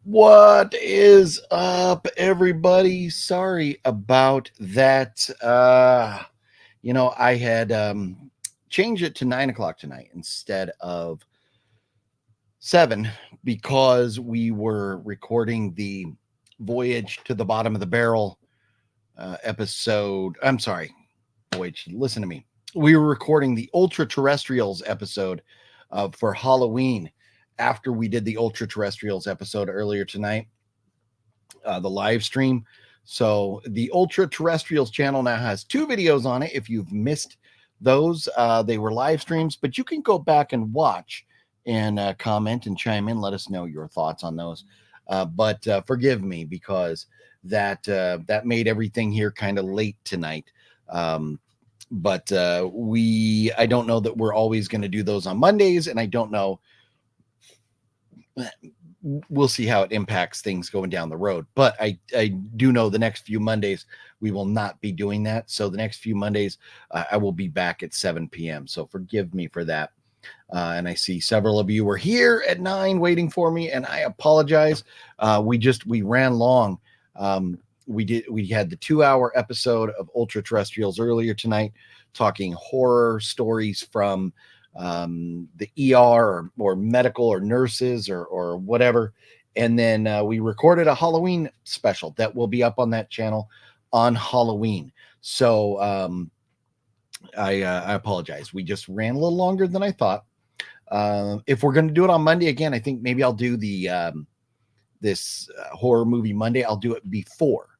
What is up, everybody? Sorry about that. I had changed it to 9 o'clock tonight instead of 7 because we were recording the Voyage to the Bottom of the Barrel episode. I'm sorry, Voyage, listen to me. We were recording the Ultra Terrestrials episode for Halloween. After we did the Ultra Terrestrials episode earlier tonight, the live stream. So the Ultra Terrestrials channel now has 2 videos on it. If you've missed those, they were live streams, but you can go back and watch and comment and chime in. Let us know your thoughts on those. But forgive me because that made everything here kind of late tonight. But I don't know that we're always going to do those on Mondays, and I don't know. We'll see how it impacts things going down the road. But I do know the next few Mondays we will not be doing that. So the next few Mondays I will be back at 7 p.m. So forgive me for that. And I see several of you were here at 9 waiting for me, and I apologize. We ran long. We had the 2-hour episode of Ultra Terrestrials earlier tonight, talking horror stories from the ER or medical or nurses or whatever. And then we recorded a Halloween special that will be up on that channel on Halloween. So I apologize. We just ran a little longer than I thought. If we're going to do it on Monday again, I think maybe I'll do this horror movie Monday. I'll do it before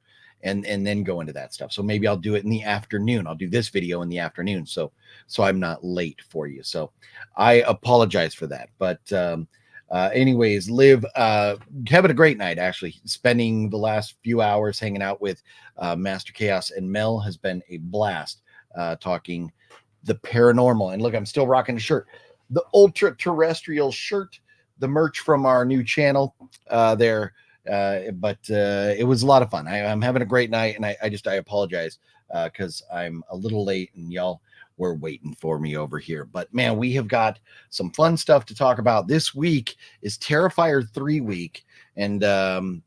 and then go into that stuff. So maybe I'll do it in the afternoon. I'll do this video in the afternoon. So I'm not late for you. So I apologize for that. But anyways, Liv, having a great night, actually. Spending the last few hours hanging out with Master Chaos and Mel has been a blast, talking the paranormal. And look, I'm still rocking the shirt. The Ultra Terrestrial shirt, the merch from our new channel there. But it was a lot of fun. I'm having a great night, and I apologize because I'm a little late and y'all were waiting for me over here. But man, we have got some fun stuff to talk about. This week is Terrifier 3 week, and I'm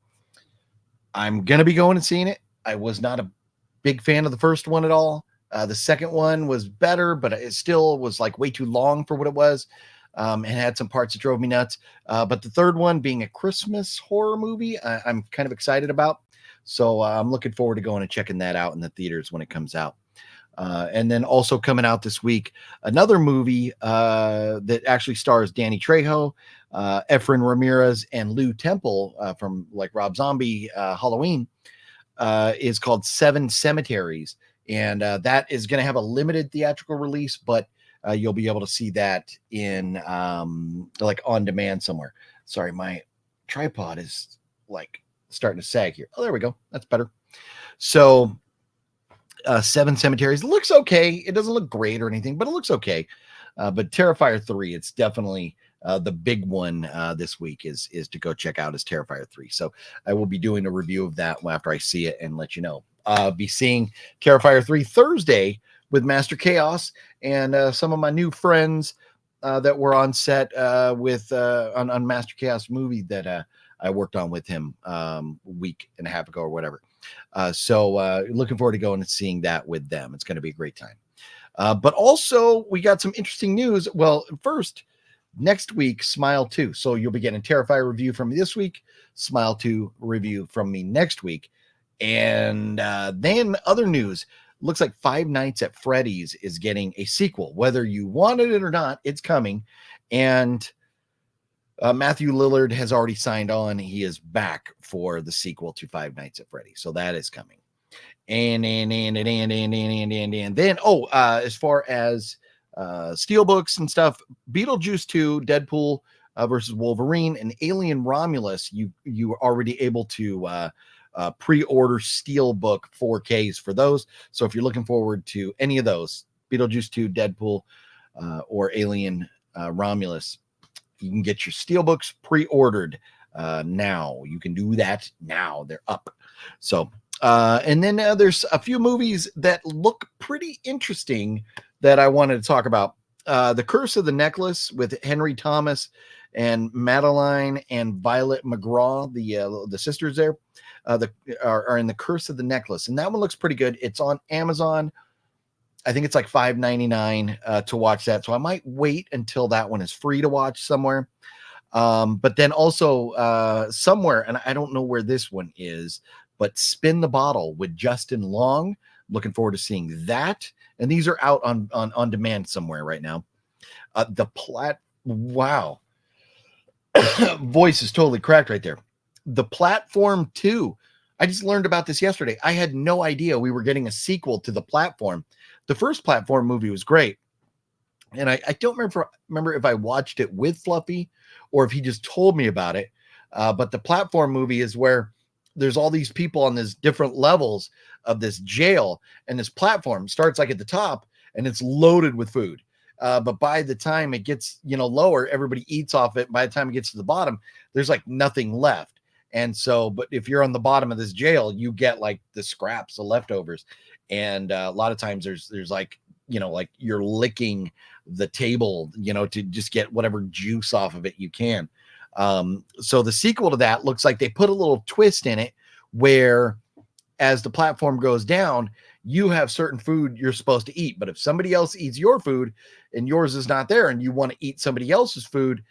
gonna be going and seeing it. I was not a big fan of the first one at all. The second one was better, but it still was like way too long for what it was. And had some parts that drove me nuts. But the third one being a Christmas horror movie, I'm kind of excited about. So I'm looking forward to going and checking that out in the theaters when it comes out. And then also coming out this week, another movie that actually stars Danny Trejo, Efren Ramirez, and Lou Temple from like Rob Zombie Halloween, is called Seven Cemeteries. And that is going to have a limited theatrical release, but you'll be able to see that in like on demand somewhere. Sorry, my tripod is like starting to sag here. Oh, there we go. That's better. So Seven Cemeteries looks okay. It doesn't look great or anything, but it looks okay. But Terrifier 3, it's definitely the big one this week is to go check out is Terrifier 3. So I will be doing a review of that after I see it and let you know. Be seeing Terrifier 3 Thursday with Master Chaos and some of my new friends that were on set with on Master Chaos movie that I worked on with him a week and a half ago or whatever. So looking forward to going and seeing that with them. It's going to be a great time. But also we got some interesting news. Well, first, next week, Smile 2. So you'll be getting Terrifier review from me this week, Smile 2 review from me next week. And then other news, looks like Five Nights at Freddy's is getting a sequel. Whether you wanted it or not, it's coming. And Matthew Lillard has already signed on. He is back for the sequel to Five Nights at Freddy's. So that is coming. And then, as far as steelbooks and stuff, Beetlejuice 2, Deadpool versus Wolverine, and Alien Romulus, you are already able to pre-order steelbook 4Ks for those. So if you're looking forward to any of those, Beetlejuice 2, Deadpool, or Alien Romulus, you can get your steelbooks pre-ordered now. You can do that now. They're up. So and then there's a few movies that look pretty interesting that I wanted to talk about. The Curse of the Necklace with Henry Thomas and Madeline and Violet McGraw, the sisters there, are in The Curse of the Necklace, and that one looks pretty good. It's on Amazon. I think it's like $5.99 to watch that, so I might wait until that one is free to watch somewhere. But then also somewhere, and I don't know where this one is, but Spin the Bottle with Justin Long. Looking forward to seeing that. And these are out on demand somewhere right now. Wow. Voice is totally cracked right there. The Platform 2. I just learned about this yesterday. I had no idea we were getting a sequel to The Platform. The first Platform movie was great. And I don't remember if I watched it with Fluffy or if he just told me about it. But the Platform movie is where there's all these people on these different levels of this jail, and this platform starts like at the top and it's loaded with food. But by the time it gets, lower, everybody eats off it. By the time it gets to the bottom, there's like nothing left. And so, but if you're on the bottom of this jail, you get like the scraps, the leftovers. And a lot of times there's like, like you're licking the table, to just get whatever juice off of it you can. So the sequel to that looks like they put a little twist in it where as the platform goes down, you have certain food you're supposed to eat. But if somebody else eats your food and yours is not there and you want to eat somebody else's food,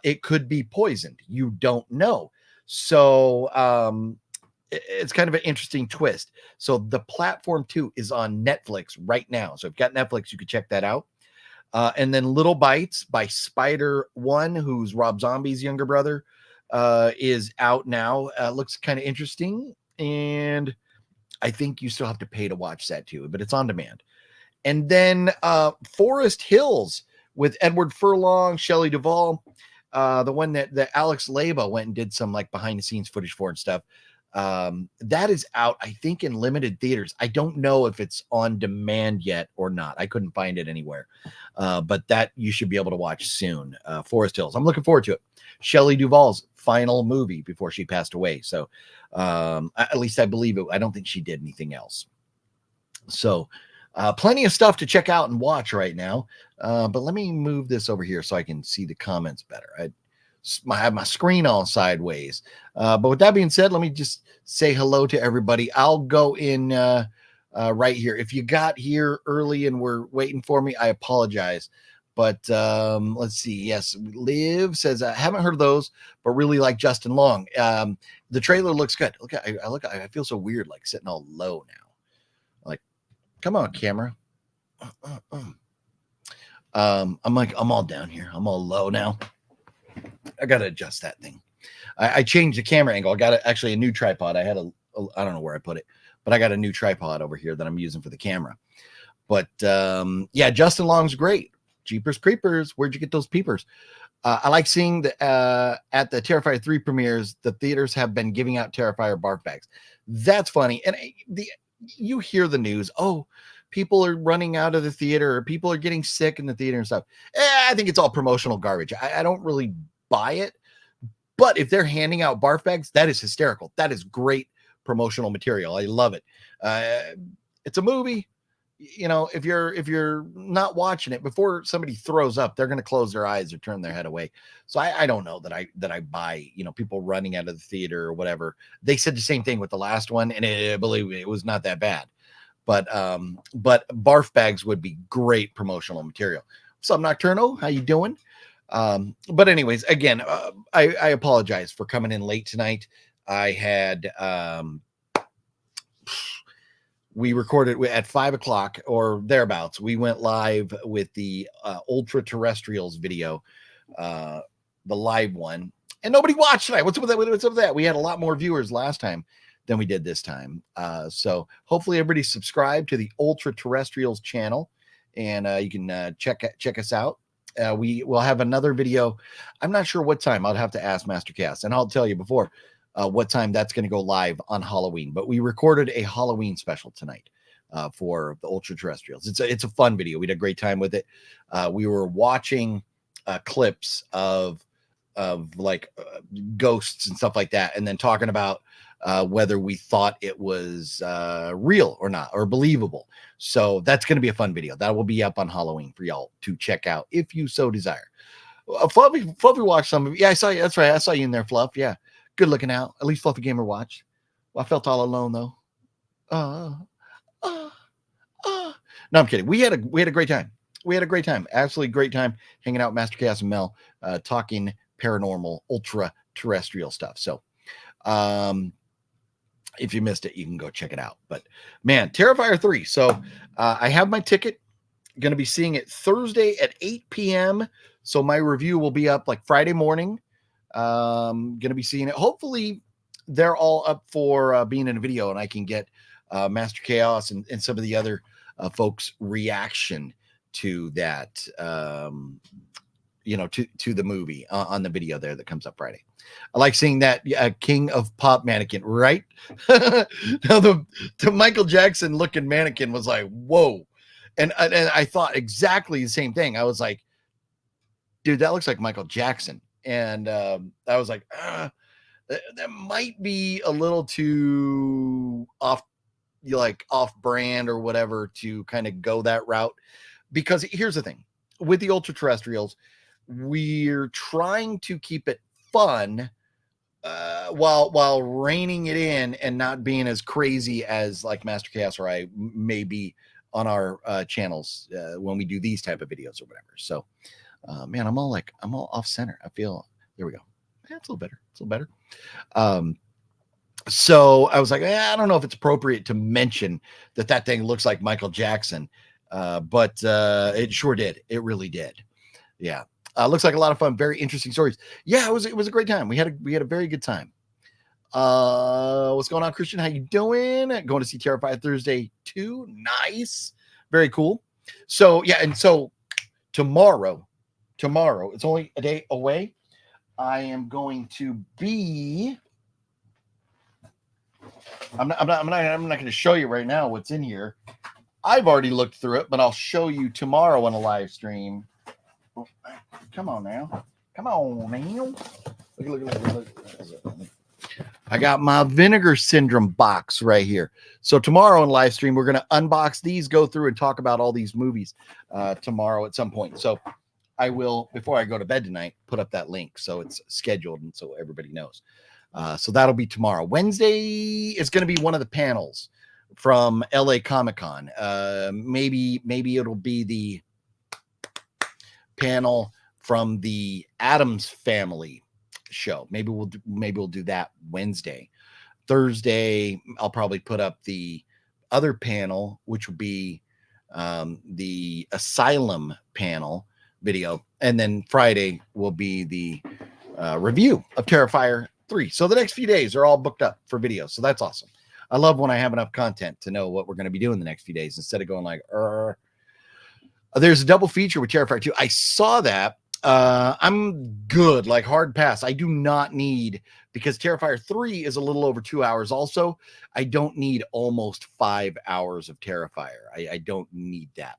it could be poisoned. You don't know. So it's kind of an interesting twist. So the Platform 2 is on Netflix right now. So if you've got Netflix, you can check that out. And then Little Bites by Spider One, who's Rob Zombie's younger brother, is out now. Looks kind of interesting. And I think you still have to pay to watch that too, but it's on demand. And then Forest Hills with Edward Furlong, Shelley Duvall, the one that Alex Leba went and did some like behind the scenes footage for and stuff. That is out, I think, in limited theaters. I don't know if it's on demand yet or not. I couldn't find it anywhere. But that you should be able to watch soon. Forest Hills. I'm looking forward to it. Shelley Duvall's final movie before she passed away. So at least I believe it. I don't think she did anything else. So plenty of stuff to check out and watch right now. But let me move this over here so I can see the comments better. I have my screen all sideways. But with that being said, let me just say hello to everybody. I'll go in right here. If you got here early and were waiting for me, I apologize. But let's see. Yes, Liv says, I haven't heard of those, but really like Justin Long. The trailer looks good. I feel so weird, like sitting all low now. Like, come on, camera. I'm all down here. I'm all low now. I got to adjust that thing. I changed the camera angle. I got actually a new tripod. I had I don't know where I put it, but I got a new tripod over here that I'm using for the camera. But yeah, Justin Long's great. Jeepers Creepers. Where'd you get those peepers? I like seeing at the Terrifier 3 premieres, the theaters have been giving out Terrifier barf bags. That's funny. And you hear the news. Oh, people are running out of the theater or people are getting sick in the theater and stuff. I think it's all promotional garbage. I don't really buy it. But if they're handing out barf bags, that is hysterical. That is great promotional material. I love it. It's a movie. You know, if you're not watching it before somebody throws up, they're going to close their eyes or turn their head away. So I don't know that I buy, you know, people running out of the theater or whatever. They said the same thing with the last one, and believe me, it was not that bad. But barf bags would be great promotional material. What's up, Nocturno? How you doing? But anyways, again, I apologize for coming in late tonight. I had we recorded at 5 o'clock or thereabouts. We went live with the ultra terrestrials video, the live one, and nobody watched tonight. What's up with that? What's up with that? We had a lot more viewers last time than we did this time. So hopefully everybody subscribe to the ultra terrestrials channel, and you can check us out. We will have another video. I'm not sure what time. I'll have to ask Master Chaos, and I'll tell you before what time that's going to go live on Halloween. But we recorded a Halloween special tonight for the ultra terrestrials. It's a fun video. We had a great time with it. We were watching clips of like ghosts and stuff like that, and then talking about whether we thought it was real or not, or believable. So that's going to be a fun video. That will be up on Halloween for y'all to check out if you so desire. Fluffy watched some of it. Yeah, I saw you. That's right. I saw you in there, Fluff. Yeah, good looking out. At least Fluffy Gamer watched. Well, I felt all alone though. No, I'm kidding. We had a great time. We had a great time. Absolutely great time hanging out with Master Chaos and Mel, talking paranormal, ultra terrestrial stuff. So, if you missed it, you can go check it out. But man, Terrifier 3. So I have my ticket. Going to be seeing it Thursday at 8 p.m. So my review will be up like Friday morning. Going to be seeing it. Hopefully they're all up for being in a video, and I can get Master Chaos and some of the other folks' reaction to that, you know, to the movie on the video there that comes up Friday. I like seeing that King of Pop mannequin, right? Now the Michael Jackson looking mannequin was like, whoa. And I thought exactly the same thing. I was like, dude, that looks like Michael Jackson. And I was like, that might be a little too off brand or whatever to kind of go that route. Because here's the thing with the ultra terrestrials, we're trying to keep it fun while reining it in and not being as crazy as like Master Chaos or I may be on our channels when we do these type of videos or whatever. So man, I'm all off center. I feel, there we go. Yeah, it's a little better. It's a little better. So I was like, I don't know if it's appropriate to mention that thing looks like Michael Jackson. But it sure did. It really did. Yeah. Looks like a lot of fun. Very interesting stories. Yeah, it was a great time. We had a very good time. What's going on, Christian? How you doing? Going to see Terrifier Thursday 2. Nice. Very cool. So yeah, and so tomorrow, it's only a day away. I am going to be. I'm not going to show you right now what's in here. I've already looked through it, but I'll show you tomorrow on a live stream. Oh, come on now. Come on now. Look. I got my Vinegar Syndrome box right here. So tomorrow on live stream, we're going to unbox these, go through and talk about all these movies tomorrow at some point. So I will, before I go to bed tonight, put up that link so it's scheduled and so everybody knows. So that'll be tomorrow. Wednesday is going to be one of the panels from LA Comic-Con. Maybe it'll be the panel from the Addams Family show. Maybe we'll do that Wednesday. Thursday, I'll probably put up the other panel, which will be the Asylum panel video, and then Friday will be the review of Terrifier 3. So the next few days are all booked up for videos. So that's awesome. I love when I have enough content to know what we're going to be doing the next few days instead of going like, There's a double feature with Terrifier 2. I saw that. I'm good, like hard pass. I do not need, because Terrifier 3 is a little over 2 hours. Also, I don't need almost 5 hours of Terrifier. I don't need that.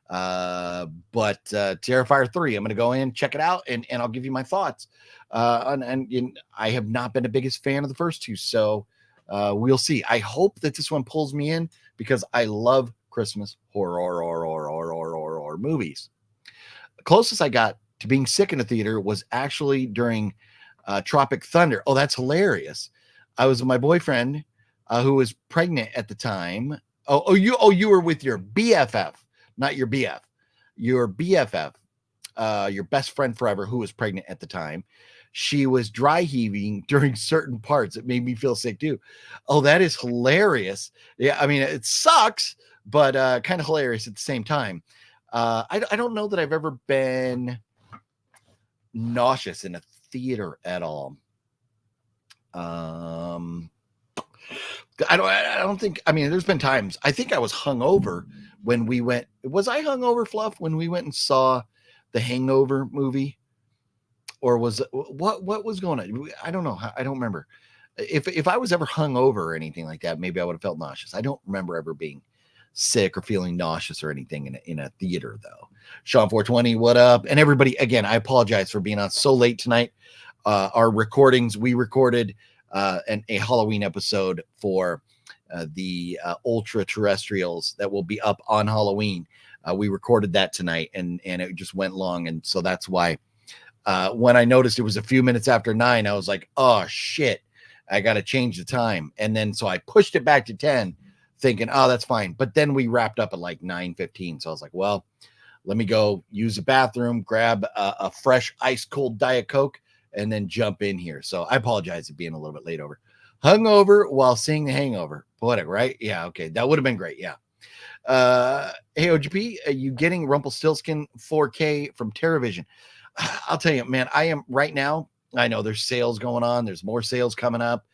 But Terrifier 3, I'm going to go in, check it out, and I'll give you my thoughts. And I have not been the biggest fan of the first two, so we'll see. I hope that this one pulls me in because I love Christmas horror movies. The closest I got to being sick in a theater was actually during Tropic Thunder. Oh, that's hilarious. I was with my boyfriend who was pregnant at the time. You were with your BFF, not your BF. Your BFF, your best friend forever, who was pregnant at the time. She was dry heaving during certain parts. It made me feel sick too. Oh, that is hilarious. Yeah, I mean, it sucks, but kind of hilarious at the same time. I don't know that I've ever been nauseous in a theater at all. I don't think, I mean, there's been times, I think I was hungover when we went. Was I hungover, Fluff, when we went and saw the Hangover movie? Or was it, what was going on? I don't know. I don't remember. If I was ever hungover or anything like that, maybe I would have felt nauseous. I don't remember ever being sick or feeling nauseous or anything in a theater, though. Sean 420, what up? And everybody, again, I apologize for being on so late tonight. Our recordings, we recorded a Halloween episode for the ultra terrestrials that will be up on Halloween. We recorded that tonight, and it just went long, and so that's why when I noticed it was a few minutes after 9, I was like, oh shit, I got to change the time. And then so I pushed it back to 10, thinking, oh, that's fine. But then we wrapped up at like 9:15. So I was like, well, let me go use the bathroom, grab a fresh ice cold Diet Coke, and then jump in here. So I apologize for being a little bit late over. Hungover while seeing The Hangover. Whatever, right? Yeah, okay. That would have been great. Yeah. Hey, OGP, are you getting Rumpelstiltskin 4K from TerraVision? I'll tell you, man, I am right now. I know there's sales going on. There's more sales coming up.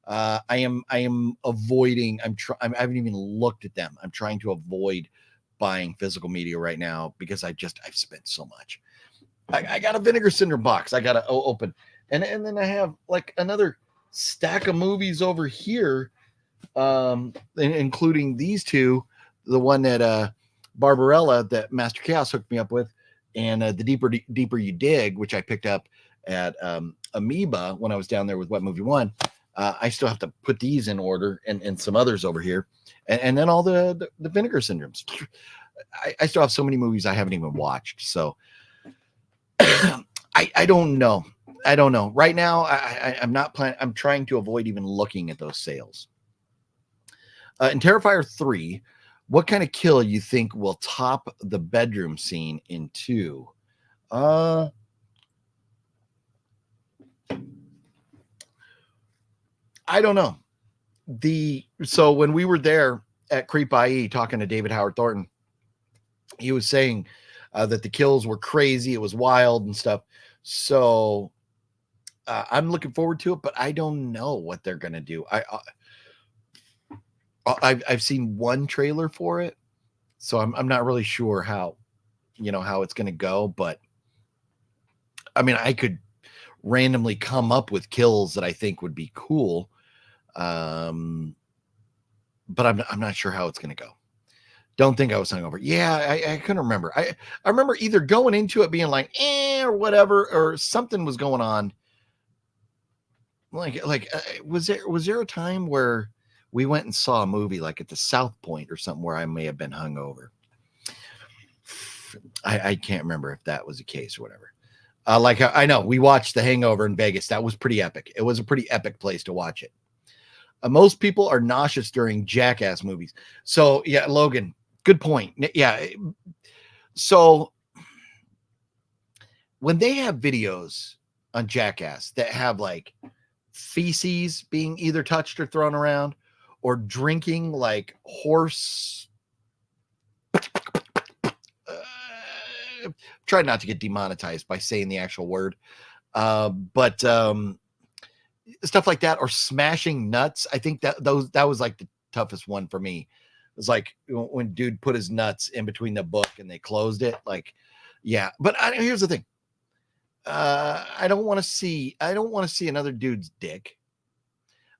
I am avoiding. I haven't even looked at them. I'm trying to avoid buying physical media right now because I've spent so much. I got a Vinegar Syndrome box. I got to open, and then I have like another stack of movies over here, including these two. The one that Barbarella, that Master Chaos hooked me up with, and the deeper you dig, which I picked up at Amoeba when I was down there with What Movie One. I still have to put these in order, and some others over here, and then all the Vinegar Syndromes. I still have so many movies I haven't even watched. So I don't know. I don't know. Right now, I'm not planning. I'm trying to avoid even looking at those sales. In Terrifier 3, what kind of kill you think will top the bedroom scene in 2? I don't know. So when we were there at Creep I.E. talking to David Howard Thornton, he was saying that the kills were crazy. It was wild and stuff. So I'm looking forward to it, but I don't know what they're going to do. I've seen one trailer for it, so I'm not really sure how it's going to go. But I mean, I could randomly come up with kills that I think would be cool, but I'm not sure how it's going to go. Don't think I was hungover. Yeah, I couldn't remember. I remember either going into it being like or whatever, or something was going on. Like was there a time where we went and saw a movie like at the South Point or something where I may have been hungover? I can't remember if that was the case or whatever. Like I know we watched The Hangover in Vegas. That was pretty epic. It was a pretty epic place to watch it. Most people are nauseous during Jackass movies. So yeah, Logan, good point. Yeah. So when they have videos on Jackass that have like feces being either touched or thrown around, or drinking like horse. Try not to get demonetized by saying the actual word, but stuff like that, or smashing nuts. I think that was like the toughest one for me. It was like when dude put his nuts in between the book and they closed it. Like, yeah. But here's the thing: I don't want to see another dude's dick.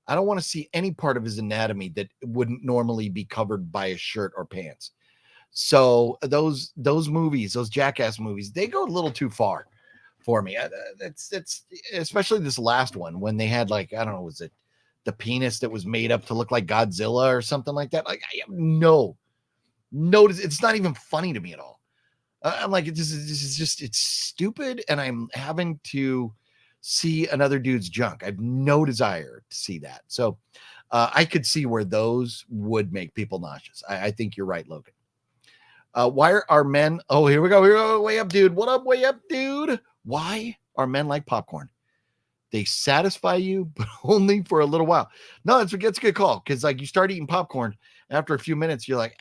I don't want to see any part of his anatomy that wouldn't normally be covered by a shirt or pants. So those movies, those Jackass movies, they go a little too far for me. It's especially this last one when they had, like, I don't know, was it the penis that was made up to look like Godzilla or something like that? Like, I have no, it's not even funny to me at all. I'm like, this is just, it's stupid, and I'm having to see another dude's junk. I have no desire to see that. So I could see where those would make people nauseous. I think you're right, Logan. Why are men? Oh, here we go. Way up, dude. What up, way up, dude? Why are men like popcorn? They satisfy you, but only for a little while. No, that's a good call. Because, like, you start eating popcorn, after a few minutes, you're like,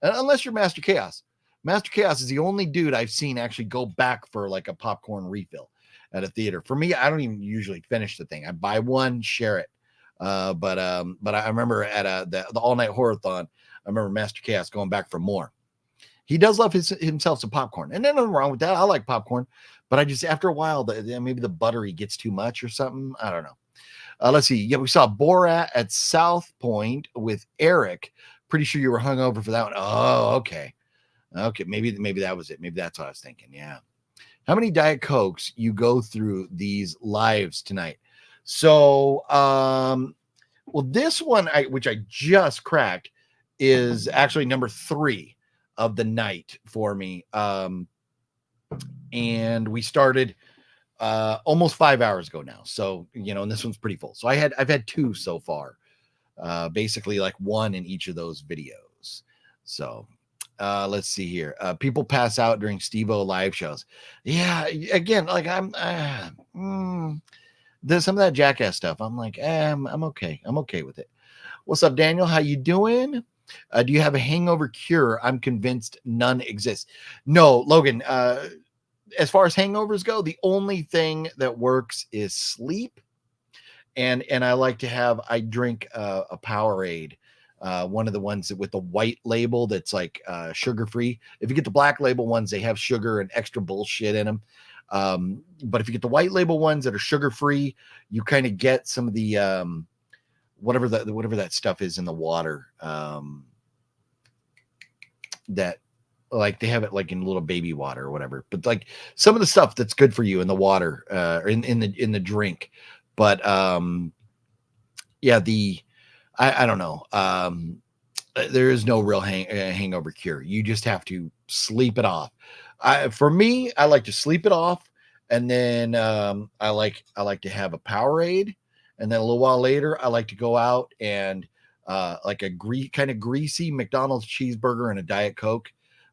unless you're Master Chaos. Master Chaos is the only dude I've seen actually go back for like a popcorn refill at a theater. For me, I don't even usually finish the thing. I buy one, share it. But I remember at the all night horror-thon, I remember Master Chaos going back for more. He does love himself some popcorn, and there's nothing wrong with that. I like popcorn, but I just, after a while, maybe the buttery gets too much or something. I don't know. Let's see. Yeah, we saw Borat at South Point with Eric. Pretty sure you were hungover for that one. Oh, okay. Okay, maybe that was it. Maybe that's what I was thinking. Yeah. How many Diet Cokes you go through these lives tonight? So, well, this one, which I just cracked, is actually number 3 of the night for me. And we started almost 5 hours ago now. So, and this one's pretty full. So I've had 2 so far. Basically like 1 in each of those videos. So let's see here. People pass out during Steve-O live shows. Yeah, again, like there's some of that Jackass stuff. I'm like, I'm okay. I'm okay with it. What's up, Daniel? How you doing? Do you have a hangover cure? I'm convinced none exists. No, Logan, as far as hangovers go, the only thing that works is sleep. And I drink a Powerade. One of the ones with the white label that's like sugar-free. If you get the black label ones, they have sugar and extra bullshit in them. But if you get the white label ones that are sugar-free, you kind of get some of the whatever that stuff is in the water. That, like, they have it like in little baby water or whatever. But like some of the stuff that's good for you in the water, or in the drink. But yeah, I don't know. There is no real hangover cure. You just have to sleep it off. For me, I like to sleep it off, and then I like to have a Powerade, and then a little while later, I like to go out and like a kind of greasy McDonald's cheeseburger and a Diet Coke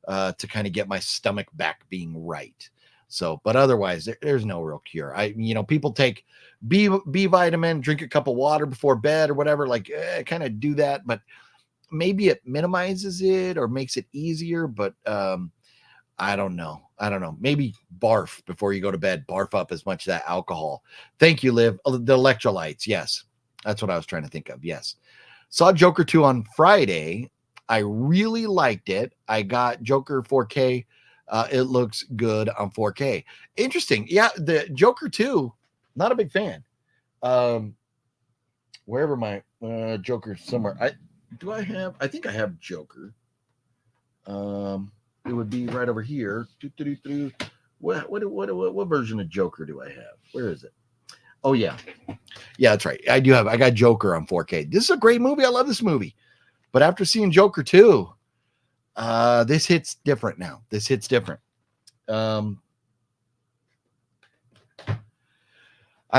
to kind of get my stomach back being right. So, but otherwise, there's no real cure. People take B vitamin, drink a cup of water before bed or whatever, like kind of do that, but maybe it minimizes it or makes it easier. But I don't know. Maybe barf before you go to bed, barf up as much of that alcohol. Thank you, Liv. The electrolytes. Yes. That's what I was trying to think of. Yes. Saw Joker 2 on Friday. I really liked it. I got Joker 4K. It looks good on 4K. Interesting. Yeah, the Joker 2, not a big fan. Wherever my Joker somewhere. I think I have Joker. It would be right over here. What version of Joker do I have? Where is it? Oh yeah. Yeah, that's right. I got Joker on 4K. This is a great movie. I love this movie. But after seeing Joker 2, this hits different now. This hits different. I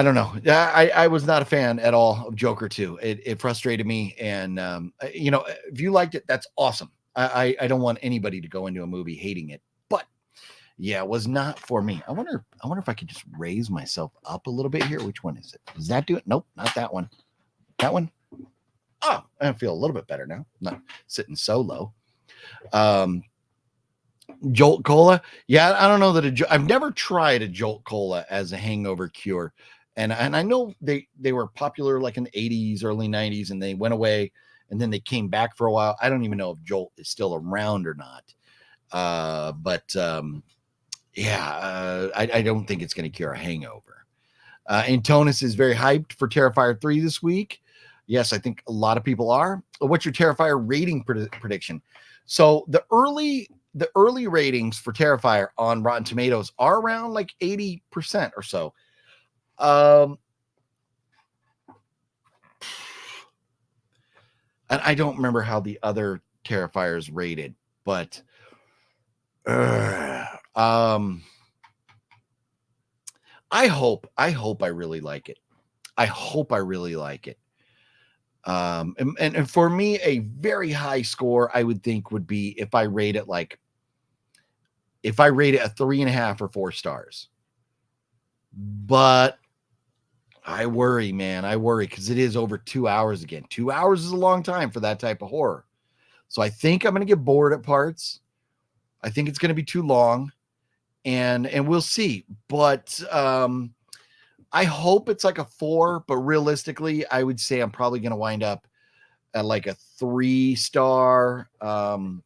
don't know. I was not a fan at all of Joker 2. It frustrated me. And, if you liked it, that's awesome. I don't want anybody to go into a movie hating it. But, yeah, it was not for me. I wonder if I could just raise myself up a little bit here. Which one is it? Does that do it? Nope, not that one. That one? Oh, I feel a little bit better now. I'm not sitting so low. Jolt Cola. Yeah, I don't know that I've never tried a Jolt Cola as a hangover cure. And I know they were popular like in the 80s, early 90s, and they went away and then they came back for a while. I don't even know if Jolt is still around or not. But Yeah, I don't think it's going to cure a hangover. Antonis is very hyped for Terrifier 3 this week. Yes, I think a lot of people are. What's your Terrifier rating prediction? So the early ratings for Terrifier on Rotten Tomatoes are around like 80% or so. And I don't remember how the other Terrifiers rated, but I hope I really like it. I hope I really like it. And for me, a very high score I would think would be if I rate it a 3.5 or 4 stars. But I worry, man. I worry because it is over 2 hours again. 2 hours is a long time for that type of horror. So I think I'm going to get bored at parts. I think it's going to be too long, and we'll see. But I hope it's like a 4, but realistically, I would say I'm probably going to wind up at like a 3-star. I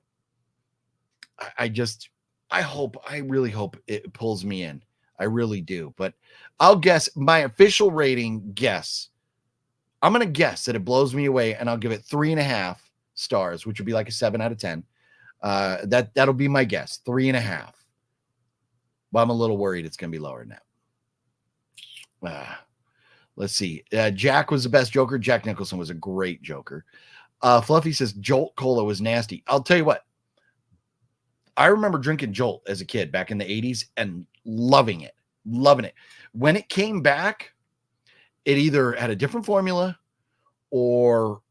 really hope it pulls me in. I really do. But I'll guess my official rating guess. I'm going to guess that it blows me away, and I'll give it 3.5 stars, which would be like a 7 out of 10. That'll be my guess, 3.5. But I'm a little worried it's going to be lower than that. Let's see. Jack was the best Joker. Jack Nicholson was a great Joker. Fluffy says Jolt Cola was nasty. I'll tell you what. I remember drinking Jolt as a kid back in the 80s and loving it. When it came back, it either had a different formula or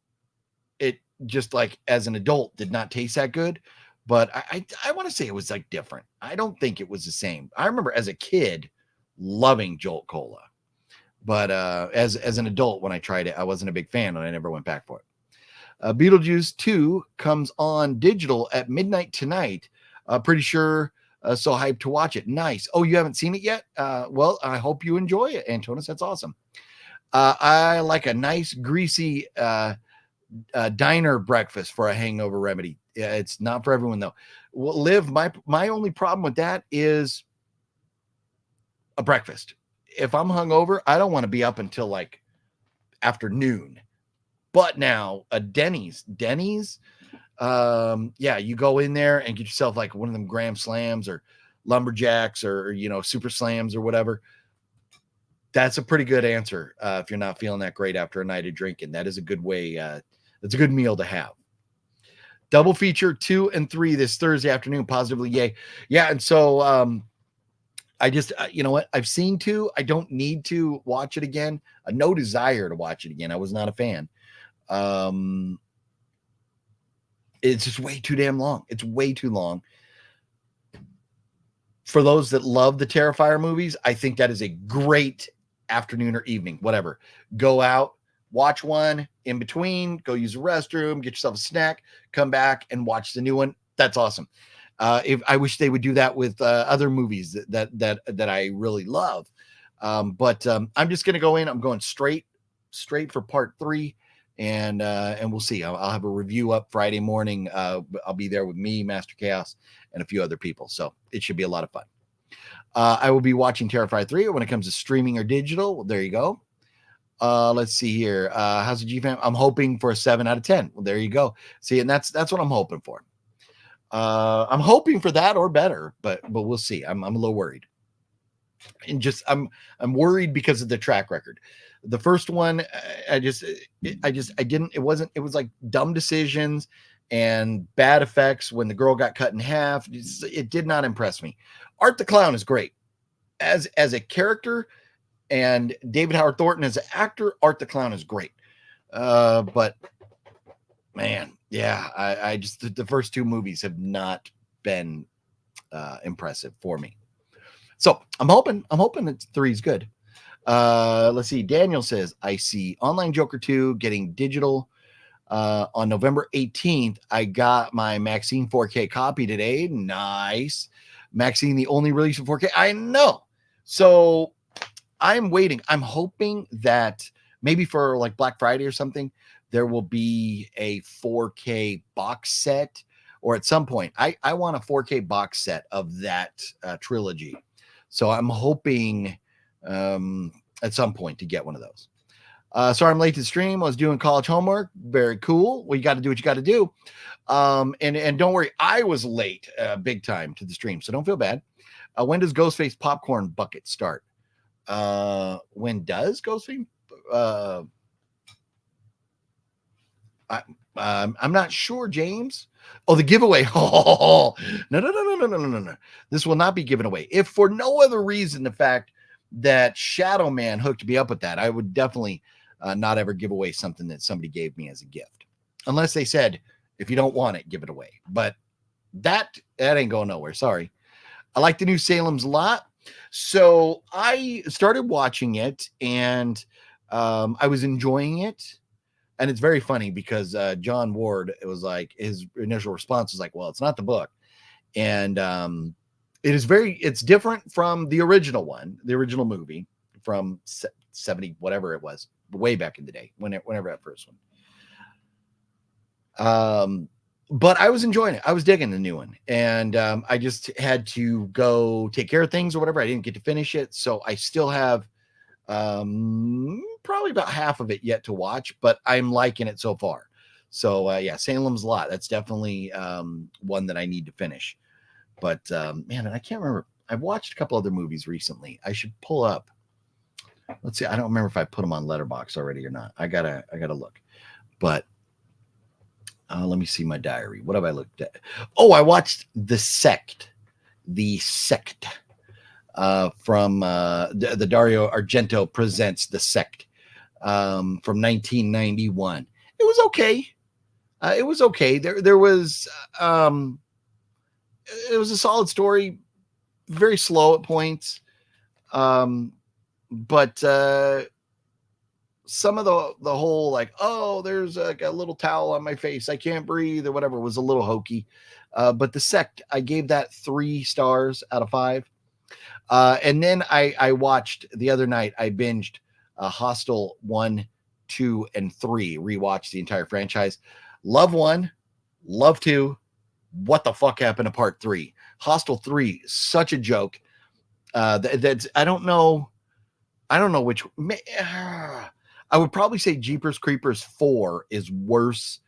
it just like as an adult did not taste that good. But I want to say it was like different. I don't think it was the same. I remember as a kid loving Jolt Cola. But as an adult, when I tried it, I wasn't a big fan and I never went back for it. Beetlejuice 2 comes on digital at midnight tonight. Pretty sure so hyped to watch it. Nice. Oh, you haven't seen it yet? Well, I hope you enjoy it, Antonis. That's awesome. I like a nice, greasy diner breakfast for a hangover remedy. It's not for everyone, though. Well, Liv, my only problem with that is a breakfast. If I'm hungover, I don't want to be up until like afternoon. But now a Denny's, yeah, you go in there and get yourself like one of them Graham Slams or Lumberjacks or Super Slams or whatever. That's a pretty good answer if you're not feeling that great after a night of drinking. That is a good way. That's a good meal to have. Double feature 2 and 3 this Thursday afternoon. Positively, yay. Yeah, and so I just, you know what? I've seen 2. I don't need to watch it again. No desire to watch it again. I was not a fan. It's just way too damn long. It's way too long. For those that love the Terrifier movies, I think that is a great afternoon or evening, whatever. Go out, watch one in between, go use a restroom, get yourself a snack, come back and watch the new one. That's awesome. If I wish they would do that with other movies that I really love. But I'm just going to go in. I'm going straight for part 3. And we'll see. I'll have a review up Friday morning. I'll be there with me, Master Chaos, and a few other people. So it should be a lot of fun. I will be watching Terrifier 3 when it comes to streaming or digital. Well, there you go. Let's see here. How's the G fam? I'm hoping for a 7 out of 10. Well, there you go. See, and that's what I'm hoping for. I'm hoping for that or better, but we'll see. I'm a little worried. And just I'm worried because of the track record. The first one, it was like dumb decisions and bad effects when the girl got cut in half. It did not impress me. Art the Clown is great as a character, and David Howard Thornton as an actor. Art the Clown is great. But man, yeah, I just, the first 2 movies have not been impressive for me. So I'm hoping that 3 is good. Let's see. Daniel says, I see Online Joker 2 getting digital on November 18th. I got my Maxine 4K copy today. Nice. Maxine, the only release of 4K. I know. So I'm waiting. I'm hoping that maybe for like Black Friday or something, there will be a 4K box set or at some point. I want a 4K box set of that trilogy. So I'm hoping at some point to get one of those. Sorry I'm late to the stream. I was doing college homework. Very cool. Well, you got to do what you got to do. And don't worry, I was late big time to the stream, so don't feel bad. When does Ghostface popcorn bucket start? When does Ghostface? I'm not sure, James. Oh, the giveaway. Oh, no. This will not be given away. If for no other reason, the fact that Shadow Man hooked me up with that, I would definitely not ever give away something that somebody gave me as a gift. Unless they said, if you don't want it, give it away. But that ain't going nowhere. Sorry. I like the new Salem's Lot. So I started watching it, and I was enjoying it. And it's very funny because John Ward, it was like his initial response was like, well, it's not the book. And it's different from the original one, the original movie from 70, whatever it was, way back in the day, whenever that first one. But I was enjoying it. I was digging the new one. And I just had to go take care of things or whatever. I didn't get to finish it. So I still have probably about half of it yet to watch, but I'm liking it so far. So yeah, Salem's Lot. That's definitely one that I need to finish. But man, I can't remember. I've watched a couple other movies recently. I should pull up. Let's see. I don't remember if I put them on Letterboxd already or not. I gotta look. But let me see my diary. What have I looked at? Oh, I watched The Sect. From the Dario Argento presents The Sect from 1991. It was okay. It was okay. There was it was a solid story, very slow at points, but some of the whole like, oh, there's a little towel on my face, I can't breathe or whatever, was a little hokey. But The Sect, I gave that 3 stars out of 5. And then I watched the other night, I binged Hostel 1, 2, and 3, rewatched the entire franchise. Love 1, love 2. What the fuck happened to part 3? Hostel 3, such a joke. That's I don't know which. I would probably say Jeepers Creepers 4 is worse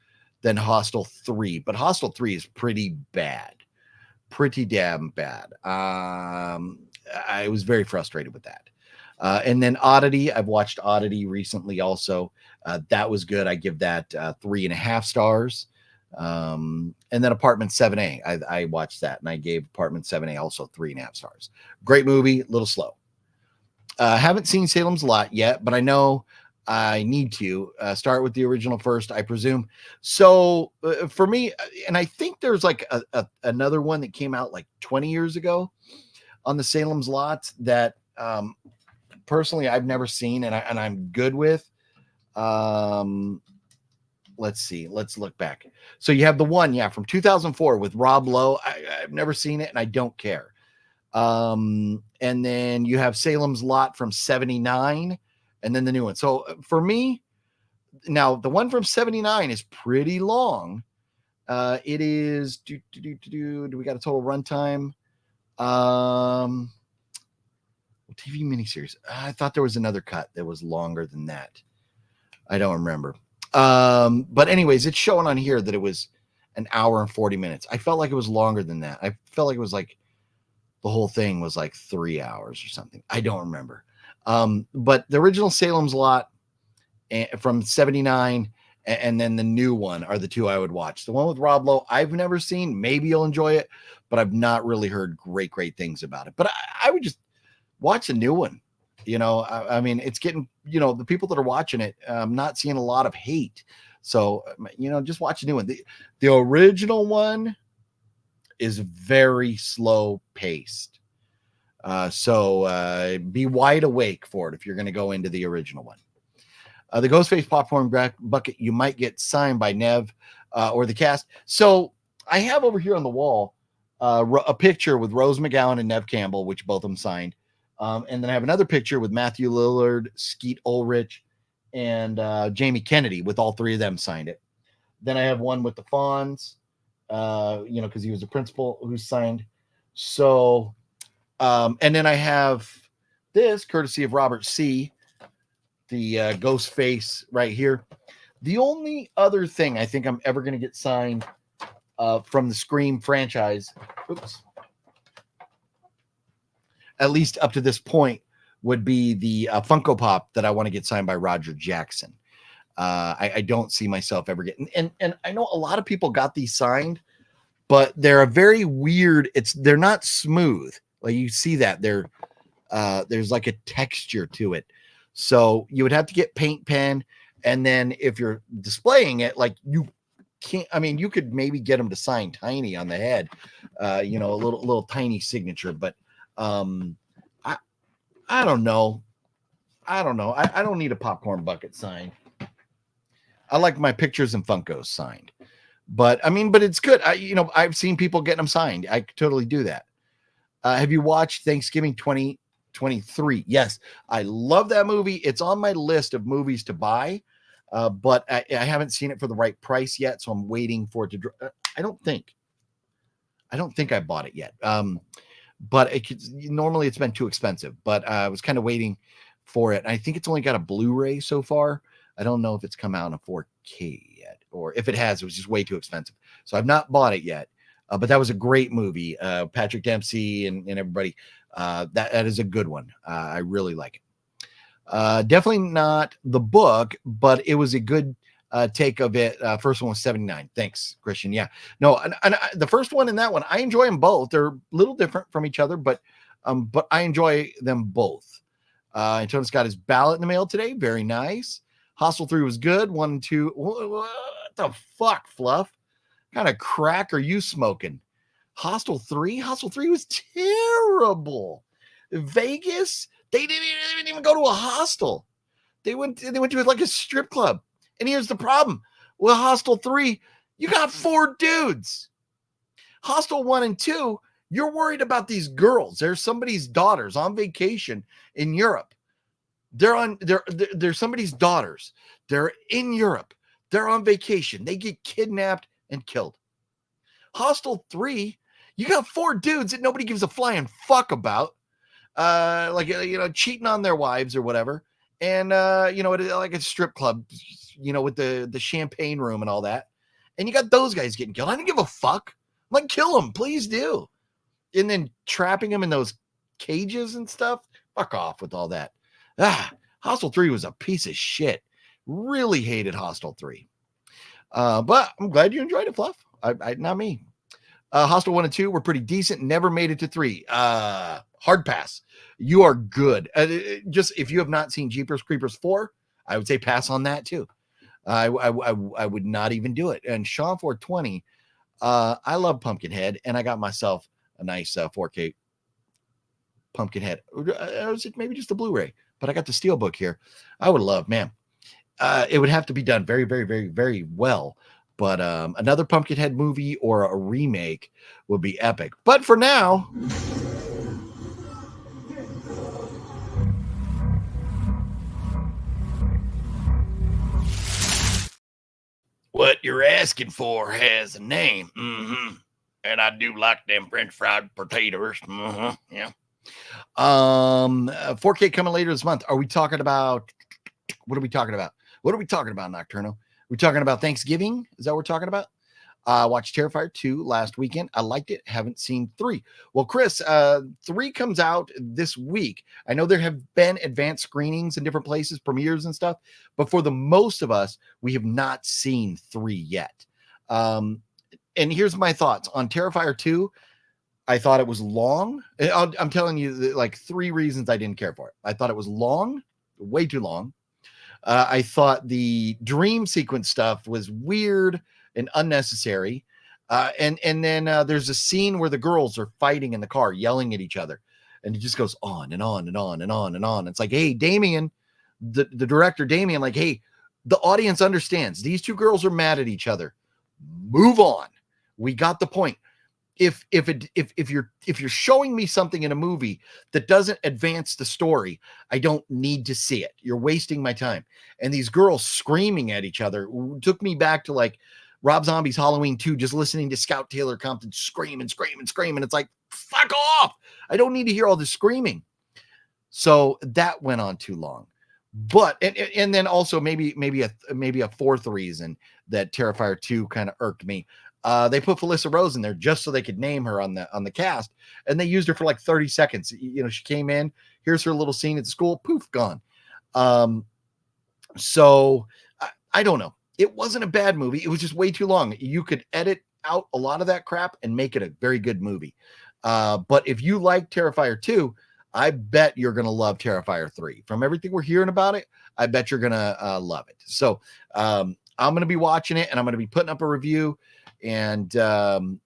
than Hostel 3, but Hostel 3 is pretty bad. Pretty damn bad. I was very frustrated with that. And then Oddity, I've watched Oddity recently also. That was good. I give that 3.5 stars. And then Apartment 7A, I watched that and I gave Apartment 7A also 3.5 stars. Great movie, a little slow. Haven't seen Salem's Lot yet, but I know I need to start with the original first, I presume. So for me, and I think there's like another one that came out like 20 years ago on the Salem's Lot that personally I've never seen and I'm good with. Let's see. Let's look back. So you have the one, from 2004 with Rob Lowe. I've never seen it and I don't care. And then you have Salem's Lot from 79 and then the new one. So for me, now the one from 79 is pretty long. It is do we got a total runtime? TV miniseries. I thought there was another cut that was longer than that. I don't remember. But anyways, it's showing on here that it was an hour and 40 minutes. I felt like it was longer than that. I felt like it was like the whole thing was like 3 hours or something. I don't remember. But the original Salem's Lot from 79 and then the new one are the two I would watch. The one with Rob Lowe, I've never seen. Maybe you'll enjoy it, but I've not really heard great things about it. But I would just watch the new one. I mean, it's getting, the people that are watching it, I'm not seeing a lot of hate. So, just watch the new one. The original one is very slow paced. So be wide awake for it if you're going to go into the original one. The Ghostface popcorn bucket, you might get signed by Nev or the cast. So I have over here on the wall a picture with Rose McGowan and Nev Campbell, which both of them signed. And then I have another picture with Matthew Lillard, Skeet Ulrich, and Jamie Kennedy, with all 3 of them signed it. Then I have one with the Fonz, you know, because he was a principal who signed. So, and then I have this courtesy of Robert C., the ghost face right here. The only other thing I think I'm ever going to get signed from the Scream franchise, oops, at least up to this point, would be the Funko Pop that I want to get signed by Roger Jackson. I don't see myself ever getting, and I know a lot of people got these signed, but they're a very weird, they're not smooth. Like you see that there's like a texture to it. So you would have to get paint pen. And then if you're displaying it, like you can't, I mean, you could maybe get them to sign tiny on the head, you know, a little tiny signature, but I don't know. I don't need a popcorn bucket signed. I like my pictures and Funkos signed, but I mean, but it's good. You know, I've seen people getting them signed. I could totally do that. Have you watched Thanksgiving 2023? Yes, I love that movie. It's on my list of movies to buy, but I haven't seen it for the right price yet, so I'm waiting for it to. I don't think I bought it yet. But normally it's been too expensive. But I was kind of waiting for it. I think it's only got a Blu-ray so far. I don't know if it's come out in 4K yet, or if it has, it was just way too expensive. So I've not bought it yet. But that was a great movie. Patrick Dempsey and everybody. That is a good one. I really like it. Definitely not the book, but it was a good take of it. First one was 79. Thanks, Christian. Yeah. No, and the first one and that one, I enjoy them both. They're a little different from each other, but I enjoy them both. Antonis got his ballot in the mail today. Very nice. Hostel 3 was good. 1 and 2. What the fuck, Fluff? What kind of crack are you smoking? Hostel 3? Hostel 3 was terrible. Vegas, they didn't even go to a hostel. They went to like a strip club. And here's the problem. With Hostel 3, you got 4 dudes. Hostel 1 and 2, you're worried about these girls. They're somebody's daughters on vacation in Europe. They're somebody's daughters. They're in Europe. They're on vacation. They get kidnapped and killed. Hostel 3, you got 4 dudes that nobody gives a flying fuck about, like, you know, cheating on their wives or whatever, and you know, like a strip club, you know, with the champagne room and all that, and you got those guys getting killed. I don't give a fuck. I'm like, kill them, please do. And then trapping them in those cages and stuff. Fuck off with all that. Hostel 3 was a piece of shit. Really hated Hostel 3. But I'm glad you enjoyed it, Fluff. I not me. Hostel 1 and 2 were pretty decent. Never made it to 3. Hard pass. You are good. Just if you have not seen Jeepers Creepers 4, I would say pass on that too. I would not even do it. And Sean 420, I love Pumpkinhead, and I got myself a nice 4K Pumpkinhead. Was it maybe just a Blu-ray? But I got the Steelbook here. I would love, man. It would have to be done very, very, very, very well. But another Pumpkinhead movie or a remake would be epic. But for now, what you're asking for has a name. Mm-hmm. And I do like them French fried potatoes. Mm-hmm. Yeah. 4K coming later this month. Are we talking about? What are we talking about? What are we talking about, Nocturno? We're talking about Thanksgiving. Is that what we're talking about? I watched Terrifier 2 last weekend. I liked it. Haven't seen 3. Well, Chris, 3 comes out this week. I know there have been advanced screenings in different places, premieres and stuff, but for the most of us, we have not seen 3 yet. And here's my thoughts on Terrifier 2. I thought it was long. I'm telling you, like 3 reasons I didn't care for it. I thought it was long, way too long. I thought the dream sequence stuff was weird and unnecessary. And then there's a scene where the girls are fighting in the car, yelling at each other. And it just goes on and on and on and on and on. It's like, hey, Damien, the director, Damien, like, hey, the audience understands. These 2 girls are mad at each other. Move on. We got the point. If you're showing me something in a movie that doesn't advance the story, I don't need to see it. You're wasting my time. And these girls screaming at each other took me back to like Rob Zombie's Halloween 2, just listening to Scout Taylor Compton scream and scream and scream. And it's like, fuck off. I don't need to hear all this screaming. So that went on too long. But and then also maybe a fourth reason that Terrifier 2 kind of irked me. They put Felissa Rose in there just so they could name her on the cast, and they used her for like 30 seconds. You know, she came in, here's her little scene at the school, poof, gone. So I don't know. It wasn't a bad movie. It was just way too long. You could edit out a lot of that crap and make it a very good movie. But if you like Terrifier 2, I bet you're going to love Terrifier 3. From everything we're hearing about it, I bet you're going to love it. So I'm going to be watching it, and I'm going to be putting up a review. And I'm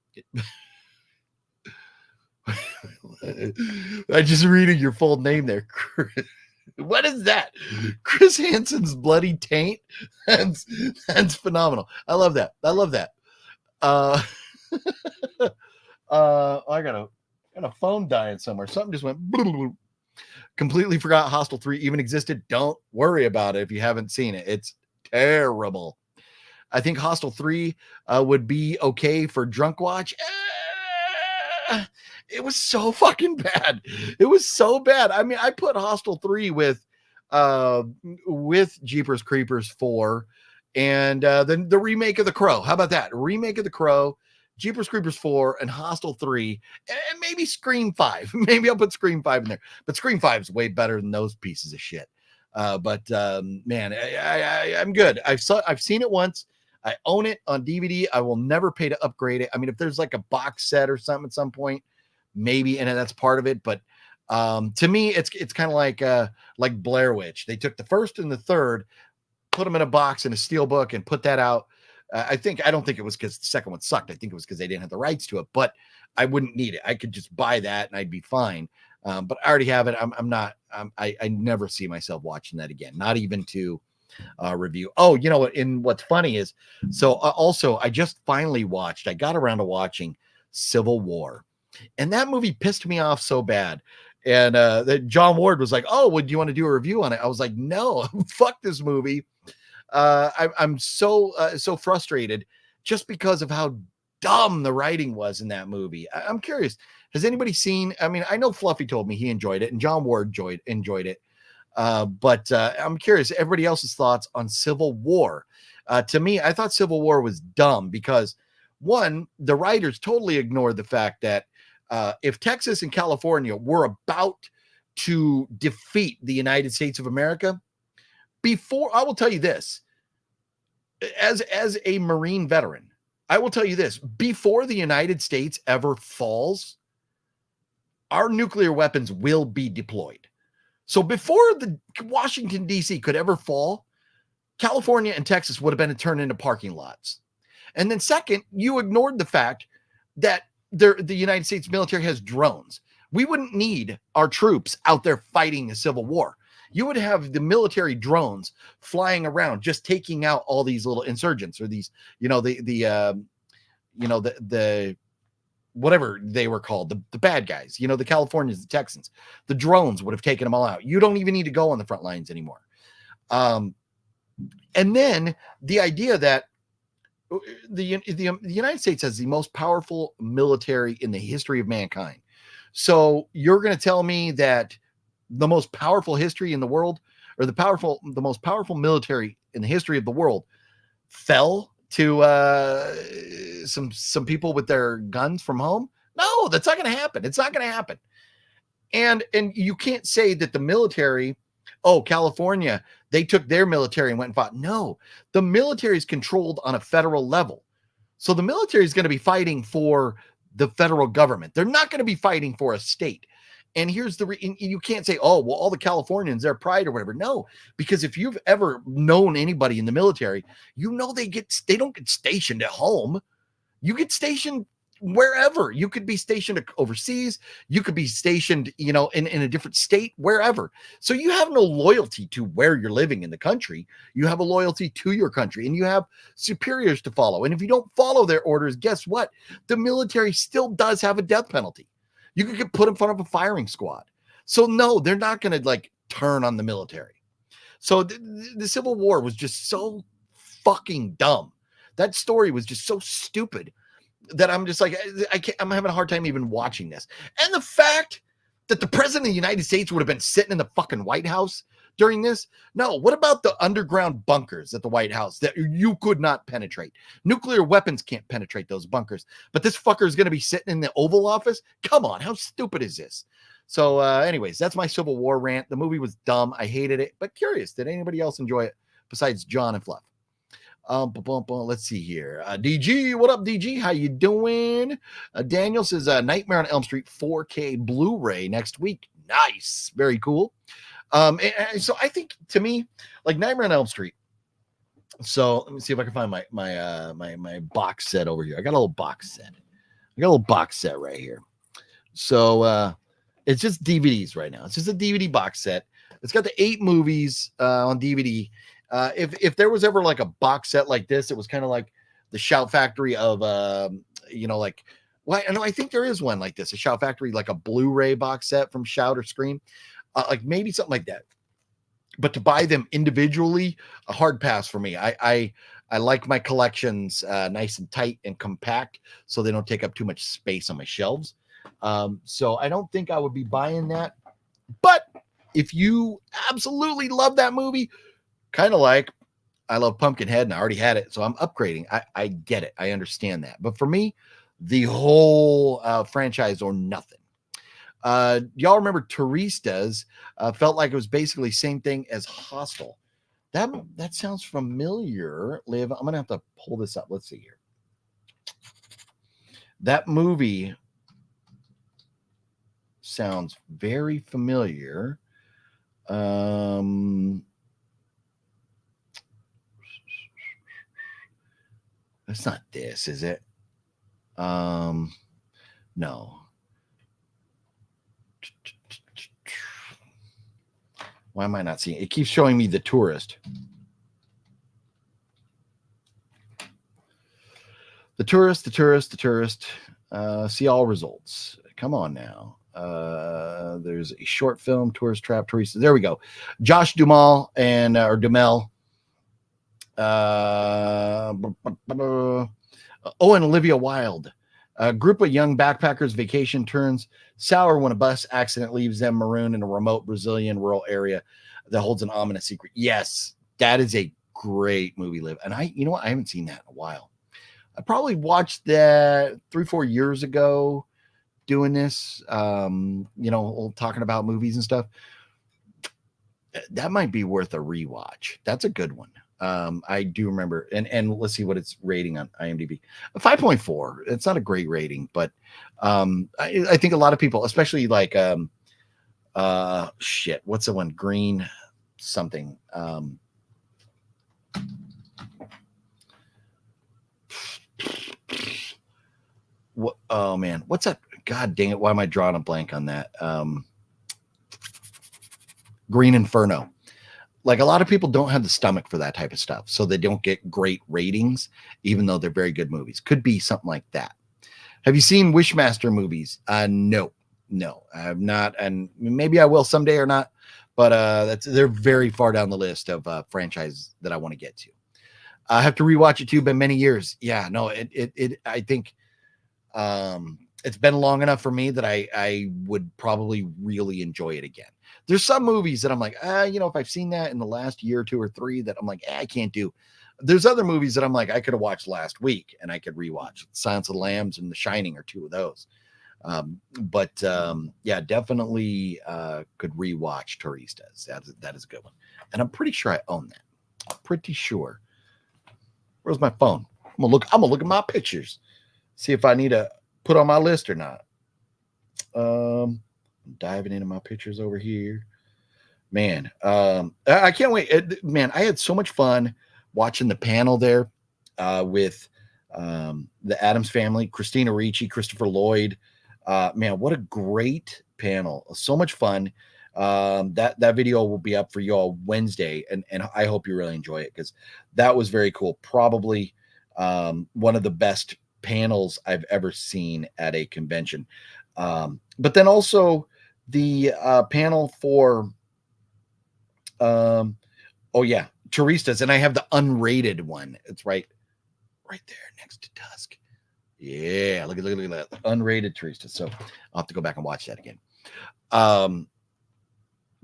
just reading your full name there. What is that? Chris Hansen's Bloody Taint? That's phenomenal. I love that. I got a phone dying somewhere. Something just went completely forgot Hostel 3 even existed. Don't worry about it if you haven't seen it. It's terrible. I think Hostel 3 would be okay for drunk watch. It was so fucking bad. It was so bad. I mean, I put Hostel 3 with Jeepers Creepers 4 and then the remake of The Crow. How about that? Remake of The Crow, Jeepers Creepers 4, and Hostel 3, and maybe Scream 5. Maybe I'll put Scream 5 in there. But Scream 5 is way better than those pieces of shit. Man, I'm good. I've seen it once. I own it on DVD. I will never pay to upgrade it. I mean, if there's like a box set or something at some point, maybe, and that's part of it. But to me, it's kind of like Blair Witch. They took the first and the third, put them in a box in a steel book, and put that out. I don't think it was because the second one sucked. I think it was because they didn't have the rights to it. But I wouldn't need it. I could just buy that and I'd be fine. But I already have it. I never see myself watching that again. Not even to review. Oh, you know what? And what's funny is, so also I just finally watched. I got around to watching Civil War, and that movie pissed me off so bad. And that John Ward was like, "Oh, would you want to do a review on it?" I was like, "No, fuck this movie." I'm so frustrated just because of how dumb the writing was in that movie. I'm curious. Has anybody seen? I mean, I know Fluffy told me he enjoyed it, and John Ward enjoyed it. But I'm curious everybody else's thoughts on Civil War. To me, I thought Civil War was dumb because, one, the writers totally ignored the fact that if Texas and California were about to defeat the United States of America, I will tell you this, as a Marine veteran, I will tell you this, before the United States ever falls, our nuclear weapons will be deployed. So before the Washington, D.C. could ever fall, California and Texas would have been turned into parking lots. And then second, you ignored the fact that the United States military has drones. We wouldn't need our troops out there fighting a civil war. You would have the military drones flying around, just taking out all these little insurgents or these, the whatever they were called, the bad guys, the Californians, the Texans, the drones would have taken them all out. You don't even need to go on the front lines anymore. And then the idea that the United States has the most powerful military in the history of mankind. So you're going to tell me that the most powerful history in the world, or the most powerful military in the history of the world, fell to some people with their guns from home? No, that's not going to happen. It's not going to happen. And you can't say that the military, California, they took their military and went and fought. No, the military is controlled on a federal level. So the military is going to be fighting for the federal government. They're not going to be fighting for a state. And here's you can't say, all the Californians, they're pride or whatever. No, because if you've ever known anybody in the military, they don't get stationed at home. You get stationed wherever. You could be stationed overseas. You could be stationed, in a different state, wherever. So you have no loyalty to where you're living in the country. You have a loyalty to your country, and you have superiors to follow. And if you don't follow their orders, guess what? The military still does have a death penalty. You could get put in front of a firing squad. So no, they're not going to turn on the military. So the Civil War was just so fucking dumb. That story was just so stupid that I'm just like, I'm having a hard time even watching this. And the fact that the president of the United States would have been sitting in the fucking White House during this. No, what about the underground bunkers at the White House that you could not penetrate? Nuclear weapons can't penetrate those bunkers, but this fucker is going to be sitting in the Oval Office? Come on, how stupid is this? So anyways, that's my Civil War rant. The movie was dumb. I hated it, but curious, did anybody else enjoy it besides John and Fluff? Let's see here. DG, what up, DG? How you doing? Daniel says Nightmare on Elm Street 4K Blu-ray next week. Nice, very cool. And so I think, to me, like Nightmare on Elm Street. So let me see if I can find my box set over here. I got a little box set right here. So it's just DVDs right now. It's just a DVD box set. It's got the 8 movies on DVD. If there was ever like a box set like this, it was kind of like the Shout Factory of, like, well, I think there is one like this, a Shout Factory, like a Blu-ray box set from Shout or Scream, like maybe something like that. But to buy them individually, a hard pass for me. I like my collections nice and tight and compact, so they don't take up too much space on my shelves. So I don't think I would be buying that. But if you absolutely love that movie, kind of like I love Pumpkinhead and I already had it, so I'm upgrading. I get it. I understand that. But for me, the whole franchise or nothing. Y'all remember Turistas? Felt like it was basically same thing as Hostel. That sounds familiar, Liv. I'm gonna have to pull this up. Let's see here. That movie sounds very familiar. That's not this, is it? No. Why am I not seeing it? It keeps showing me The Tourist. The Tourist. See all results. Come on now. There's a short film, Tourist Trap, Teresa. There we go. Josh Duhamel and or Duhamel. And Olivia Wilde. A group of young backpackers vacation turns sour when a bus accident leaves them marooned in a remote Brazilian rural area that holds an ominous secret. Yes, that is a great movie, Liv. And I haven't seen that in a while. I probably watched that 3-4 years ago doing this, talking about movies and stuff. That might be worth a rewatch. That's a good one. I do remember, and let's see what it's rating on IMDb. 5.4. It's not a great rating, but I think a lot of people, especially like what's the one? Green something. What? Oh man, what's that? God dang it! Why am I drawing a blank on that? Green Inferno. Like a lot of people don't have the stomach for that type of stuff, so they don't get great ratings, even though they're very good movies. Could be something like that. Have you seen Wishmaster movies? No, I have not, and maybe I will someday or not. But they're very far down the list of franchises that I want to get to. I have to rewatch it too. Been many years. Yeah, no, I think it's been long enough for me that I would probably really enjoy it again. There's some movies that I'm like, if I've seen that in the last year or 2 or 3, that I'm like, I can't do. There's other movies that I'm like, I could have watched last week and I could rewatch. Silence of the Lambs and The Shining are 2 of those. Yeah, definitely could rewatch Turistas. That is a good one. And I'm pretty sure I own that. I'm pretty sure. Where's my phone? I'm gonna look at my pictures. See if I need to put on my list or not. I'm diving into my pictures over here. Man, I can't wait. Man, I had so much fun watching the panel there with the Addams Family, Christina Ricci, Christopher Lloyd. Man, what a great panel. So much fun. That video will be up for you all Wednesday, and I hope you really enjoy it, because that was very cool. Probably one of the best panels I've ever seen at a convention. But then also the panel for Turistas, and I have the unrated one. It's right. right there next to Tusk. Yeah, look at that unrated Teresa. So I'll have to go back and watch that again.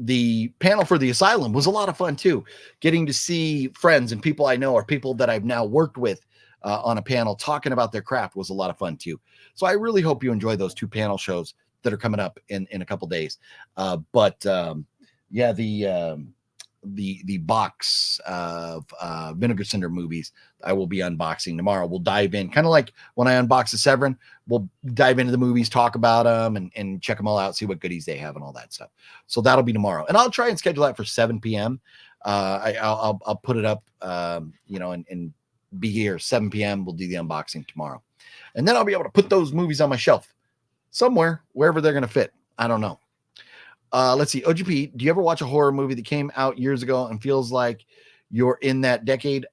The panel for the asylum was a lot of fun too. Getting to see friends and people I know or people that I've now worked with on a panel talking about their craft was a lot of fun too. So I really hope you enjoy those 2 panel shows that are coming up in a couple days. Yeah, the box of Vinegar Cinder movies I will be unboxing tomorrow. We'll dive in, kind of like when I unbox the Severin, we'll dive into the movies, talk about them, and check them all out, see what goodies they have and all that stuff. So that'll be tomorrow, and I'll try and schedule that for 7 p.m. I'll put it up, and be here 7 p.m. We'll do the unboxing tomorrow, and then I'll be able to put those movies on my shelf somewhere, wherever they're going to fit. I don't know. Let's see. OGP, do you ever watch a horror movie that came out years ago and feels like you're in that decade?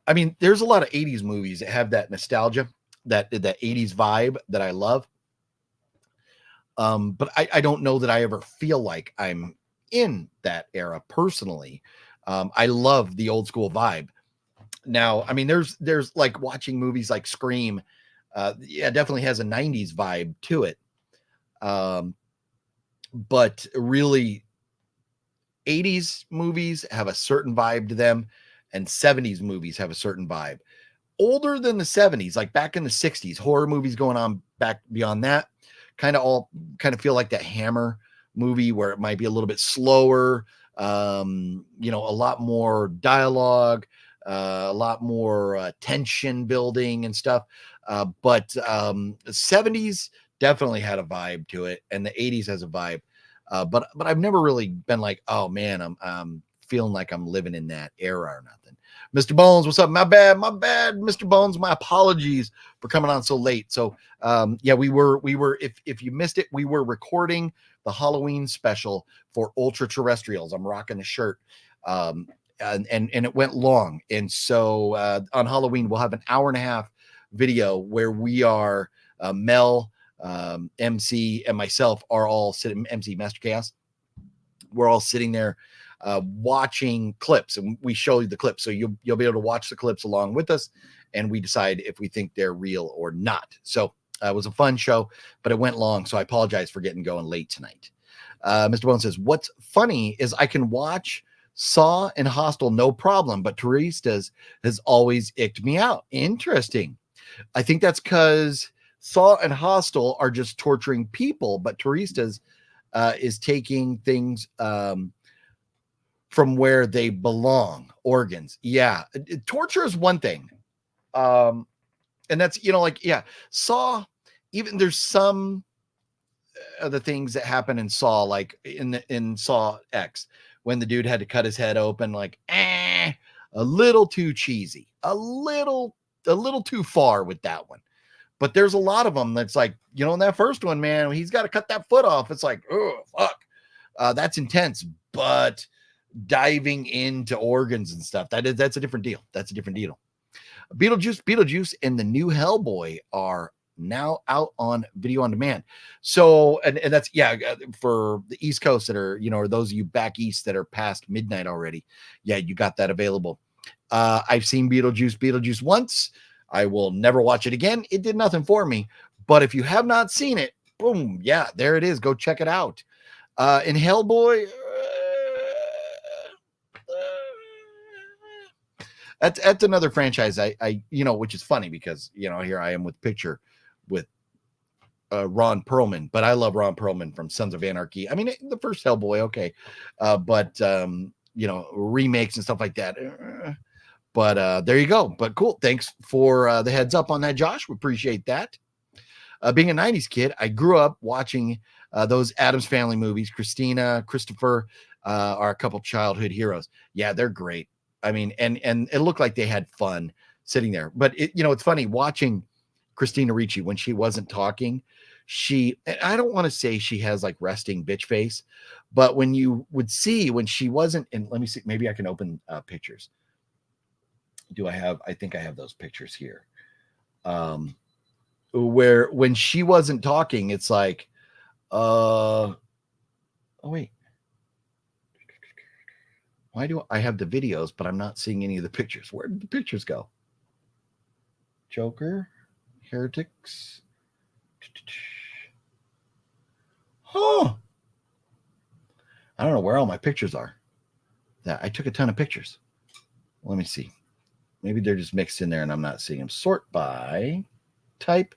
I mean, there's a lot of 80s movies that have that nostalgia, that 80s vibe that I love. But I don't know that I ever feel like I'm in that era personally. I love the old school vibe. Now, I mean, there's like watching movies like Scream. Yeah, definitely has a 90s vibe to it. But really 80s movies have a certain vibe to them, and 70s movies have a certain vibe. Older than the 70s, like back in the 60s, horror movies going on back beyond that, kind of feel like that Hammer movie where it might be a little bit slower, a lot more dialogue, a lot more tension building and stuff. But the 70s definitely had a vibe to it, and the 80s has a vibe. But I've never really been like, oh man, I'm feeling like I'm living in that era or nothing. Mr. Bones, what's up? My bad, Mr. Bones. My apologies for coming on so late. So yeah, we were if you missed it, we were recording the Halloween special for Ultra Terrestrials. I'm rocking the shirt. And it went long. And so on Halloween, we'll have an hour and a half video where we are Mel, MC, and myself are all sitting, MC Master Chaos. We're all sitting there watching clips, and we show you the clips. So you'll be able to watch the clips along with us, and we decide if we think they're real or not. So it was a fun show, but it went long. So I apologize for getting going late tonight. Mr. Bone says, what's funny is I can watch Saw and Hostel no problem, but Turistas has always icked me out. Interesting. I think that's because Saw and Hostel are just torturing people, but Turistas is taking things from where they belong, organs. Yeah, torture is one thing. And that's, Saw, even there's some of the things that happen in Saw, like in Saw X, when the dude had to cut his head open, like, a little too cheesy, a little too far with that one. But there's a lot of them that's like, in that first one, man, he's got to cut that foot off. It's like, oh, fuck. That's intense. But diving into organs and stuff, that's a different deal. That's a different deal. Beetlejuice and the new Hellboy are now out on video on demand. So, and that's, for the East Coast that are, or those of you back East that are past midnight already. Yeah, you got that available. I've seen Beetlejuice once. I will never watch it again. It did nothing for me. But if you have not seen it, boom, yeah, there it is. Go check it out. In Hellboy, that's another franchise I which is funny because here I am with picture with Ron Perlman, but I love Ron Perlman from Sons of Anarchy. I mean, the first Hellboy, okay, but remakes and stuff like that. But there you go. But cool. Thanks for the heads up on that, Josh. We appreciate that. Being a 90s kid, I grew up watching those Addams Family movies. Christina, Christopher are a couple childhood heroes. Yeah, they're great. I mean, and it looked like they had fun sitting there. But it's funny watching Christina Ricci when she wasn't talking. I don't want to say she has like resting bitch face, but when you would see when she wasn't, and let me see, maybe I can open pictures. I think I have those pictures here. Where when she wasn't talking, it's like, oh wait, Why do I have the videos, but I'm not seeing any of the pictures? Where did the pictures go? Joker, Heretics. Huh. I don't know where all my pictures are. That I took a ton of pictures. Let me see. Maybe they're just mixed in there and I'm not seeing them. Sort by type.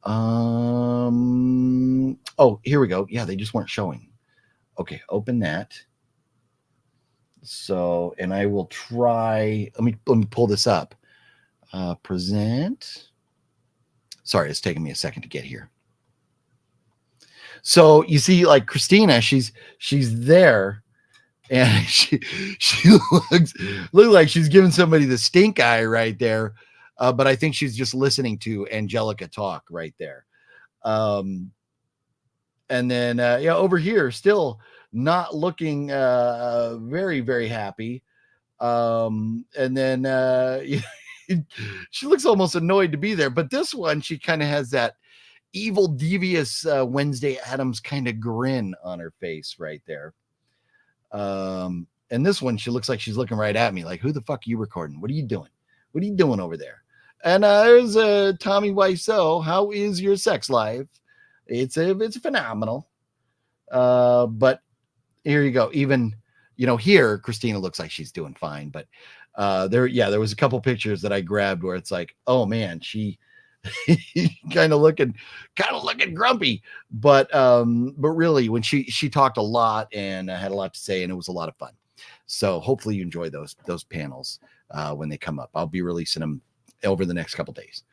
Oh, here we go. Yeah, they just weren't showing. Okay, open that. So, and I will try. Let me pull this up. Present. Sorry, it's taking me a second to get here. So you see, like Christina, she's there, and she looks like she's giving somebody the stink eye right there. But I think she's just listening to Angelica talk right there. And then over here, still not looking very, very happy. And then she looks almost annoyed to be there. But this one, she kind of has that evil, devious Wednesday Addams kind of grin on her face right there. And this one, she looks like she's looking right at me, like, who the fuck are you recording? What are you doing? What are you doing over there? And there's Tommy Wiseau. How is your sex life? It's phenomenal. But here you go. Even here, Christina looks like she's doing fine. But there was a couple pictures that I grabbed where it's like, oh man, she kind of looking grumpy, but really when she talked a lot and had a lot to say, and it was a lot of fun. So hopefully you enjoy those panels when they come up. I'll be releasing them over the next couple days.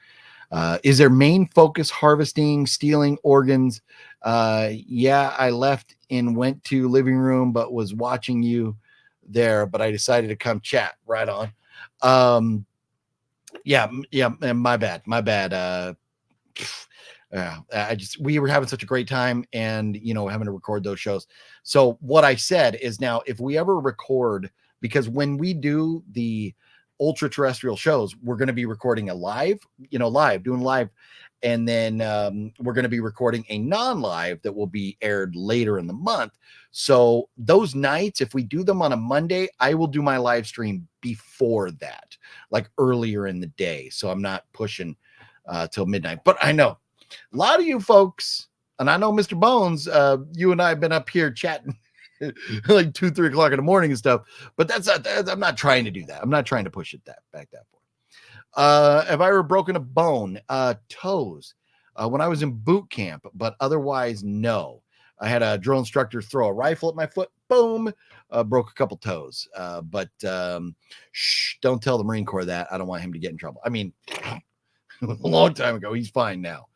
Is their main focus harvesting, stealing organs? Yeah, I left and went to living room, but was watching you there, but I decided to come chat. Right on. Yeah, my bad. We were having such a great time and having to record those shows. So what I said is, now if we ever record, because when we do the ultra terrestrial shows, we're going to be recording a live, doing live, and then we're going to be recording a non-live that will be aired later in the month. So those nights, if we do them on a Monday, I will do my live stream before that, like earlier in the day, so I'm not pushing till midnight. But I know a lot of you folks, and I know Mr. Bones, you and I have been up here chatting like 2-3 o'clock in the morning and stuff, but I'm not trying to do that. I'm not trying to push it back that far. Have I ever broken a bone? Toes, when I was in boot camp, but otherwise no. I had a drill instructor throw a rifle at my foot, boom, broke a couple toes. But don't tell the Marine Corps that. I don't want him to get in trouble. I mean, a long time ago. He's fine now.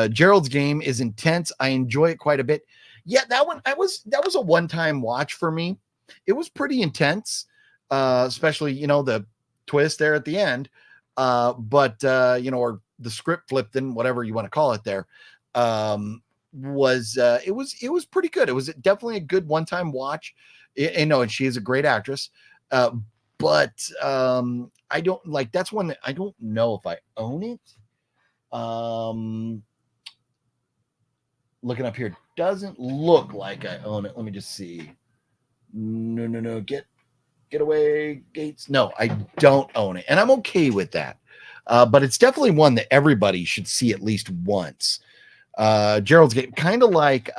Gerald's game is intense. I enjoy it quite a bit. Yeah, that was a one-time watch for me. It was pretty intense, especially the twist there at the end. But or the script flipped in, whatever you want to call it there. It was pretty good. It was definitely a good one-time watch. And she is a great actress. But I don't like, that's one that I don't know if I own it. Looking up here, doesn't look like I own it. Let me just see. No, get away, Gates. No, I don't own it, and I'm okay with that. But it's definitely one that everybody should see at least once. Gerald's game, kind of like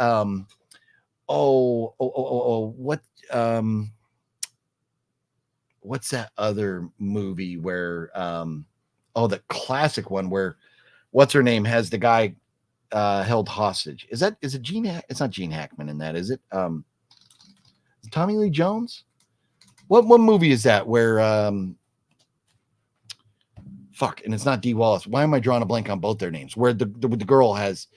what's that other movie where the classic one where what's her name has the guy held hostage? Is it Gene? It's not Gene Hackman in that, is it? Tommy Lee Jones? What movie is that where and it's not Dee Wallace. Why am I drawing a blank on both their names? Where the girl has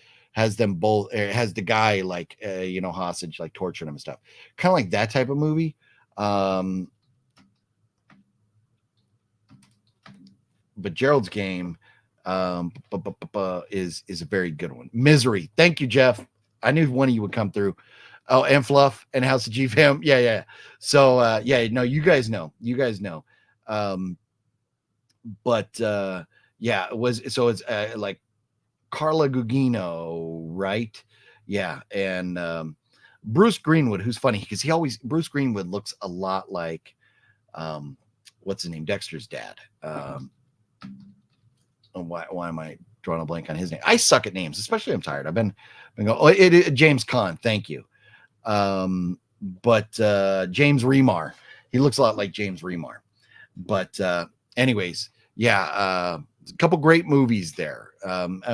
them both, has the guy like hostage, like torturing him and stuff. Kind of like that type of movie. But Gerald's game is a very good one. Misery. Thank you, Jeff. I knew one of you would come through. Oh, and Fluff and House of G Fam. Yeah. So no, you guys know. But it was, so it's like Carla Gugino, right? Yeah. And Bruce Greenwood, who's funny because Bruce Greenwood looks a lot like, what's his name? Dexter's dad. Why am I drawing a blank on his name? I suck at names, especially I'm tired. I've been going, James Caan. Thank you. But James Remar, he looks a lot like James Remar. But anyways, yeah, a couple great movies there.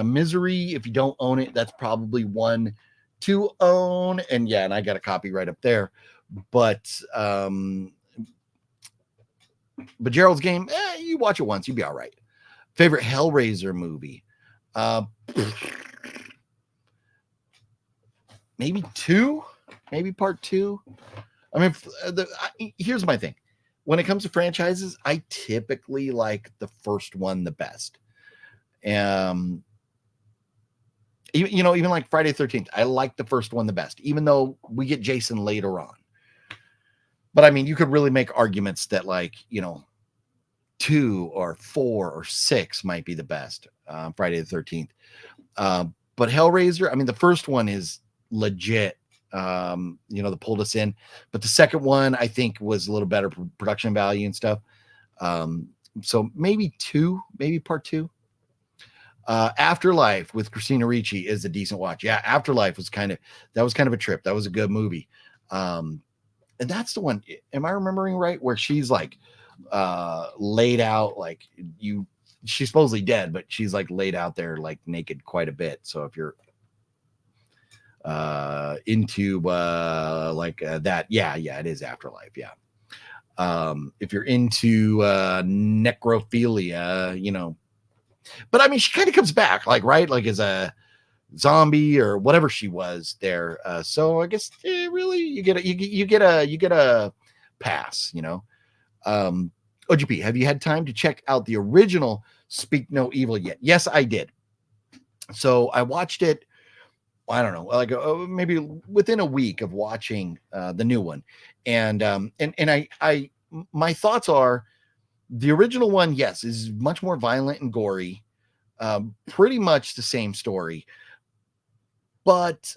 Misery, if you don't own it, that's probably one to own. And yeah, and I got a copy right up there. But Gerald's Game, you watch it once, you'll be all right. Favorite Hellraiser movie? Maybe two, maybe part two. I mean, here's my thing. When it comes to franchises, I typically like the first one the best. Even like Friday the 13th, I like the first one the best, even though we get Jason later on. But I mean, you could really make arguments that 2 or 4 or 6 might be the best. Friday the 13th. But Hellraiser, I mean, the first one is legit. That pulled us in, but the second one I think was a little better production value and stuff. So maybe 2, maybe part 2. Afterlife with Christina Ricci is a decent watch. Yeah, Afterlife was kind of a trip. That was a good movie. And that's the one. Am I remembering right? Where she's like laid out, like she's supposedly dead, but she's like laid out there like naked quite a bit. So if you're into that, yeah, it is Afterlife. Yeah. If you're into necrophilia, but I mean, she kind of comes back, right, as a zombie or whatever she was there. So I guess really you get a pass. OGP, have you had time to check out the original Speak No Evil yet? Yes, I did. So I watched it, I don't know, maybe within a week of watching the new one. And I my thoughts are the original one, yes, is much more violent and gory, pretty much the same story. But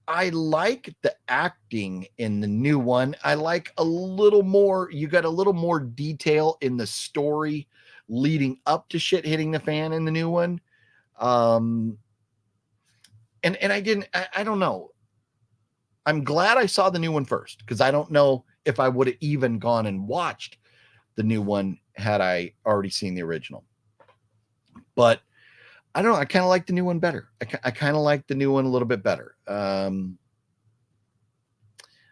I like the acting in the new one. I like a little more, you got a little more detail in the story leading up to shit hitting the fan in the new one. And I don't know. I'm glad I saw the new one first, because I don't know if I would have even gone and watched the new one had I already seen the original. But I don't know. I kind of like the new one better. I kind of like the new one a little bit better. And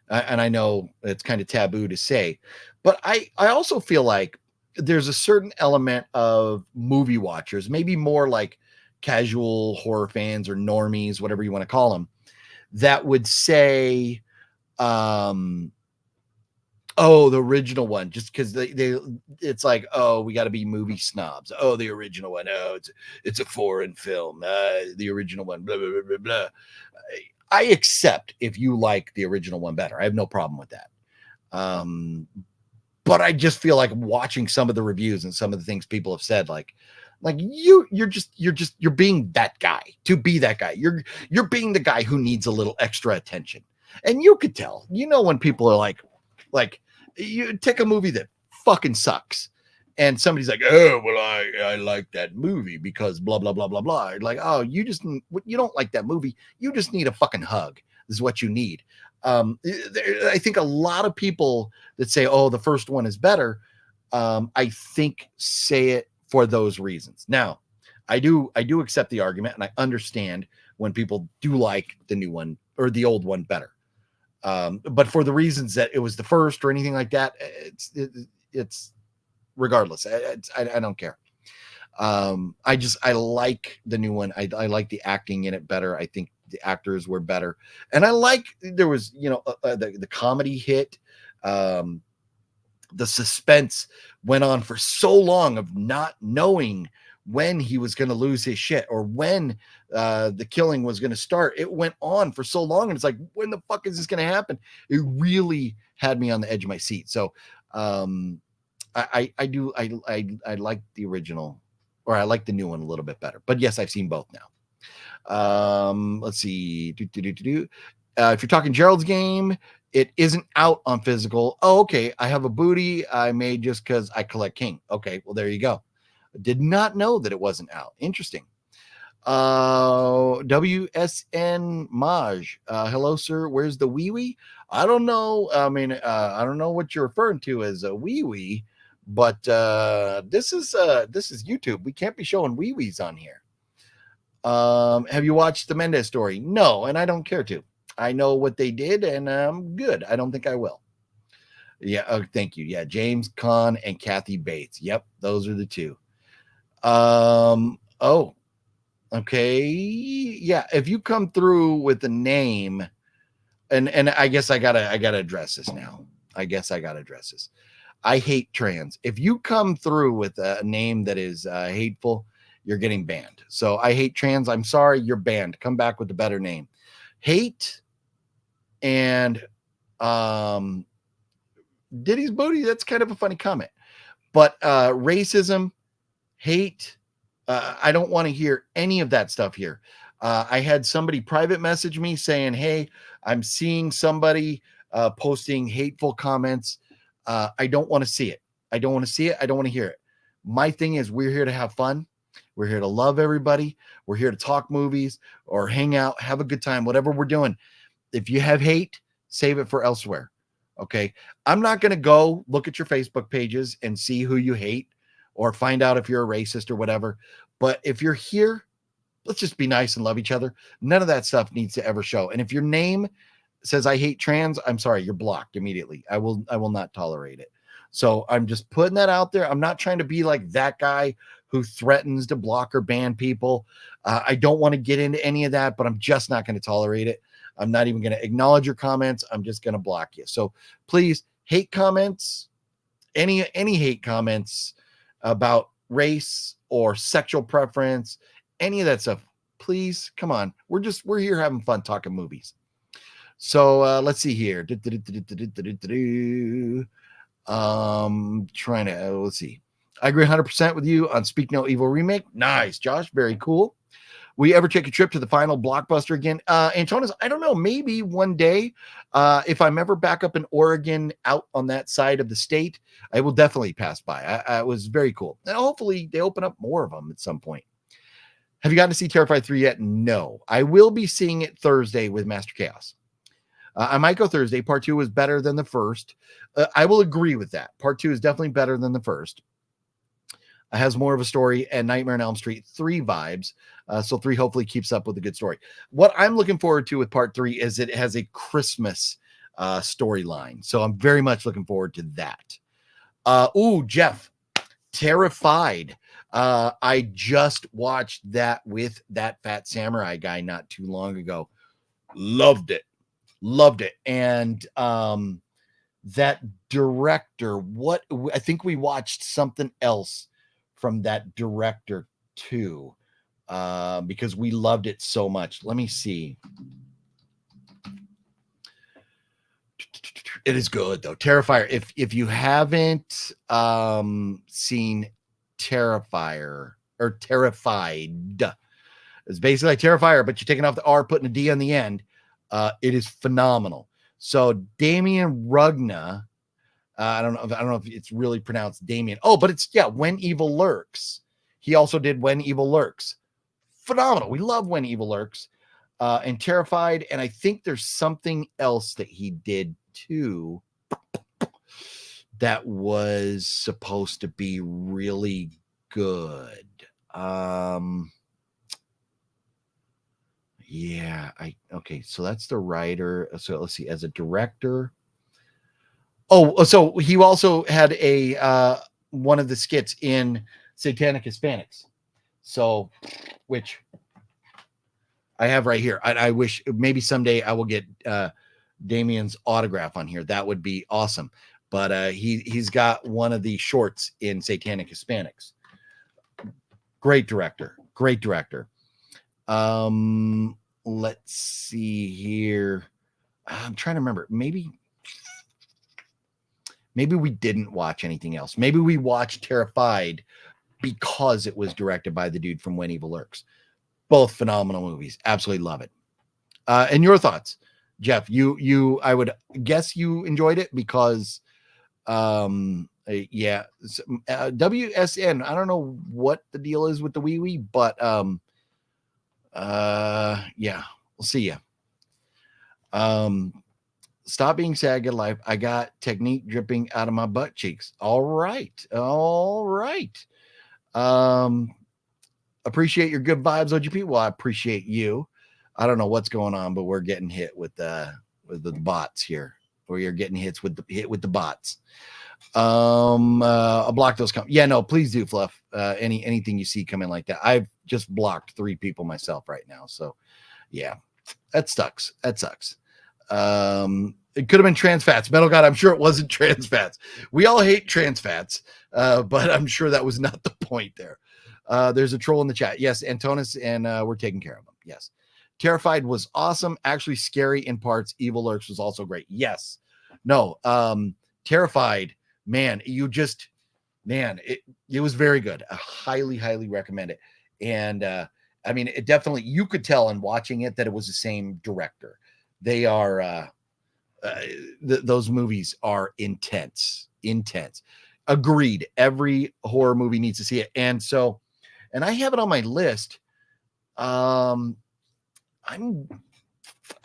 I know it's kind of taboo to say, but I also feel like there's a certain element of movie watchers, maybe more like casual horror fans or normies, whatever you want to call them, that would say, oh, the original one, just because it's like, oh, we got to be movie snobs. Oh, the original one. Oh, it's a foreign film. The original one, blah, blah, blah, blah, blah. I accept if you like the original one better. I have no problem with that. But I just feel like watching some of the reviews and some of the things people have said, like you're being that guy to be that guy. You're being the guy who needs a little extra attention. And you could tell, when people are like you take a movie that fucking sucks and somebody's like, oh, well, I like that movie because blah, blah, blah, blah, blah. Like, oh, you don't like that movie. You just need a fucking hug. This is what you need. I think a lot of people that say, oh, the first one is better, I think say it for those reasons. Now, I do accept the argument, and I understand when people do like the new one or the old one better. But for the reasons that it was the first or anything like that, it's regardless. I don't care. I like the new one. I like the acting in it better. I think the actors were better, and I like there was the comedy hit. The suspense went on for so long of not knowing when he was going to lose his shit or when the killing was going to start. It went on for so long, and it's like, when the fuck is this going to happen? It really had me on the edge of my seat. So I like the original, or I like the new one a little bit better. But yes, I've seen both now. Let's see. If you're talking Gerald's game, it isn't out on physical. Oh, okay. I have a booty I made just because I collect king. Okay, well, there you go. Did not know that it wasn't out. Interesting. WSN Maj. Hello, sir. Where's the wee wee? I don't know. I mean, I don't know what you're referring to as a wee wee, but this is YouTube. We can't be showing wee wees on here. Have you watched the Mendez story? No, and I don't care to. I know what they did, and I'm good. I don't think I will. Yeah, thank you. Yeah, James Caan and Kathy Bates. Yep, those are the two. Oh, okay. Yeah, if you come through with the name, and I guess I gotta address this now. I guess I gotta address this. I hate trans. If you come through with a name that is hateful, you're getting banned. So I hate trans. I'm sorry, you're banned. Come back with a better name. Hate and Diddy's booty. That's kind of a funny comment. But racism, hate, I don't want to hear any of that stuff here. I had somebody private message me saying, hey, I'm seeing somebody posting hateful comments. I don't want to see it. I don't want to see it. I don't want to hear it. My thing is, we're here to have fun. We're here to love everybody. We're here to talk movies or hang out, have a good time, whatever we're doing. If you have hate, save it for elsewhere. Okay. I'm not going to go look at your Facebook pages and see who you hate or find out if you're a racist or whatever. But if you're here, let's just be nice and love each other. None of that stuff needs to ever show. And if your name says I hate trans, I'm sorry, you're blocked immediately. I will not tolerate it. So I'm just putting that out there. I'm not trying to be like that guy who threatens to block or ban people. I don't want to get into any of that, but I'm just not going to tolerate it. I'm not even going to acknowledge your comments. I'm just going to block you. So please, hate comments, any hate comments about race or sexual preference, any of that stuff, please come on. We're here having fun talking movies. So let's see here. Trying to let's see. I agree 100% with you on Speak No Evil remake. Nice, Josh. Very cool. Will you ever take a trip to the final blockbuster again? Antonis, I don't know. Maybe one day, if I'm ever back up in Oregon, out on that side of the state, I will definitely pass by. It was very cool. And hopefully they open up more of them at some point. Have you gotten to see Terrifier 3 yet? No. I will be seeing it Thursday with Master Chaos. I might go Thursday. Part 2 was better than the first. I will agree with that. Part 2 is definitely better than the first. It has more of a story and Nightmare on Elm Street 3 vibes. So 3 hopefully keeps up with a good story. What I'm looking forward to with part 3 is it has a Christmas storyline. So I'm very much looking forward to that. Jeff, Terrified. I just watched that with that Fat Samurai guy not too long ago. Loved it. And that director, I think we watched something else from that director too, because we loved it so much. Let me see. It is good though. Terrifier. If you haven't seen Terrifier or Terrified, it's basically like Terrifier, but you're taking off the R, putting a D on the end. It is phenomenal. So Damien Rugna, I don't know if it's really pronounced Damien. Oh, but it's When Evil Lurks. He also did When Evil Lurks. Phenomenal. We love When Evil Lurks. And Terrified, and I think there's something else that he did too that was supposed to be really good. Okay, so that's the writer. So let's see, as a director. Oh, so he also had a one of the skits in Satanic Hispanics. So, which I have right here. I wish maybe someday I will get Damien's autograph on here. That would be awesome. But he's got one of the shorts in Satanic Hispanics. Great director. Let's see here. I'm trying to remember. Maybe we didn't watch anything else. Maybe we watched Terrified because it was directed by the dude from When Evil Lurks. Both phenomenal movies. Absolutely love it. And your thoughts, Jeff, I would guess you enjoyed it because, yeah, WSN. I don't know what the deal is with the wee wee, but yeah, we'll see you. Stop being sad, get life. I got technique dripping out of my butt cheeks. All right. Appreciate your good vibes, OGP. Well, I appreciate you. I don't know what's going on, but we're getting hit with the bots here. Or you're getting hit with the bots. I'll block those. Yeah, no, please do, Fluff. Anything you see come in like that. I've just blocked 3 people myself right now. So yeah, that sucks. It could have been trans fats. Metal God, I'm sure it wasn't trans fats. We all hate trans fats, but I'm sure that was not the point there. There's a troll in the chat. Yes, Antonis, and we're taking care of them. Yes. Terrified was awesome. Actually scary in parts. Evil Lurks was also great. Yes. No. Terrified, man, it was very good. I highly recommend it. And I mean, it definitely, you could tell in watching it that it was the same director. They are those movies are intense. Agreed. Every horror movie needs to see it. And I have it on my list. I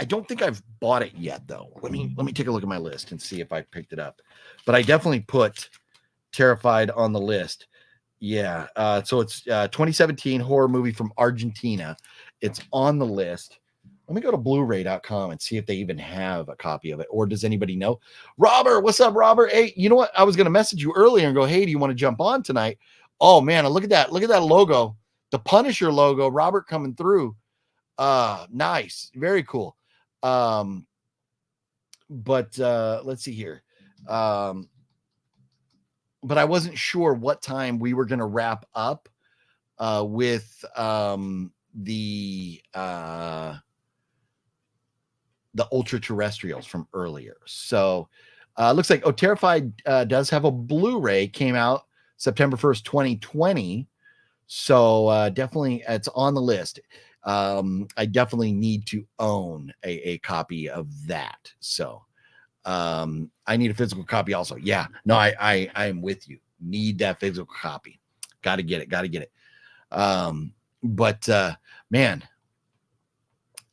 don't think I've bought it yet, though. Let me take a look at my list and see if I picked it up. But I definitely put Terrified on the list. Yeah. So it's 2017 horror movie from Argentina. It's on the list. Let me go to Blu-ray.com and see if they even have a copy of it. Or does anybody know? Robert, what's up, Robert? Hey, you know what? I was going to message you earlier and go, hey, do you want to jump on tonight? Oh, man, look at that. Look at that logo. The Punisher logo. Robert coming through. Nice. Very cool. But let's see here. But I wasn't sure what time we were going to wrap up with the ultra terrestrials from earlier. So looks like Terrified does have a Blu-ray, came out September 1st, 2020. So definitely it's on the list. I definitely need to own a copy of that. So I need a physical copy also. Yeah, no, I am with you. Need that physical copy. Got to get it. But man,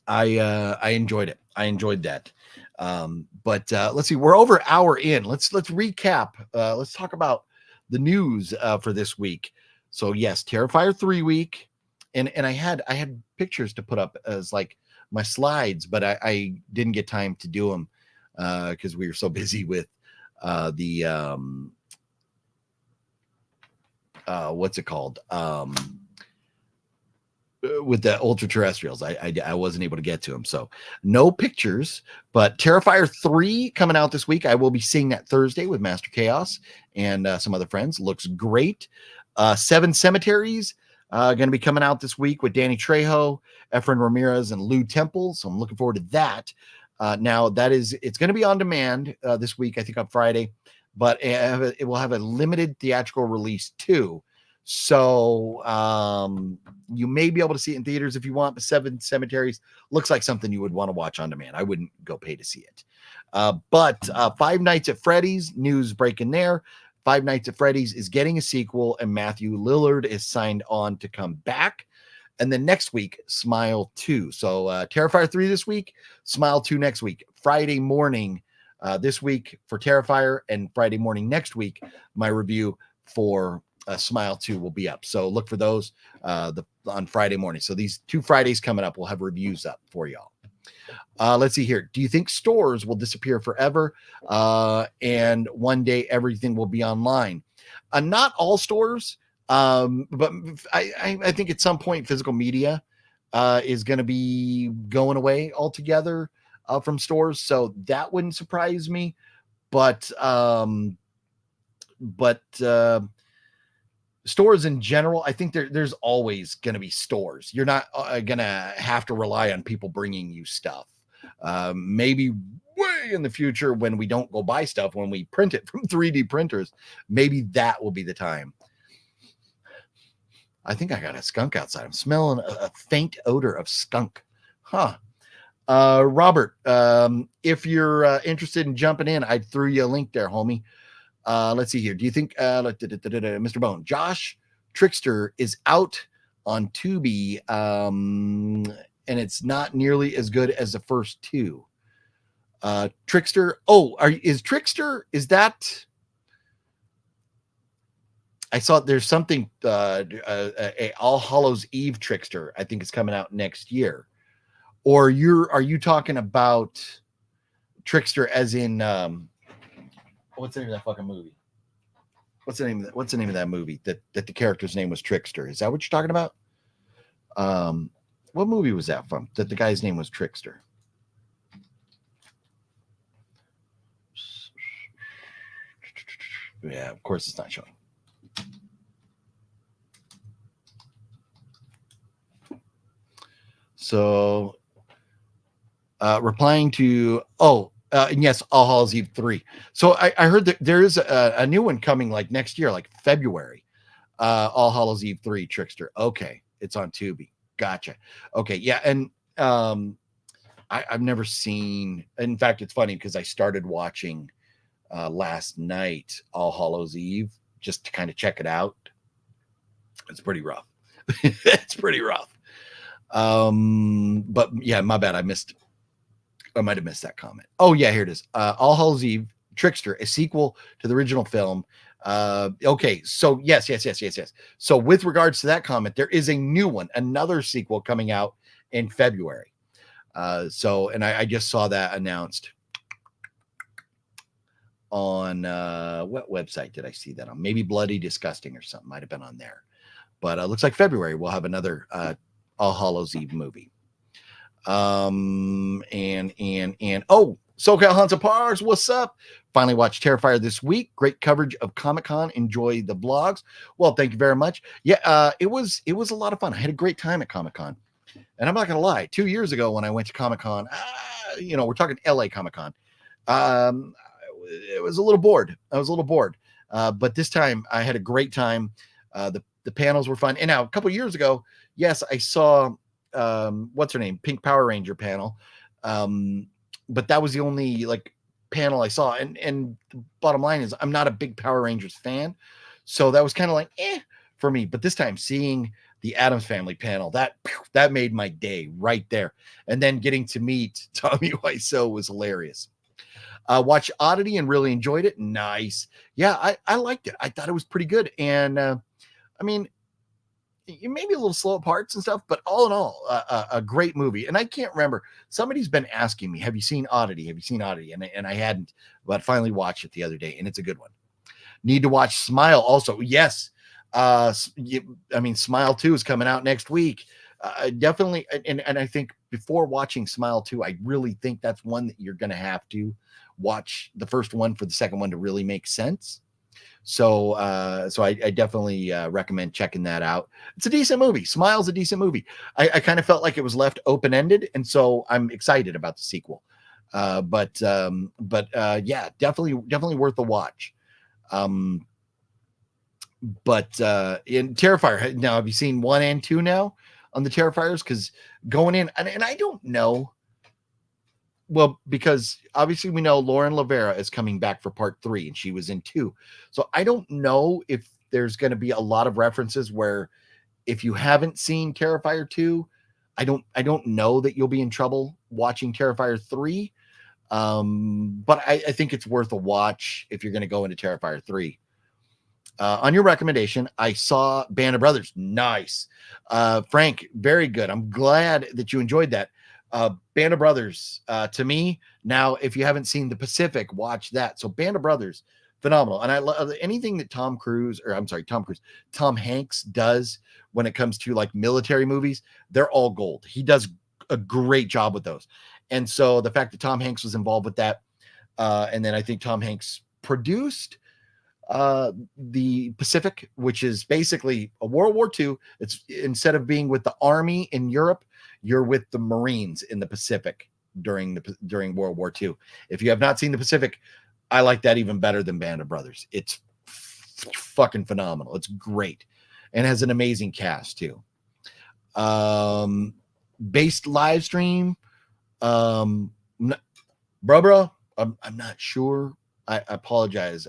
I enjoyed it. I enjoyed that. But let's see, we're over an hour in. Let's recap. Let's talk about the news for this week. So yes, Terrifier 3 week. And I had pictures to put up as like my slides, but I didn't get time to do them because we were so busy with the what's it called? With the ultra terrestrials. I wasn't able to get to them. So no pictures, but Terrifier 3 coming out this week. I will be seeing that Thursday with Master Chaos and some other friends. Looks great. 7 Cemeteries. Going to be coming out this week with Danny Trejo, Efren Ramirez, and Lou Temple. So I'm looking forward to that. Now it's going to be on demand this week, I think on Friday, but it will have a limited theatrical release too. So you may be able to see it in theaters if you want. But 7 Cemeteries looks like something you would want to watch on demand. I wouldn't go pay to see it. But Five Nights at Freddy's, news breaking there. Five Nights at Freddy's is getting a sequel, and Matthew Lillard is signed on to come back. And then next week, Smile 2. So Terrifier 3 this week, Smile 2 next week. Friday morning this week for Terrifier, and Friday morning next week, my review for Smile 2 will be up. So look for those on Friday morning. So these 2 Fridays coming up, we'll have reviews up for y'all. Let's see here. Do you think stores will disappear forever and one day everything will be online? Not all stores, but I think at some point physical media is going to be going away altogether from stores. So that wouldn't surprise me. But stores in general, I think there's always going to be stores. You're not going to have to rely on people bringing you stuff. Maybe way in the future when we don't go buy stuff, when we print it from 3D printers, maybe that will be the time. I think I got a skunk outside. I'm smelling a faint odor of skunk. Huh. Robert, if you're interested in jumping in, I threw you a link there, homie. Let's see here. Do you think, Mr. Bone, Josh Trickster is out on Tubi, and it's not nearly as good as the first two? Trickster. Oh, is Trickster? Is that? I saw there's something. A All Hallows Eve Trickster. I think is coming out next year. Or are you talking about Trickster as in what's the name of that fucking movie? What's the name of that movie that the character's name was Trickster? Is that what you're talking about? What movie was that from? That the guy's name was Trickster? Yeah, of course it's not showing. So replying to and yes, All Hallows Eve 3. So I heard that there is a new one coming like next year, like February. All Hallows Eve 3 Trickster. Okay, it's on Tubi. Gotcha. Okay, yeah, and I've never seen. In fact, it's funny because I started watching last night All Hallows Eve just to kind of check it out. It's pretty rough. It's pretty rough. But yeah, my bad. I might have missed that comment. Oh yeah, here it is. All Hallows Eve Trickster, a sequel to the original film. Okay, so yes. So with regards to that comment, there is a new one, another sequel coming out in February. And I just saw that announced on what website did I see that on? Maybe Bloody Disgusting or something might have been on there. But looks like February we'll have another All Hallows Eve movie. And SoCal Hansa Pars, what's up? Finally watched Terrifier this week. Great coverage of Comic-Con. Enjoy the vlogs. Well, thank you very much. Yeah, it was a lot of fun. I had a great time at Comic-Con. And I'm not gonna lie, 2 years ago when I went to Comic-Con, we're talking LA Comic-Con. I was a little bored. But this time I had a great time. The panels were fun. And now a couple years ago, yes, I saw what's her name, Pink Power Ranger panel. But that was the only like panel I saw. And the bottom line is I'm not a big Power Rangers fan. So that was kind of like for me. But this time seeing the Addams Family panel, that made my day right there. And then getting to meet Tommy Wiseau was hilarious. Watched Oddity and really enjoyed it. Nice. Yeah, I liked it. I thought it was pretty good. And I mean, you may be a little slow at parts and stuff, but all in all, a great movie. And I can't remember. Somebody's been asking me, "Have you seen Oddity? Have you seen Oddity?" And I hadn't, but finally watched it the other day, and it's a good one. Need to watch Smile also. Yes. Smile 2 is coming out next week. Definitely. And I think before watching Smile 2, I really think that's one that you're going to have to watch the first one for the second one to really make sense. So I definitely recommend checking that out. It's a decent movie. Smile's a decent movie. I kind of felt like it was left open-ended, and so I'm excited about the sequel. But yeah, definitely worth a watch. But in Terrifier, now have you seen 1 and 2 now on the Terrifiers? Because going in, and I don't know. Well, because obviously we know Lauren Lavera is coming back for part 3, and she was in 2. So I don't know if there's going to be a lot of references where if you haven't seen Terrifier 2, I don't know that you'll be in trouble watching Terrifier 3. But I think it's worth a watch if you're going to go into Terrifier 3. On your recommendation, I saw Band of Brothers. Nice. Frank, very good. I'm glad that you enjoyed that. Band of Brothers, to me, now, if you haven't seen The Pacific, watch that. So Band of Brothers, phenomenal. And I love anything that Tom Hanks does when it comes to like military movies. They're all gold. He does a great job with those. And so the fact that Tom Hanks was involved with that, and then I think Tom Hanks produced the Pacific, which is basically a World War II. It's instead of being with the Army in Europe, you're with the Marines in the Pacific during World War II. If you have not seen the Pacific, I like that even better than Band of Brothers. It's fucking phenomenal. It's great and has an amazing cast too. Based live stream. Bro, I'm not sure. I apologize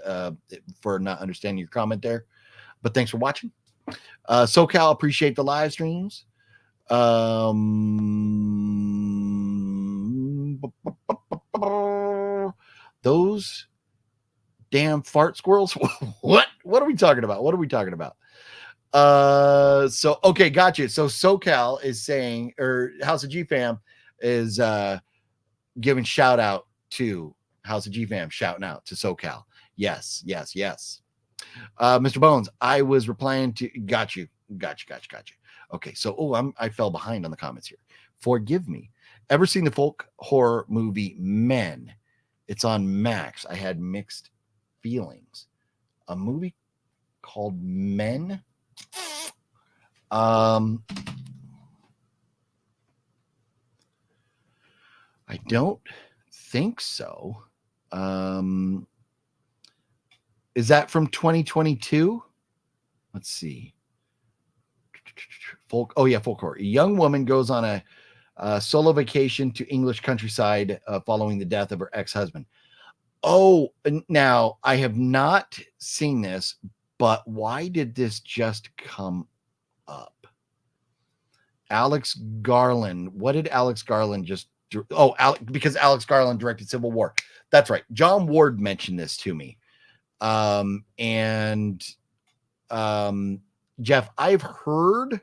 for not understanding your comment there, but thanks for watching. SoCal, appreciate the live streams. Those damn fart squirrels. What are we talking about? So okay, gotcha. So SoCal is saying, or House of G fam is giving shout out to House of G fam, shouting out to SoCal. Yes. Mr. Bones, I was replying to got you. Okay, so I fell behind on the comments here. Forgive me. Ever seen the folk horror movie Men? It's on Max. I had mixed feelings. A movie called Men? I don't think so. Is that from 2022? Let's see. Folk horror. A young woman goes on a solo vacation to English countryside following the death of her ex-husband. Oh, now I have not seen this, but why did this just come up? Alex Garland. What did Alex Garland just do? Oh, because Alex Garland directed Civil War. That's right. John Ward mentioned this to me. Jeff, I've heard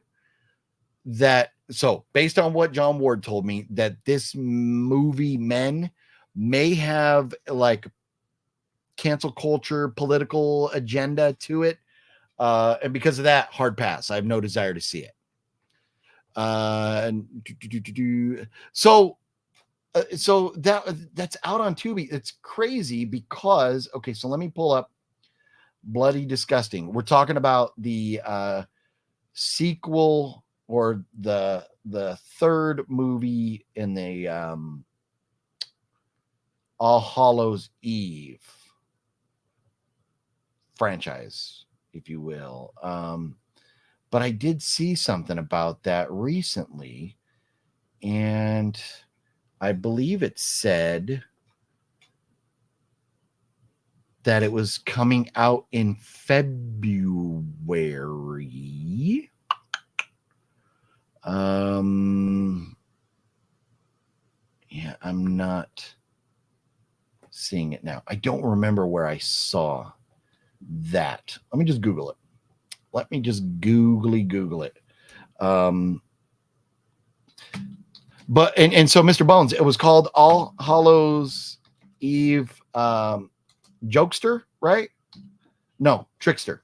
that, so based on what John Ward told me, that this movie Men may have like cancel culture, political agenda to it. And because of that, hard pass. I have no desire to see it. So that's out on Tubi. It's crazy because, okay, so let me pull up Bloody Disgusting. We're talking about the sequel or the third movie in the All Hallows Eve franchise, if you will. But I did see something about that recently, and I believe it said that it was coming out in February. Yeah, I'm not seeing it now. I don't remember where I saw that. Let me just Google it. Let me just Google it. But so Mr. Bones, it was called All Hallows Eve Jokester, right? No, Trickster.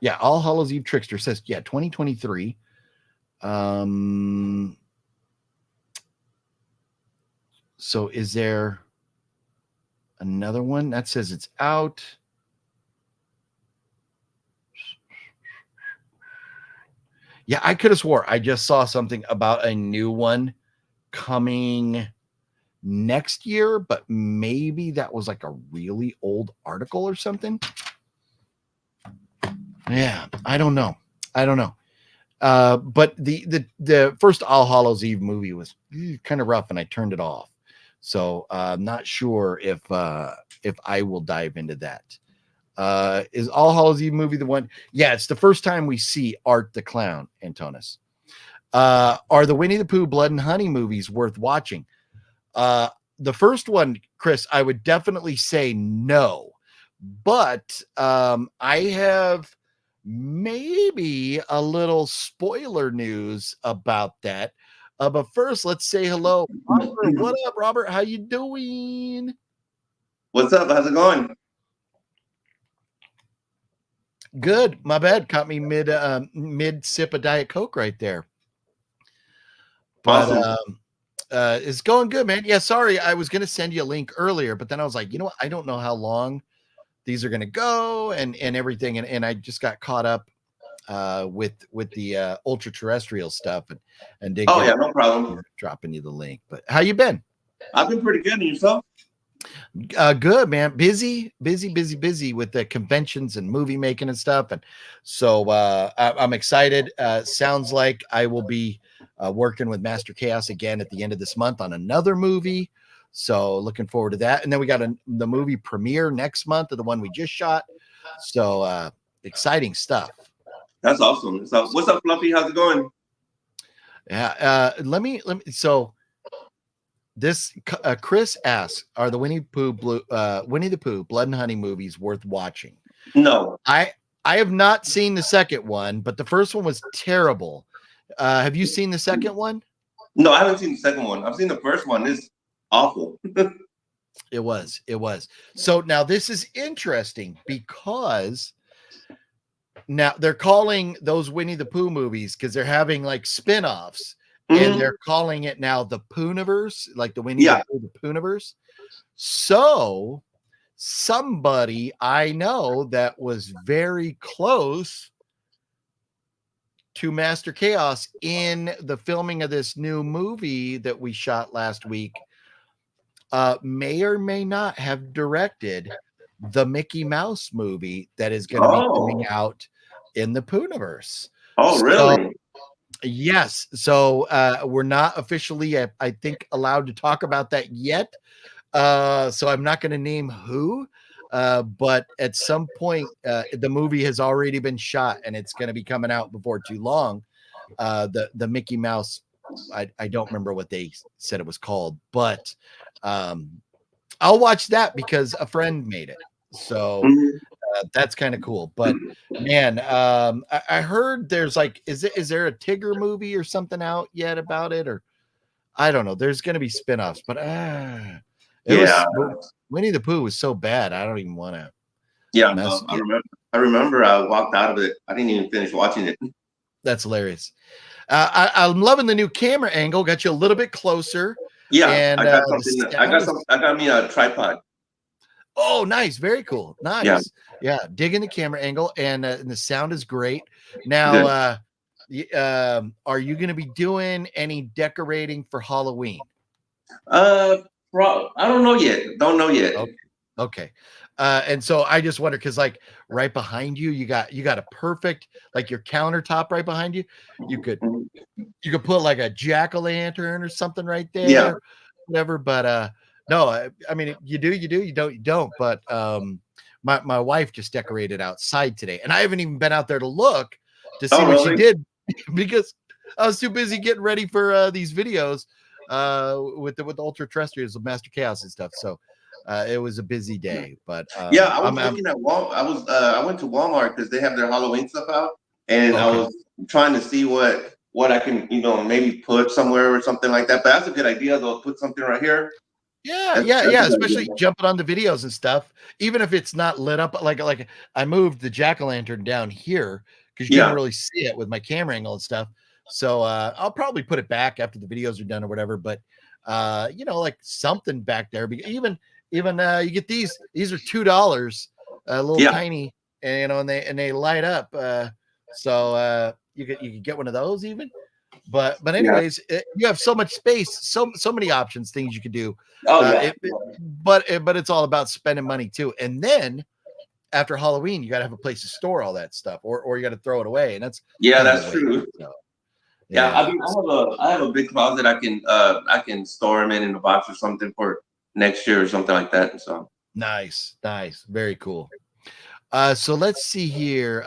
Yeah, All Hallows Eve Trickster says, 2023. So is there another one that says it's out? Yeah, I could have swore I just saw something about a new one coming next year, but maybe that was like a really old article or something. Yeah, I don't know. But the first All Hallows Eve movie was kind of rough, and I turned it off. So I'm not sure if I will dive into that. Is All Hallows Eve movie the one? Yeah, it's the first time we see Art the Clown, Antonis. Are the Winnie the Pooh Blood and Honey movies worth watching? The first one, Chris, I would definitely say no. But I have maybe a little spoiler news about that. But first, let's say hello. Robert, what up, Robert? How you doing? What's up? How's it going? Good. My bad. Caught me mid sip of Diet Coke right there. But awesome. It's going good, man. Yeah, sorry. I was going to send you a link earlier, but then I was like, you know what? I don't know how long these are going to go and everything. And I just got caught up with the ultra terrestrial stuff and did no problem dropping you the link. But how you been? I've been pretty good. And yourself? Good, man. Busy with the conventions and movie making and stuff. And so I'm excited. Sounds like I will be working with Master Chaos again at the end of this month on another movie. So looking forward to that. And then we got the movie premiere next month of the one we just shot. So exciting stuff. That's awesome. So, what's up, Fluffy? How's it going? Yeah. Let me. So this Chris asks, are the Winnie the Pooh Blood and Honey movies worth watching? No. I have not seen the second one, but the first one was terrible. Have you seen the second one? No, I haven't seen the second one. I've seen the first one. It's awful. It was. So now this is interesting because now they're calling those Winnie the Pooh movies because they're having like spin-offs. And they're calling it now the Pooniverse, like the Winnie the Pooh, the Pooniverse. So somebody I know that was very close to Master Chaos in the filming of this new movie that we shot last week may or may not have directed the Mickey Mouse movie that is going to be coming out in the Pooniverse. Oh, really? Yes. So we're not officially, I think, allowed to talk about that yet. So I'm not going to name who, but at some point, the movie has already been shot and it's going to be coming out before too long. The Mickey Mouse, I don't remember what they said it was called, but I'll watch that because a friend made it. So that's kind of cool. But man, I heard there's like, is there a Tigger movie or something out yet about it? Or I don't know. There's going to be spinoffs, but Winnie the Pooh was so bad. I don't even want to. Yeah, no, I remember I walked out of it. I didn't even finish watching it. That's hilarious. I'm loving the new camera angle. Got you a little bit closer. Yeah, and I got something. I got me a tripod. Oh, nice. Very cool. Nice. Yeah. Digging the camera angle and the sound is great. Now, are you going to be doing any decorating for Halloween? I don't know yet. Don't know yet. Okay. And so I just wonder, because like right behind you, you got a perfect, like your countertop right behind you. You could put like a jack-o'-lantern or something right there. Yeah. Whatever. But no, I mean, you do, you don't. But my wife just decorated outside today, and I haven't even been out there to look to see what she did because I was too busy getting ready for these videos with the ultra terrestrials of Master Chaos and stuff. So it was a busy day. But yeah, I was looking at Walmart. I went to Walmart because they have their Halloween stuff out, and I was trying to see what I can maybe put somewhere or something like that. But that's a good idea though. Put something right here. Yeah. Especially jumping on the videos and stuff, even if it's not lit up. Like I moved the jack-o'-lantern down here because you couldn't really see it with my camera angle and stuff. So I'll probably put it back after the videos are done or whatever. But like something back there. Even you get these are $2, a little tiny, and and they light up. So you could get one of those even. But anyways, you have so much space, so many options, things you could do. But it's all about spending money too. And then after Halloween, you got to have a place to store all that stuff, or you got to throw it away. And that's that's true. So, I have a big closet. I can store them in a box or something for next year or something like that. So nice, very cool. So let's see here.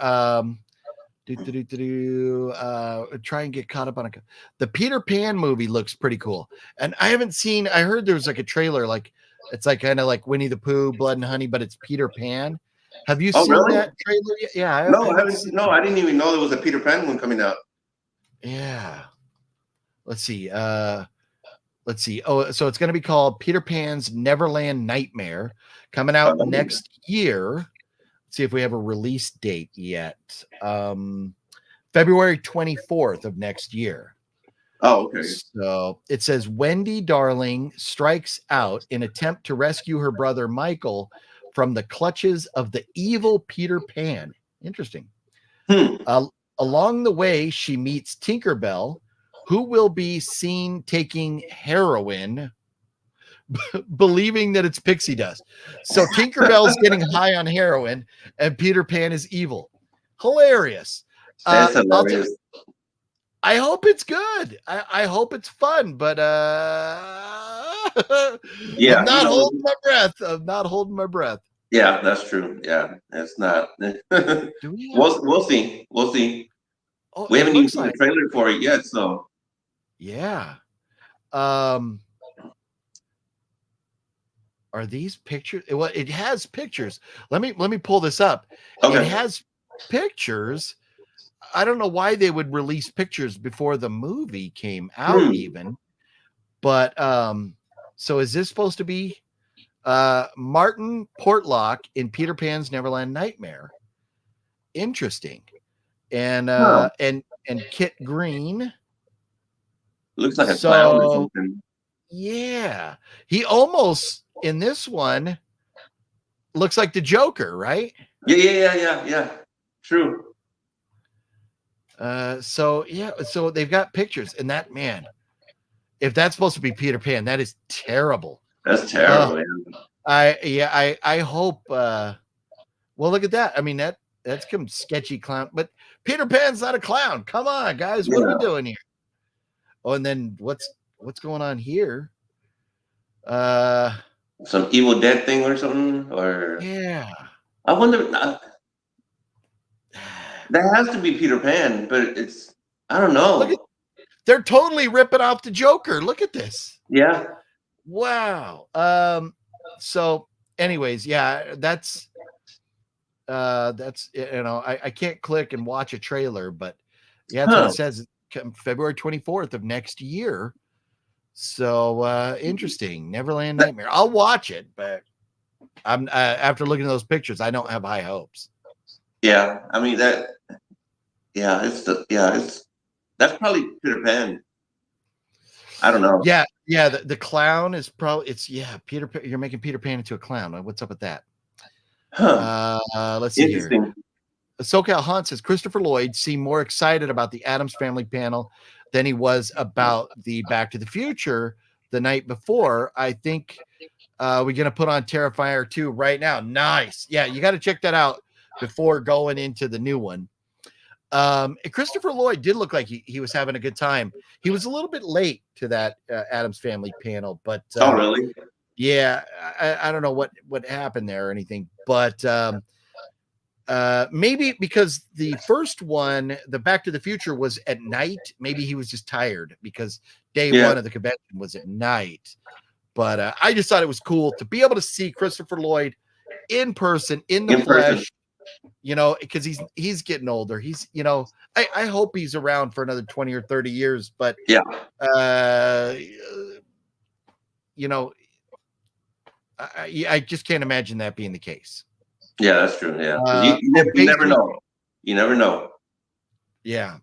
Try and get caught up on the Peter Pan movie. Looks pretty cool, and I haven't seen. I heard there was like a trailer, like it's like kind of like Winnie the Pooh, Blood and Honey, but it's Peter Pan. Have you seen that trailer yet? Yeah, I haven't. No, I didn't even know there was a Peter Pan one coming out. Yeah, let's see. Oh, so it's going to be called Peter Pan's Neverland Nightmare, coming out next year. See if we have a release date yet. February 24th of next year. Oh, okay. So it says Wendy Darling strikes out in attempt to rescue her brother Michael from the clutches of the evil Peter Pan. Interesting. Along the way, she meets Tinkerbell, who will be seen taking heroin believing that it's pixie dust. So Tinkerbell's getting high on heroin, and Peter Pan is evil. Hilarious. That's hilarious. I hope it's good. I hope it's fun, but Yeah, I'm not holding my breath. I'm not holding my breath. Yeah, that's true. Yeah, it's not. We'll see. We'll see. Oh, we haven't even seen the trailer for it yet, so yeah. Are these pictures? Well, it has pictures. Let me pull this up. Okay. It has pictures. I don't know why they would release pictures before the movie came out, even. But so is this supposed to be Martin Portlock in Peter Pan's Neverland Nightmare? Interesting. And and Kit Green looks like a clown or something. Yeah, he almost in this one looks like the Joker, right? Yeah. True. So they've got pictures, and that, man, if that's supposed to be Peter Pan, that is terrible. That's terrible. I hope. Well, look at that. I mean, that's some sketchy clown, but Peter Pan's not a clown. Come on, guys, what are we doing here? Oh, and then what's going on here? Some Evil Dead thing or something, or yeah. I wonder. That has to be Peter Pan, but it's, I don't know. They're totally ripping off the Joker. Look at this. Yeah. Wow. So anyways, yeah, that's I can't click and watch a trailer, but yeah, that's what it says. February 24th of next year. So interesting. Neverland Nightmare. I'll watch it, but I'm after looking at those pictures, I don't have high hopes. Yeah, I mean that's probably Peter Pan. I don't know. Yeah, the clown is probably Peter. You're making Peter Pan into a clown. What's up with that? Let's see here. SoCal Hunt says Christopher Lloyd seemed more excited about the Addams Family panel than he was about the Back to the Future the night before. I think we're gonna put on Terrifier 2 right now. Nice. Yeah, you got to check that out before going into the new one. Christopher Lloyd did look like he was having a good time. He was a little bit late to that Addams Family panel, but oh really? Yeah, I don't know what happened there or anything, but maybe because the first one, the Back to the Future, was at night. Maybe he was just tired because day one of the convention was at night. But I just thought it was cool to be able to see Christopher Lloyd in person, in the flesh. You know, because he's getting older. He's, I hope he's around for another 20 or 30 years. But I just can't imagine that being the case. Yeah, that's true. Yeah, you never know. You never know. Yeah,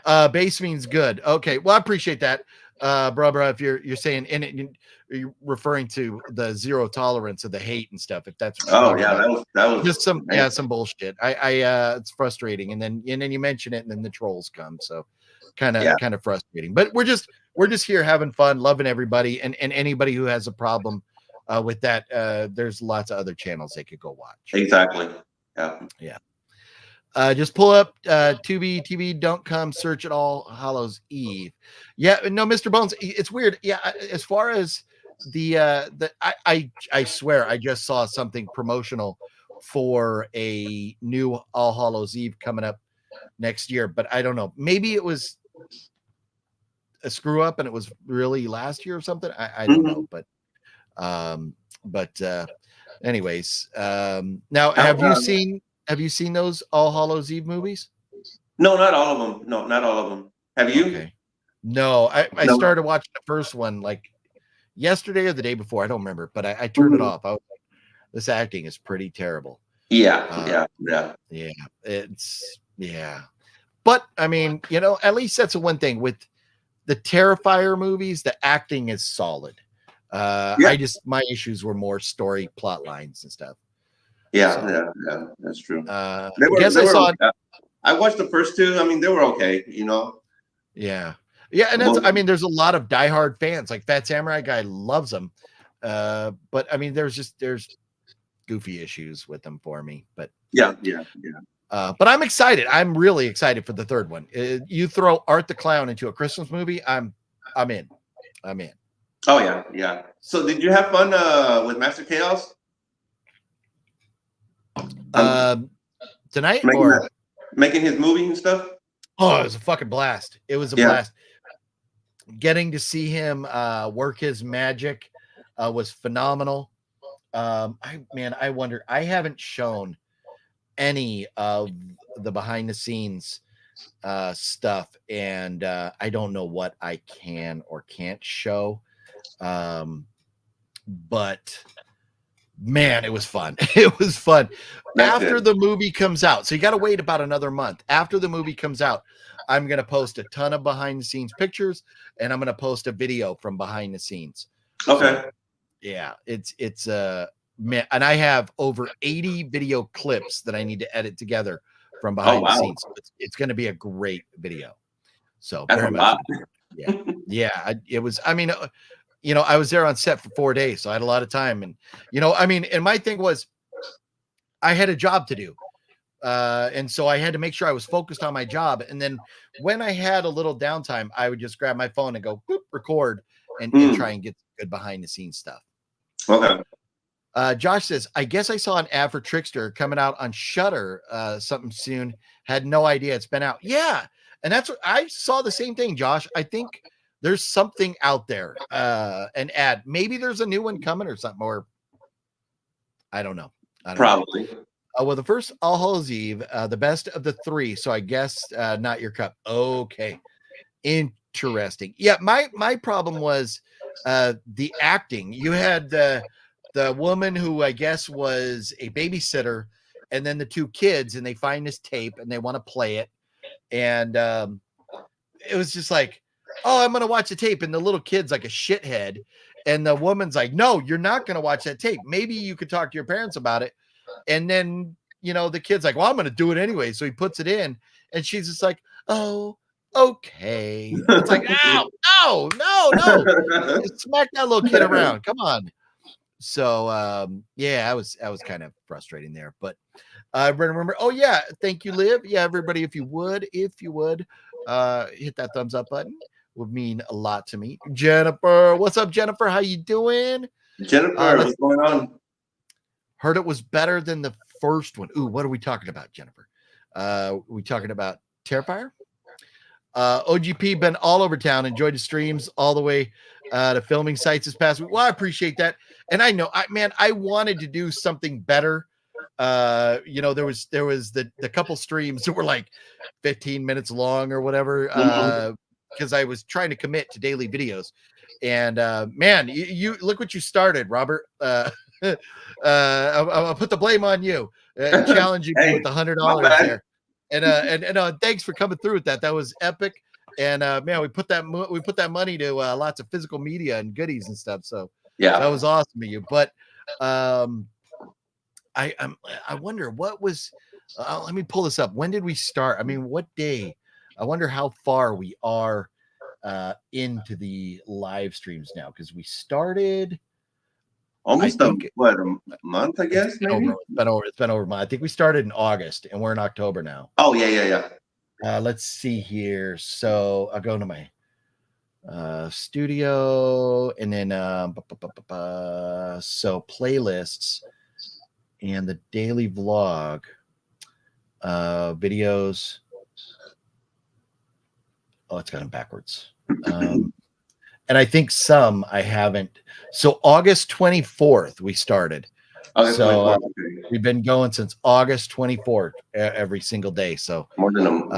base means good. Okay, well, I appreciate that, bro. If you're saying in it, you're referring to the zero tolerance of the hate and stuff. If that's that was just some bullshit. It's frustrating, and then you mention it, and then the trolls come. So kind of frustrating. But we're just here having fun, loving everybody, and anybody who has a problem with that, there's lots of other channels they could go watch. Exactly. Yeah. Just pull up Tubi TV. Don't come search at All Hallows Eve. Yeah, no, Mr. Bones. It's weird. Yeah, as far as I swear I just saw something promotional for a new All Hallows Eve coming up next year, but I don't know. Maybe it was a screw up and it was really last year or something. I don't know, but anyways, now have you seen those All Hallows Eve movies? No, not all of them. No, not all of them. Have you? Okay. No, I started watching the first one like yesterday or the day before. I don't remember, but I turned it off. I was like, this acting is pretty terrible. Yeah. But I mean, at least that's the one thing with the Terrifier movies. The acting is solid. My issues were more story plot lines and stuff. Yeah, that's true. I watched the first two. I mean, they were okay, Yeah, and there's a lot of diehard fans. Like Fat Samurai guy loves them. But I mean, there's goofy issues with them for me. But yeah. But I'm excited. I'm really excited for the third one. You throw Art the Clown into a Christmas movie, I'm in. Oh yeah. So did you have fun with Master Chaos? Tonight or making his movie and stuff? Oh, it was a fucking blast. It was a blast. Getting to see him work his magic was phenomenal. I wonder, I haven't shown any of the behind the scenes stuff, and I don't know what I can or can't show. But man, it was fun. It was fun. After the movie comes out, so you got to wait about another month. After the movie comes out, I'm going to post a ton of behind the scenes pictures, and I'm going to post a video from behind the scenes. Okay. So, yeah, it's man, and I have over 80 video clips that I need to edit together from behind the scenes. It's going to be a great video. So very much. Yeah. It was. I mean, I was there on set for 4 days, so I had a lot of time, and and my thing was, I had a job to do. And so I had to make sure I was focused on my job. And then when I had a little downtime, I would just grab my phone and go boop, record and try and get good behind the scenes stuff. Okay. Josh says, I guess I saw an ad for Trickster coming out on Shudder something soon. Had no idea it's been out. Yeah. And that's what I saw the same thing, Josh. I think there's something out there, an ad. Maybe there's a new one coming or something, or I don't know. Probably. Well, the first All Hallows Eve, the best of the three. So I guess not your cup. Okay. Interesting. Yeah, my problem was the acting. You had the woman who I guess was a babysitter, and then the two kids, and they find this tape and they want to play it. And it was just like, oh, I'm going to watch the tape. And the little kid's like a shithead. And the woman's like, no, you're not going to watch that tape. Maybe you could talk to your parents about it. And then, the kid's like, well, I'm going to do it anyway. So he puts it in, and she's just like, oh, okay. It's like, no. Smack that little kid around. Come on. So, yeah, I was kind of frustrating there, but I remember. Oh yeah. Thank you, Liv. Yeah. Everybody, if you would, hit that thumbs up button, would mean a lot to me. Jennifer, what's up, Jennifer? How you doing? Jennifer, what's going on? Heard it was better than the first one. Ooh, what are we talking about, Jennifer? We talking about Terrifier? OGP been all over town. Enjoyed the streams all the way to filming sites this past week. Well, I appreciate that. And I know, I wanted to do something better. There was the couple streams that were like 15 minutes long or whatever, because I was trying to commit to daily videos. And man, you look what you started, Robert. I'll put the blame on you. Challenge you with $100 there. And thanks for coming through with that. That was epic. And man, we put that money to lots of physical media and goodies and stuff. So yeah, that was awesome of you. But I wonder what was. Let me pull this up. When did we start? I mean, what day? I wonder how far we are into the live streams now, because we started almost a month, I guess. It's been over a month. I think we started in August, and we're in October now. Oh yeah. Let's see here. So I'll go to my studio, and then so playlists and the daily vlog videos. Oh, it's got them backwards. And I think some I haven't. So August 24th, we started. We've been going since August 24th every single day. So more than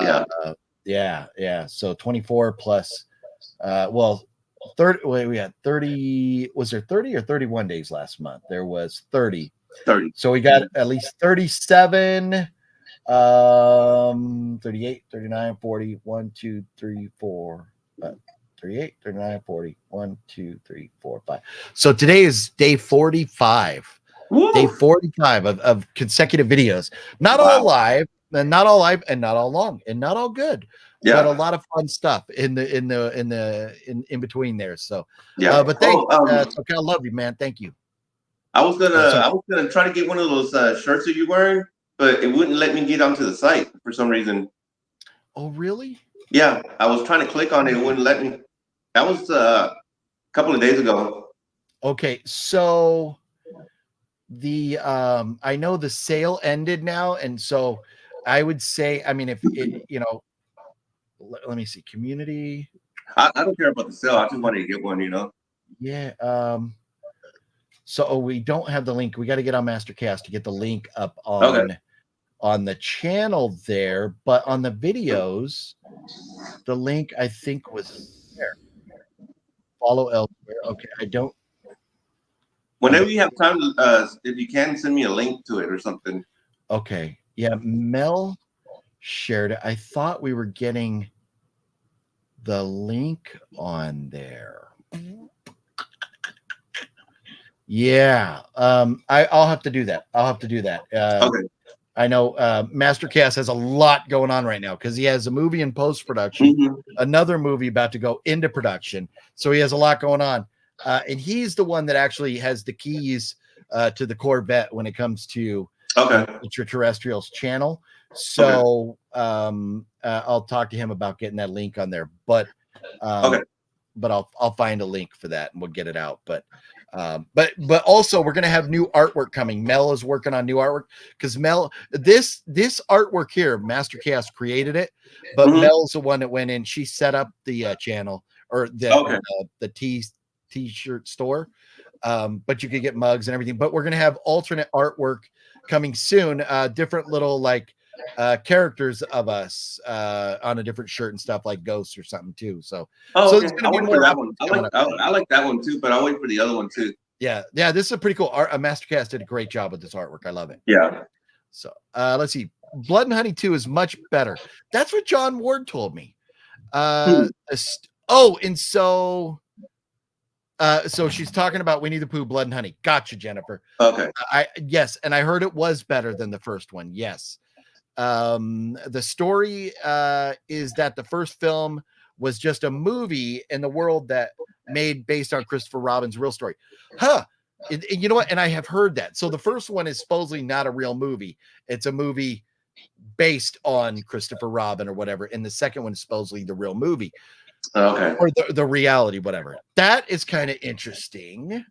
yeah. So 24 plus, 30. Wait, we had 30. Was there 30 or 31 days last month? There was 30. So we got at least 37. 38, 39, 40, 1, 2, 3, 4, 38, 39, 40, 1, 2, 3, 4, 5. So today is day 45. Woo! Day 45 of consecutive videos. Not all live, and not all live and not all long and not all good, but a Yeah. lot of fun stuff in between there. So, Yeah. but thanks. So I love you, man. Thank you. I was gonna try to get one of those shirts that you're wearing, but it wouldn't let me get onto the site for some reason. Oh, really? Yeah, I was trying to click on it, it wouldn't let me. That was a couple of days ago. Okay, so the I know the sale ended now, and so I would say, I mean, if it, let me see, community. I don't care about the sale. I just wanted to get one, Yeah. So we don't have the link. We got to get on Mastercast to get the link up on the channel there, but on the videos, the link I think was there. Follow elsewhere. Okay, I don't. Whenever you have time, if you can send me a link to it or something. Okay. Yeah, Mel shared it. I thought we were getting the link on there. Yeah. I'll have to do that. Okay. I know Mastercast has a lot going on right now because he has a movie in post-production, another movie about to go into production. So he has a lot going on. And he's the one that actually has the keys to the Corvette when it comes to Extraterrestrials channel. So I'll talk to him about getting that link on there. But I'll find a link for that and we'll get it out. But also we're gonna have new artwork coming. Mel is working on new artwork because Mel, this artwork here, Mastercast created it, but Mel's the one that went in. She set up the channel or the t-shirt store. But you could get mugs and everything. But we're gonna have alternate artwork coming soon. Different little like characters of us on a different shirt and stuff like ghosts or something too. So it's gonna be more that one. I like that one too, but I'll wait for the other one too. Yeah, this is a pretty cool art. Mastercast did a great job with this artwork. I love it. Yeah. So let's see. Blood and Honey 2 is much better. That's what John Ward told me. And so she's talking about Winnie the Pooh, Blood and Honey. Gotcha, Jennifer. Okay. Yes, and I heard it was better than the first one. Yes. The story is that the first film was just a movie in the world that made based on Christopher Robin's real story. You know what? And I have heard that. So the first one is supposedly not a real movie. It's a movie based on Christopher Robin or whatever. And the second one is supposedly the real movie. Okay. Or the reality, whatever. That is kind of interesting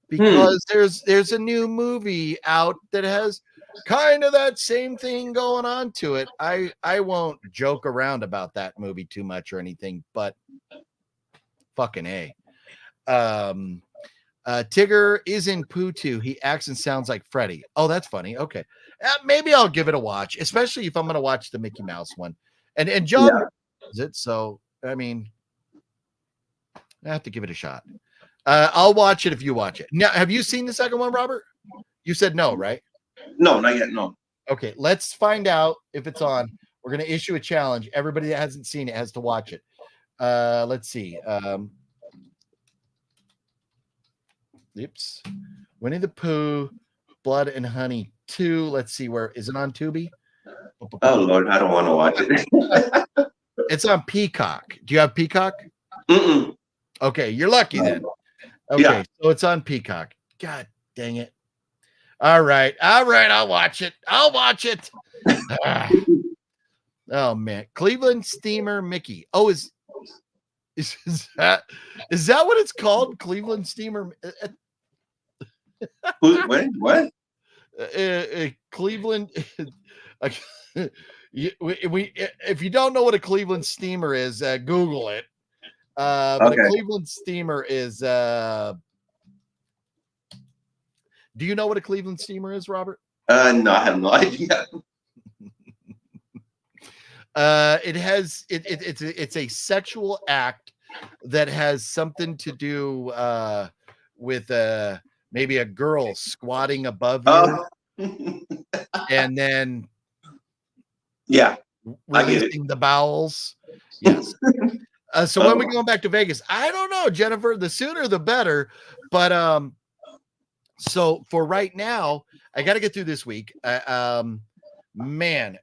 because there's a new movie out that has kind of that same thing going on to it. I won't joke around about that movie too much or anything, but fucking A. Tigger is in Pooh 2. He acts and sounds like Freddy. Oh, that's funny. Okay. Maybe I'll give it a watch, especially if I'm going to watch the Mickey Mouse one. And John does it, so I mean, I have to give it a shot. I'll watch it if you watch it. Now, have you seen the second one, Robert? You said no, right? No, not yet. No. Okay, let's find out if it's on. We're going to issue a challenge. Everybody that hasn't seen it has to watch it. Let's see. Oops. Winnie the Pooh, Blood and Honey 2. Let's see, where is it on Tubi? Oh Lord, I don't want to watch it. It's on Peacock. Do you have Peacock? Okay, you're lucky then. Okay, so it's on Peacock. God dang it. All right, I'll watch it. Oh man, Cleveland Steamer Mickey. Oh, is that what it's called? Cleveland Steamer. What? Cleveland. If you don't know what a Cleveland Steamer is, Google it. But a Cleveland Steamer is. Do you know what a Cleveland Steamer is, Robert? No, I have no idea. It's a sexual act that has something to do with maybe a girl squatting above you, and then releasing the bowels. Yes. So when we going back to Vegas, I don't know, Jennifer. The sooner the better. But so for right now, I got to get through this week. Man,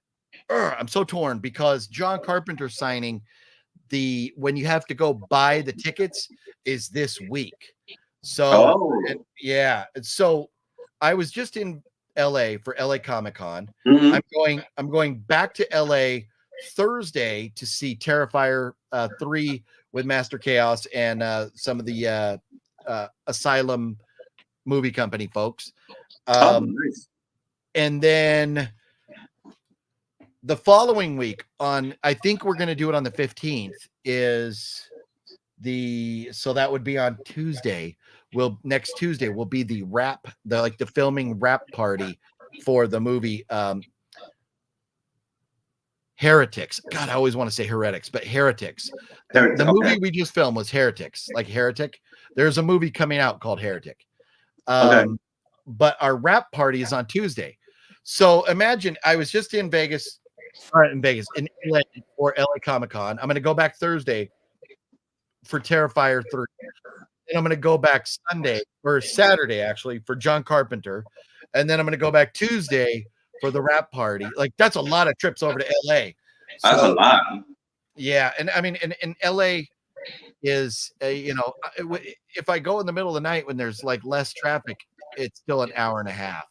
I'm so torn because John Carpenter signing when you have to go buy the tickets is this week. So yeah, so I was just in LA for LA Comic Con. I'm going back to LA Thursday to see Terrifier 3 with Master Chaos and some of the Asylum movie company folks. Nice. And then the following week I think we're going to do it on the 15th so that would be on Tuesday. Next Tuesday will be the filming wrap party for the movie Heretics. God, I always want to say Heretics, but Heretics. The movie we just filmed was Heretics, like Heretic. There's a movie coming out called Heretic. But our wrap party is on Tuesday. So imagine I was just in Vegas, in LA for LA Comic Con. I'm going to go back Thursday for Terrifier 3. And I'm going to go back Saturday, actually, for John Carpenter. And then I'm going to go back Tuesday for the wrap party. Like, that's a lot of trips over to LA. That's a lot. Yeah. And I mean, in LA is, if I go in the middle of the night when there's like less traffic, it's still an hour and a half.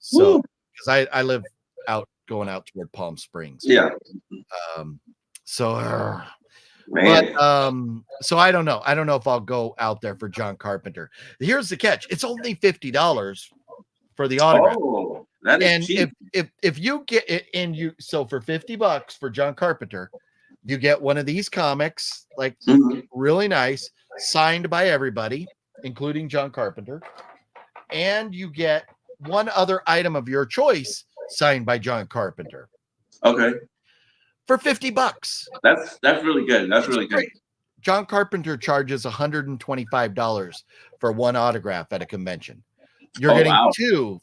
So, because I live going out toward Palm Springs. Yeah. But so I don't know. I don't know if I'll go out there for John Carpenter. Here's the catch: it's only $50 for the autograph. Oh, that is cheap. if you get it, so for $50 for John Carpenter, you get one of these comics, like really nice, signed by everybody, including John Carpenter, and you get one other item of your choice signed by John Carpenter. Okay. For $50. That's really good. That's really good. John Carpenter charges $125 for one autograph at a convention. You're getting two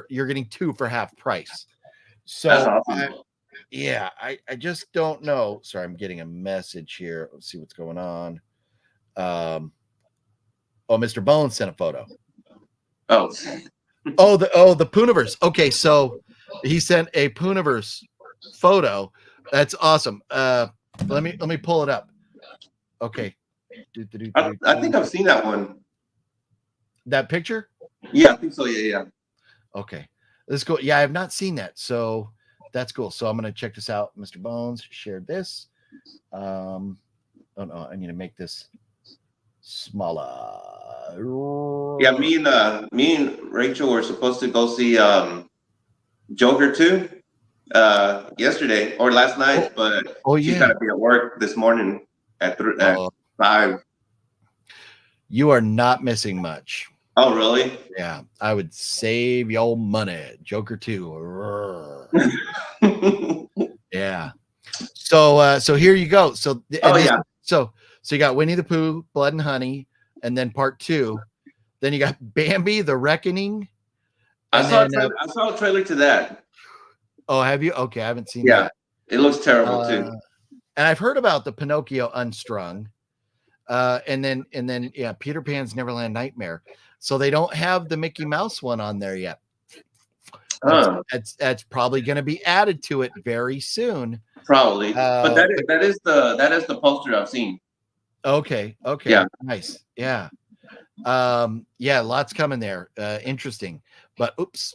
you're getting two for half price. So that's awesome. I just don't know. Sorry, I'm getting a message here. Let's see what's going on. Mr. Bones sent a photo. The Pooniverse. Okay, so he sent a Pooniverse photo. That's awesome. Let me pull it up. Okay. I think I've seen that one. That picture? Yeah, I think so. Yeah. Okay. Let's go. Yeah, I have not seen that. So that's cool. So I'm gonna check this out. Mr. Bones shared this. Oh no, I need to make this smaller. Yeah, me and Rachel were supposed to go see Joker 2 yesterday or last night, but she's got to be at work this morning at 5. You are not missing much. Oh, really? Yeah, I would save your money. Joker 2. Yeah. So here you go. So you got Winnie the Pooh, Blood and Honey, and then part 2. Then you got Bambi, The Reckoning. I saw a trailer to that. Oh, have you? Okay, I haven't seen that. It looks terrible too. And I've heard about the Pinocchio Unstrung. And then Peter Pan's Neverland Nightmare. So they don't have the Mickey Mouse one on there yet. That's probably going to be added to it very soon. Probably. But that is the poster I've seen. Okay. Yeah. Nice. Yeah. Lots coming there. Interesting. But oops.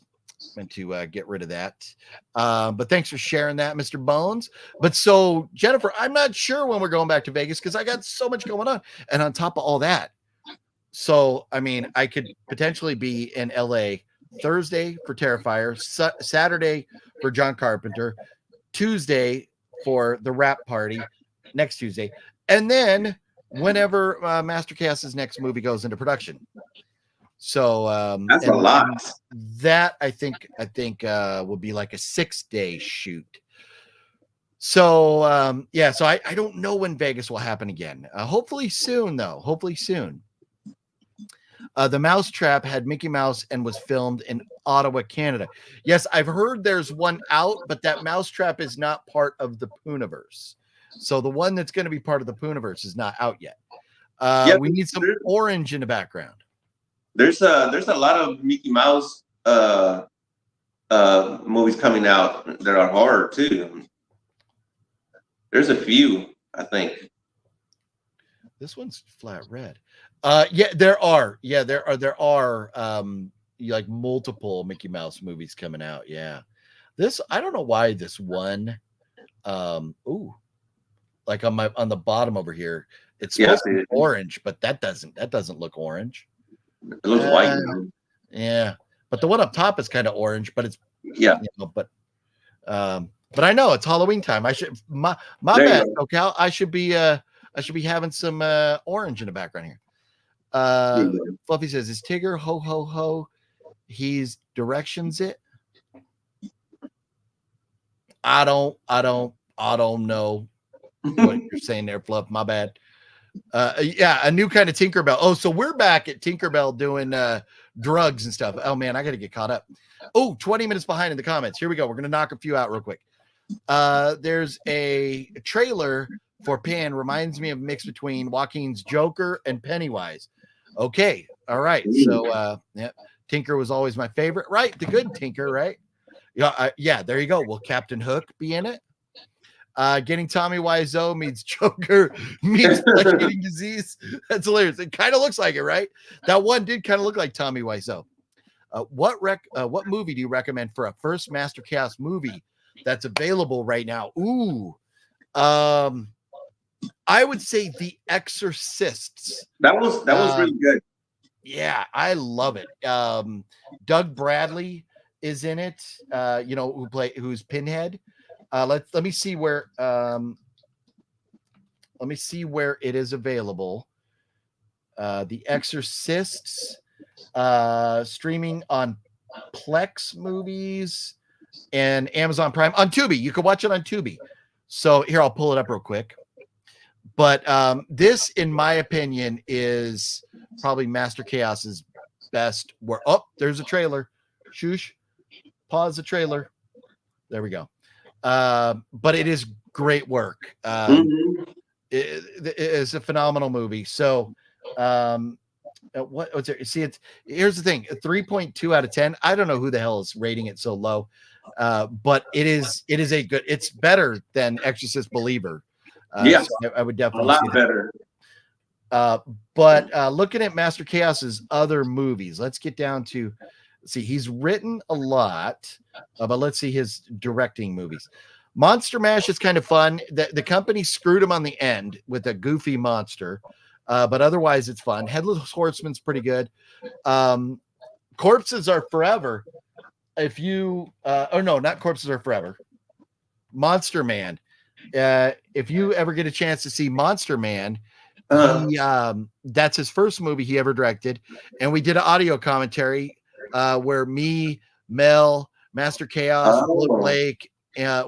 Meant to get rid of that. But thanks for sharing that, Mr. Bones. But so, Jennifer, I'm not sure when we're going back to Vegas because I got so much going on. And on top of all that, so, I mean, I could potentially be in LA Thursday for Terrifier, Saturday for John Carpenter, Tuesday for the wrap party, next Tuesday, and then whenever Master Chaos's next movie goes into production. So that's a lot. That I think will be like a 6-day shoot. So so I don't know when Vegas will happen again. Hopefully soon, though. Hopefully soon. The Mousetrap had Mickey Mouse and was filmed in Ottawa, Canada. Yes, I've heard there's one out, but that Mousetrap is not part of the Pooniverse. So the one that's going to be part of the Pooniverse is not out yet. We need some orange in the background. There's a lot of Mickey Mouse movies coming out that are horror too. There's a few, I think. This one's flat red. Yeah, there are. Yeah, there are like multiple Mickey Mouse movies coming out. Yeah. This, I don't know why this one like on the bottom over here, it's supposed to be orange, but that doesn't look orange. It looks white. Yeah. But the one up top is kind of orange, but it's but I know it's Halloween time. I should my bad, SoCal. I should be having some orange in the background here. Fluffy says, is Tigger ho ho ho? He's directions it. I don't know what you're saying there, Fluff. My bad. Yeah, a new kind of Tinkerbell. Oh, so we're back at Tinkerbell doing drugs and stuff. Oh man, I gotta get caught up. Oh, 20 minutes behind in the comments. Here we go. We're gonna knock a few out real quick. There's a trailer for Pan, reminds me of a mix between Joaquin's Joker and Pennywise. Okay, all right. So yeah, Tinker was always my favorite, right? The good Tinker, right? Yeah, there you go. Will Captain Hook be in it? Getting Tommy Wiseau means Joker means flesh-eating disease. That's hilarious. It kind of looks like it, right? That one did kind of look like Tommy Wiseau. What movie do you recommend for a first Master Chaos movie that's available right now? Ooh, I would say The Exorcists. That was really good. Yeah, I love it. Doug Bradley is in it. Who's Pinhead. Let me see where it is available. The Exorcists streaming on Plex Movies and Amazon Prime on Tubi. You can watch it on Tubi. So here, I'll pull it up real quick. But this, in my opinion, is probably Master Chaos's best work. Oh, there's a trailer. Shush. Pause the trailer. There we go. But it is great work. It is a phenomenal movie. So what's there? See, here's the thing: 3.2 out of 10. I don't know who the hell is rating it so low, but it is a good. It's better than Exorcist Believer. Yeah, so I would definitely a lot better. But looking at Master Chaos's other movies, let's get down to. See, he's written a lot, but let's see his directing movies. Monster Mash is kind of fun. The company screwed him on the end with a goofy monster, but otherwise it's fun. Headless Horseman's pretty good. Corpses Are Forever. If you, not Corpses Are Forever. Monster Man. If you ever get a chance to see Monster Man, that's his first movie he ever directed, and we did an audio commentary. Where me, Mel, Master Chaos, Bulleit Blake,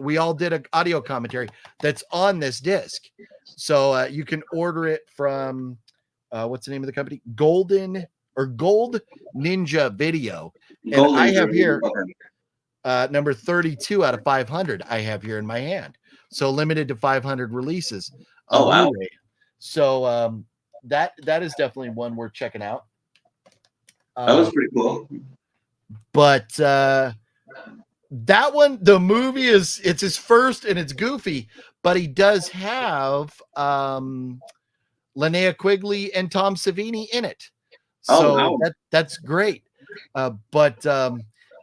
we all did an audio commentary that's on this disc. So you can order it from what's the name of the company? Gold Ninja Video. And I have here number 32 out of 500. I have here in my hand. So limited to 500 releases. Oh wow! Blu-ray. So that is definitely one worth checking out. That was pretty cool. But that one, the movie it's his first and it's goofy, but he does have Linnea Quigley and Tom Savini in it. So that's great. But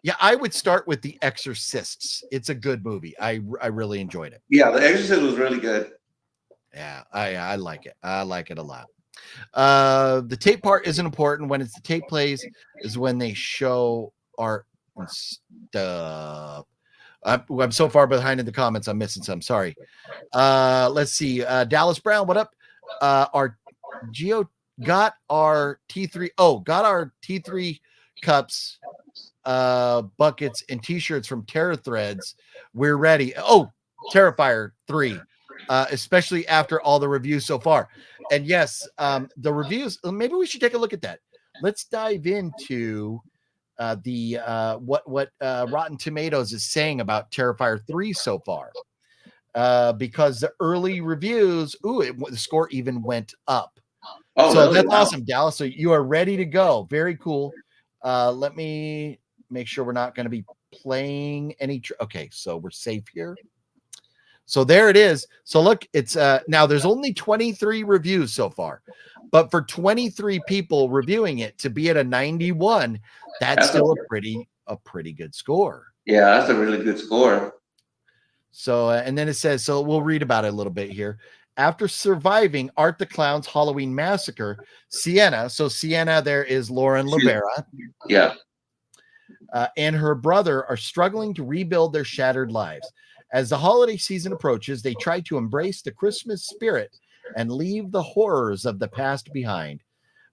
yeah, I would start with The Exorcists. It's a good movie. I really enjoyed it. Yeah, The Exorcist was really good. Yeah, I like it. I like it a lot. The tape part isn't important. When it's the tape plays is when they show art and stuff. I'm so far behind in the comments. I'm missing some. Sorry. Let's see. Dallas Brown, what up? Our Geo got our T3. Oh, got our T3 cups, buckets, and t-shirts from Terror Threads. We're ready. Oh, Terrifier 3. Especially after all the reviews so far. And yes, the reviews, maybe we should take a look at that. Let's dive into what Rotten Tomatoes is saying about Terrifier 3 so far. Because the early reviews, the score even went up. Oh, so really? That's awesome, Dallas. So you are ready to go. Very cool. Let me make sure we're not going to be playing any. Okay, so we're safe here. So there it is. So look, it's now there's only 23 reviews so far, but for 23 people reviewing it to be at a 91, that's still a pretty good score. Yeah, that's a really good score. So and then it says, so we'll read about it a little bit here. After surviving Art the Clown's Halloween massacre, Sienna, so Sienna there is Lauren Lavera, yeah, and her brother are struggling to rebuild their shattered lives. As the holiday season approaches, they try to embrace the Christmas spirit and leave the horrors of the past behind.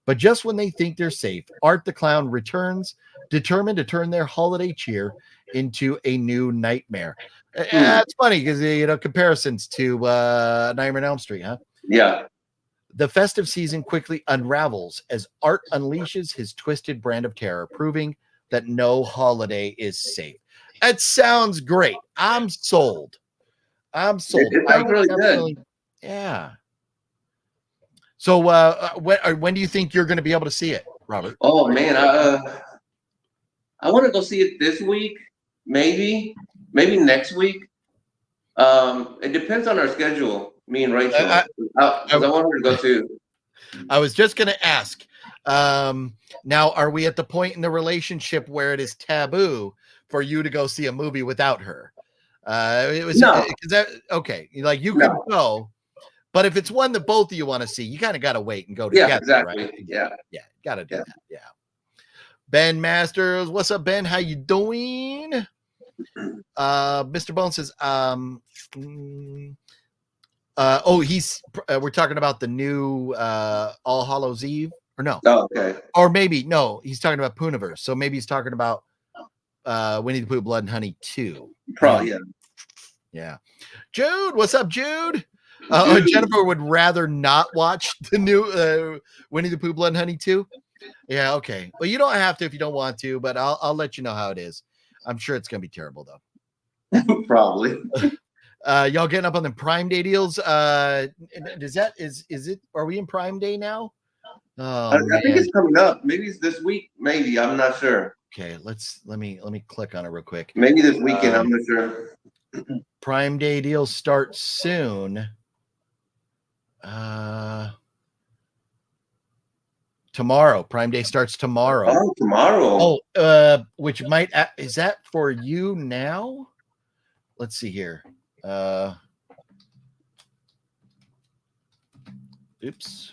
But just when they think they're safe, Art the Clown returns, determined to turn their holiday cheer into a new nightmare. It's funny because, you know, comparisons to Nightmare on Elm Street, huh? Yeah. The festive season quickly unravels as Art unleashes his twisted brand of terror, proving that no holiday is safe. That sounds great. I'm sold. I'm sold. It sounds really good. Yeah. So when do you think you're going to be able to see it, Robert? Oh man, I want to go see it this week, maybe next week. It depends on our schedule. Me and Rachel, because I want her to go too. I was just going to ask. Now, are we at the point in the relationship where it is taboo for you to go see a movie without her? It was okay. Like you can go, but if it's one that both of you want to see, you kind of got to wait and go together. Yeah, exactly. Right? Yeah, got to do that. Yeah. Ben Masters, what's up, Ben? How you doing? Mr. Bone says, we're talking about the new All Hallows Eve, or no? Oh, okay. Or maybe no, he's talking about Pooniverse. So maybe he's talking about Winnie the Pooh, Blood and Honey 2. Probably, yeah. Jude, what's up, Jude? Jennifer would rather not watch the new Winnie the Pooh, Blood and Honey 2. Yeah, okay. Well, you don't have to if you don't want to, but I'll let you know how it is. I'm sure it's gonna be terrible though. Probably. Y'all getting up on the Prime Day deals? Is it? Are we in Prime Day now? Oh, I think it's coming up. Maybe it's this week. Maybe I'm not sure. Okay, let me click on it real quick. Maybe this weekend. I'm not sure. Prime Day deals start soon. Tomorrow. Prime Day starts tomorrow. Oh, tomorrow. Which might is that for you now? Let's see here. Oops.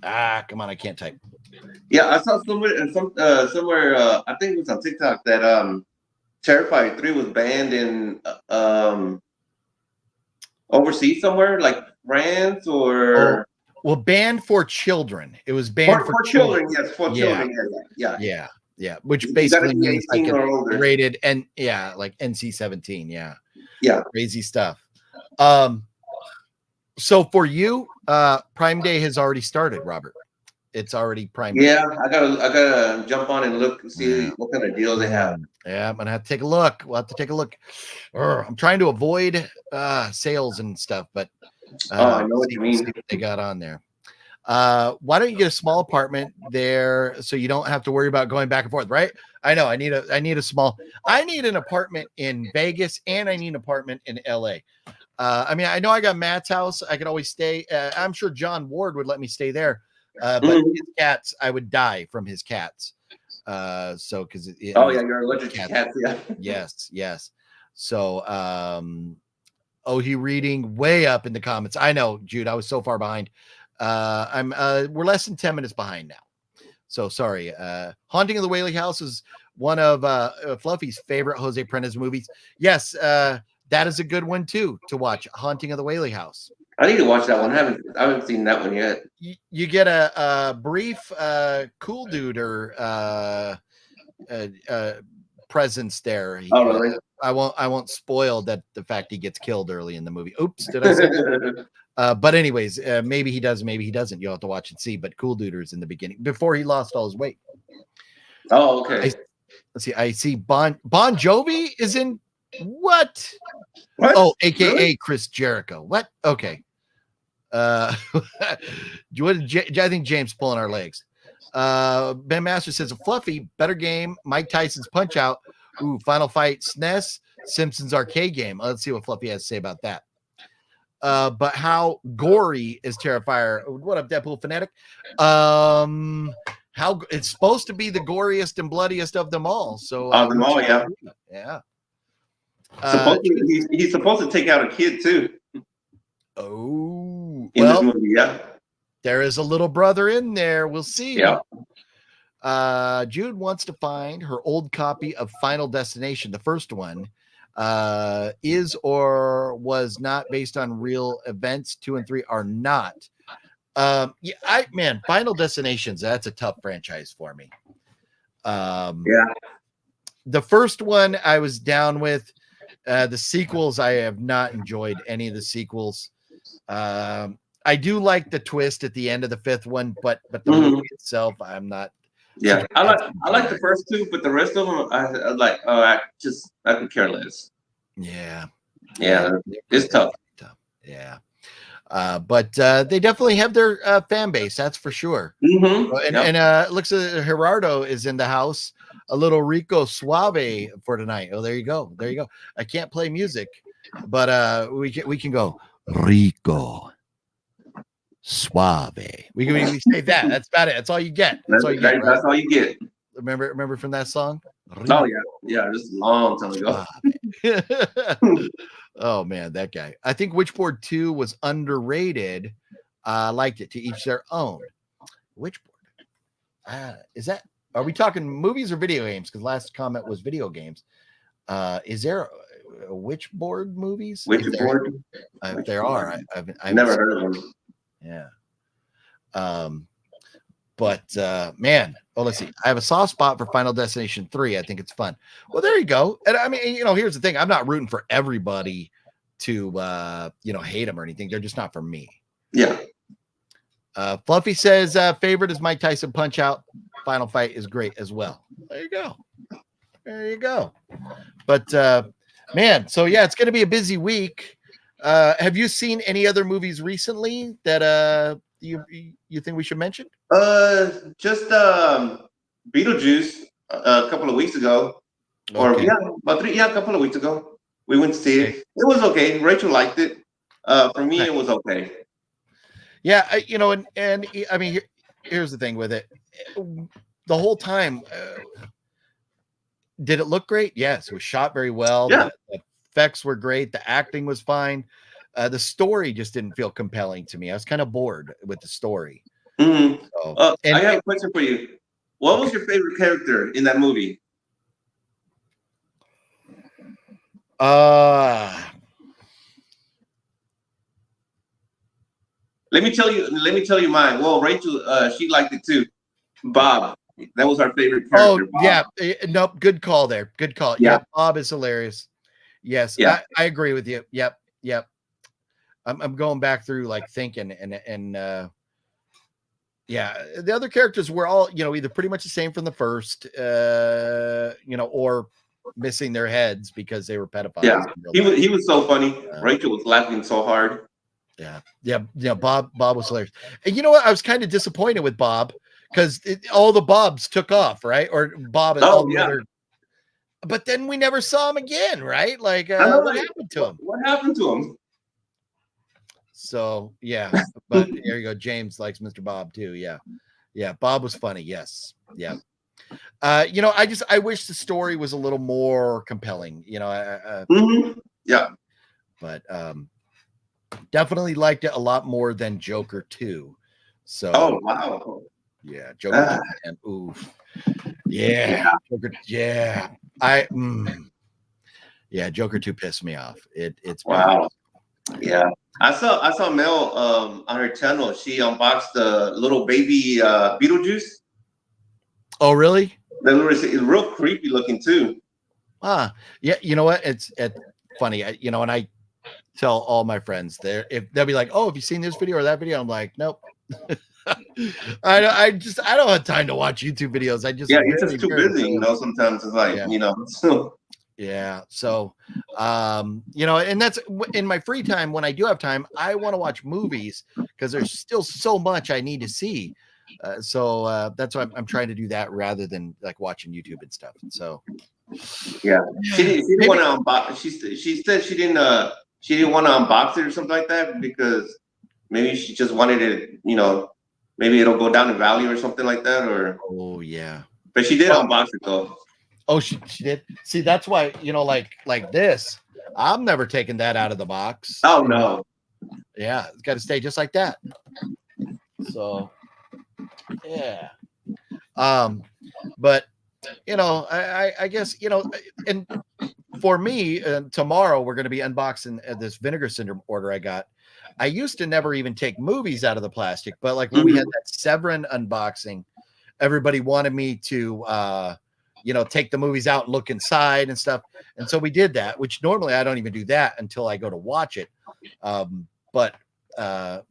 Come on, I can't type. Yeah, I saw somewhere I think it was on TikTok that Terrifier 3 was banned in overseas somewhere, like France or well, banned for children. It was banned for children. Yes, for children. Yeah. Which basically means like rated and like NC-17. Yeah. Crazy stuff. So for you, Prime Day has already started, Robert. It's already Prime Day. Yeah, I gotta jump on and look, see what kind of deals they have. Yeah, I'm gonna have to take a look. We'll have to take a look. I'm trying to avoid sales and stuff, but I know what you mean. See what they got on there. Why don't you get a small apartment there so you don't have to worry about going back and forth, right? I know I need an apartment in Vegas and I need an apartment in LA. I mean, I know I got Matt's house. I could always stay. I'm sure John Ward would let me stay there. But his cats, I would die from his cats. So because you're allergic to cats. Yeah. Yes. So he reading way up in the comments. I know, Jude, I was so far behind. We're less than 10 minutes behind now. So sorry. Haunting of the Whaley House is one of Fluffy's favorite Jose Prendez movies. Yes, that is a good one too to watch. Haunting of the Whaley House. I need to watch that one. I haven't seen that one yet. You get a brief cool dude or presence there. Really? I won't spoil the fact he gets killed early in the movie. Oops, did I say that? But anyways, maybe he does, maybe he doesn't. You'll have to watch and see. But Cool Duder's in the beginning before he lost all his weight. Oh, okay. Let's see. I see Bon Jovi is in what? Oh, AKA really? Chris Jericho. What? Okay. I think James pulling our legs. Ben Master says a fluffy, better game. Mike Tyson's Punch Out. Ooh, Final Fight SNES, Simpsons arcade game. Let's see what Fluffy has to say about that. But how gory is Terrifier? What up, Deadpool Fanatic? How it's supposed to be the goriest and bloodiest of them all. So them all, yeah. Yeah. He's supposed to take out a kid too. Oh, in this movie, yeah. There is a little brother in there. We'll see. Yeah. Jude wants to find her old copy of Final Destination, the first one. Is or was not based on real events. 2 and 3 are not. Final Destinations, that's a tough franchise for me. Yeah. The first one I was down with. The sequels, I have not enjoyed any of the sequels. I do like the twist at the end of the 5th one, but the movie itself, I'm not. Yeah, I like the first 2, but the rest of them, I like. I could care less. Yeah, it's tough. Yeah, but they definitely have their fan base, that's for sure. And looks like Gerardo is in the house. A little Rico Suave for tonight. Oh, there you go. I can't play music, but we can go Rico Suave. We say that. That's about it. That's all you get. That's all you get. Right? That's all you get. Remember from that song? Oh yeah, just a long time ago. Oh man, that guy. I think Witchboard 2 was underrated. Liked it. To each their own. Witchboard. Are we talking movies or video games? Because last comment was video games. Is there a Witchboard movies? Witchboard? If there are, I've never heard of them. Yeah. Man, let's see. I have a soft spot for Final Destination 3. I think it's fun. Well, there you go. And I mean, here's the thing. I'm not rooting for everybody to hate them or anything. They're just not for me. Yeah. Fluffy says favorite is Mike Tyson Punch Out. Final Fight is great as well. There you go. But man, so yeah, it's gonna be a busy week. Have you seen any other movies recently that you think we should mention? Just Beetlejuice a couple of weeks ago. Okay. A couple of weeks ago. We went to see it. It was okay. Rachel liked it. For me, it was okay. Yeah, and I mean, here's the thing with it. The whole time, did it look great? Yes, it was shot very well. Yeah. The effects were great. The acting was fine. The story just didn't feel compelling to me. I was kind of bored with the story. Mm-hmm. So, I have a question for you. What was your favorite character in that movie? Let me tell you mine. Well, Rachel, she liked it too. Bob. That was our favorite character. Oh, Bob. Yeah. Nope. Good call there. Good call. Yeah. Bob is hilarious. Yes. Yeah. I agree with you. Yep. I'm going back through like thinking and the other characters were all, either pretty much the same from the first, or missing their heads because they were pedophiles. Yeah. He was so funny. Rachel was laughing so hard. Yeah. Bob was hilarious. And you know what? I was kind of disappointed with Bob because all the Bobs took off, right? Or Bob and all the other. But then we never saw him again, right? Like, what happened to him? What happened to him? So yeah, but there you go. James likes Mr. Bob too. Yeah. Bob was funny. Yes. Yeah. I wish the story was a little more compelling. Yeah. But definitely liked it a lot more than Joker 2. So. Oh wow. Yeah, Joker 2 and oof. Yeah. Joker. Yeah. Joker 2 pissed me off. It's wow. Yeah. I saw Mel on her channel. She unboxed the little baby Beetlejuice. Oh, really? It's real creepy looking too. Yeah. You know what? It's funny. And I tell all my friends if they'll be like, "Oh, have you seen this video or that video?" I'm like, "Nope." I don't have time to watch YouTube videos. It's just too busy. Sometimes it's like so. Yeah. So, and that's in my free time. When I do have time, I want to watch movies because there's still so much I need to see. So that's why I'm trying to do that rather than like watching YouTube and stuff. And so yeah, she didn't want to unbox. She said she didn't want to unbox it or something like that because maybe she just wanted it. Maybe it'll go down in value or something like that. Or oh yeah, but she did unbox it though. Oh, she did. See, that's why like this. I'm never taking that out of the box. Oh no. Yeah, it's got to stay just like that. So, yeah. But I guess and for me, tomorrow we're going to be unboxing this Vinegar Syndrome order I got. I used to never even take movies out of the plastic, but like when we had that Severin unboxing, everybody wanted me to take the movies out and look inside and stuff. And so we did that, which normally I don't even do that until I go to watch it. But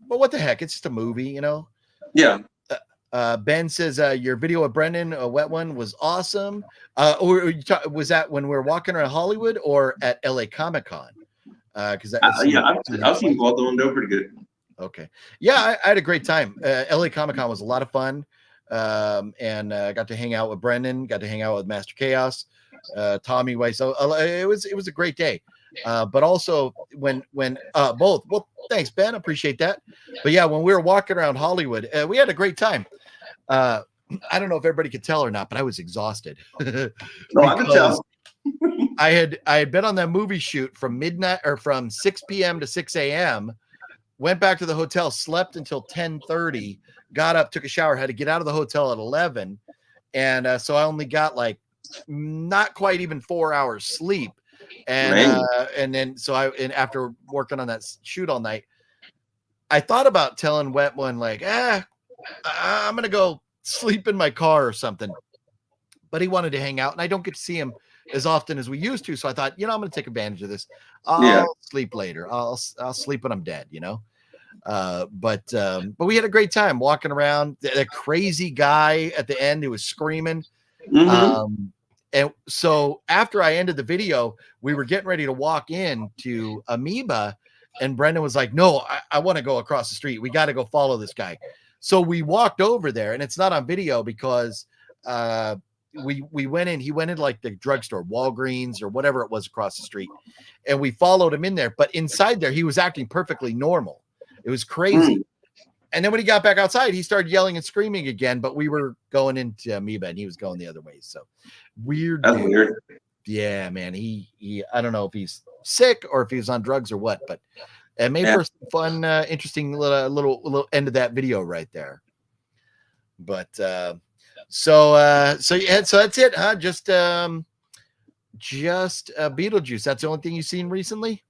what the heck? It's just a movie, Yeah. Ben says your video of Brendan, a wet one, was awesome. Was that when we were walking around Hollywood or at LA Comic-Con? Because I've seen both of them. They're pretty good. Okay. Yeah, I had a great time. LA Comic-Con was a lot of fun. And got to hang out with Brendan, got to hang out with Master Chaos, Tommy White. So it was a great day. But also when both, well, thanks, Ben, appreciate that. But yeah, when we were walking around Hollywood, we had a great time. I don't know if everybody could tell or not, but I was exhausted. No, I can tell. I had been on that movie shoot from midnight or from 6 p.m. to 6 a.m. Went back to the hotel, slept until 10:30, got up, took a shower, had to get out of the hotel at 11. And so I only got like not quite even 4 hours sleep. And then after working on that shoot all night, I thought about telling Wet One like, I'm going to go sleep in my car or something. But he wanted to hang out and I don't get to see him as often as we used to. So I thought, I'm going to take advantage of this. I'll sleep later. I'll sleep when I'm dead, But we had a great time walking around. The crazy guy at the end who was screaming. And so after I ended the video, we were getting ready to walk in to Amoeba, and Brendan was like, "No, I want to go across the street. We got to go follow this guy." So we walked over there, and it's not on video because we went in. He went in like the drugstore, Walgreens or whatever it was across the street, and we followed him in there. But inside there, he was acting perfectly normal. It was crazy. And then when he got back outside, he started yelling and screaming again. But we were going into Amoeba, and he was going the other way. So weird. That's weird. Yeah, man. He I don't know if he's sick or if he was on drugs or what, but it made for some fun, interesting little end of that video right there. But so that's it, huh? Just Beetlejuice. That's the only thing you've seen recently?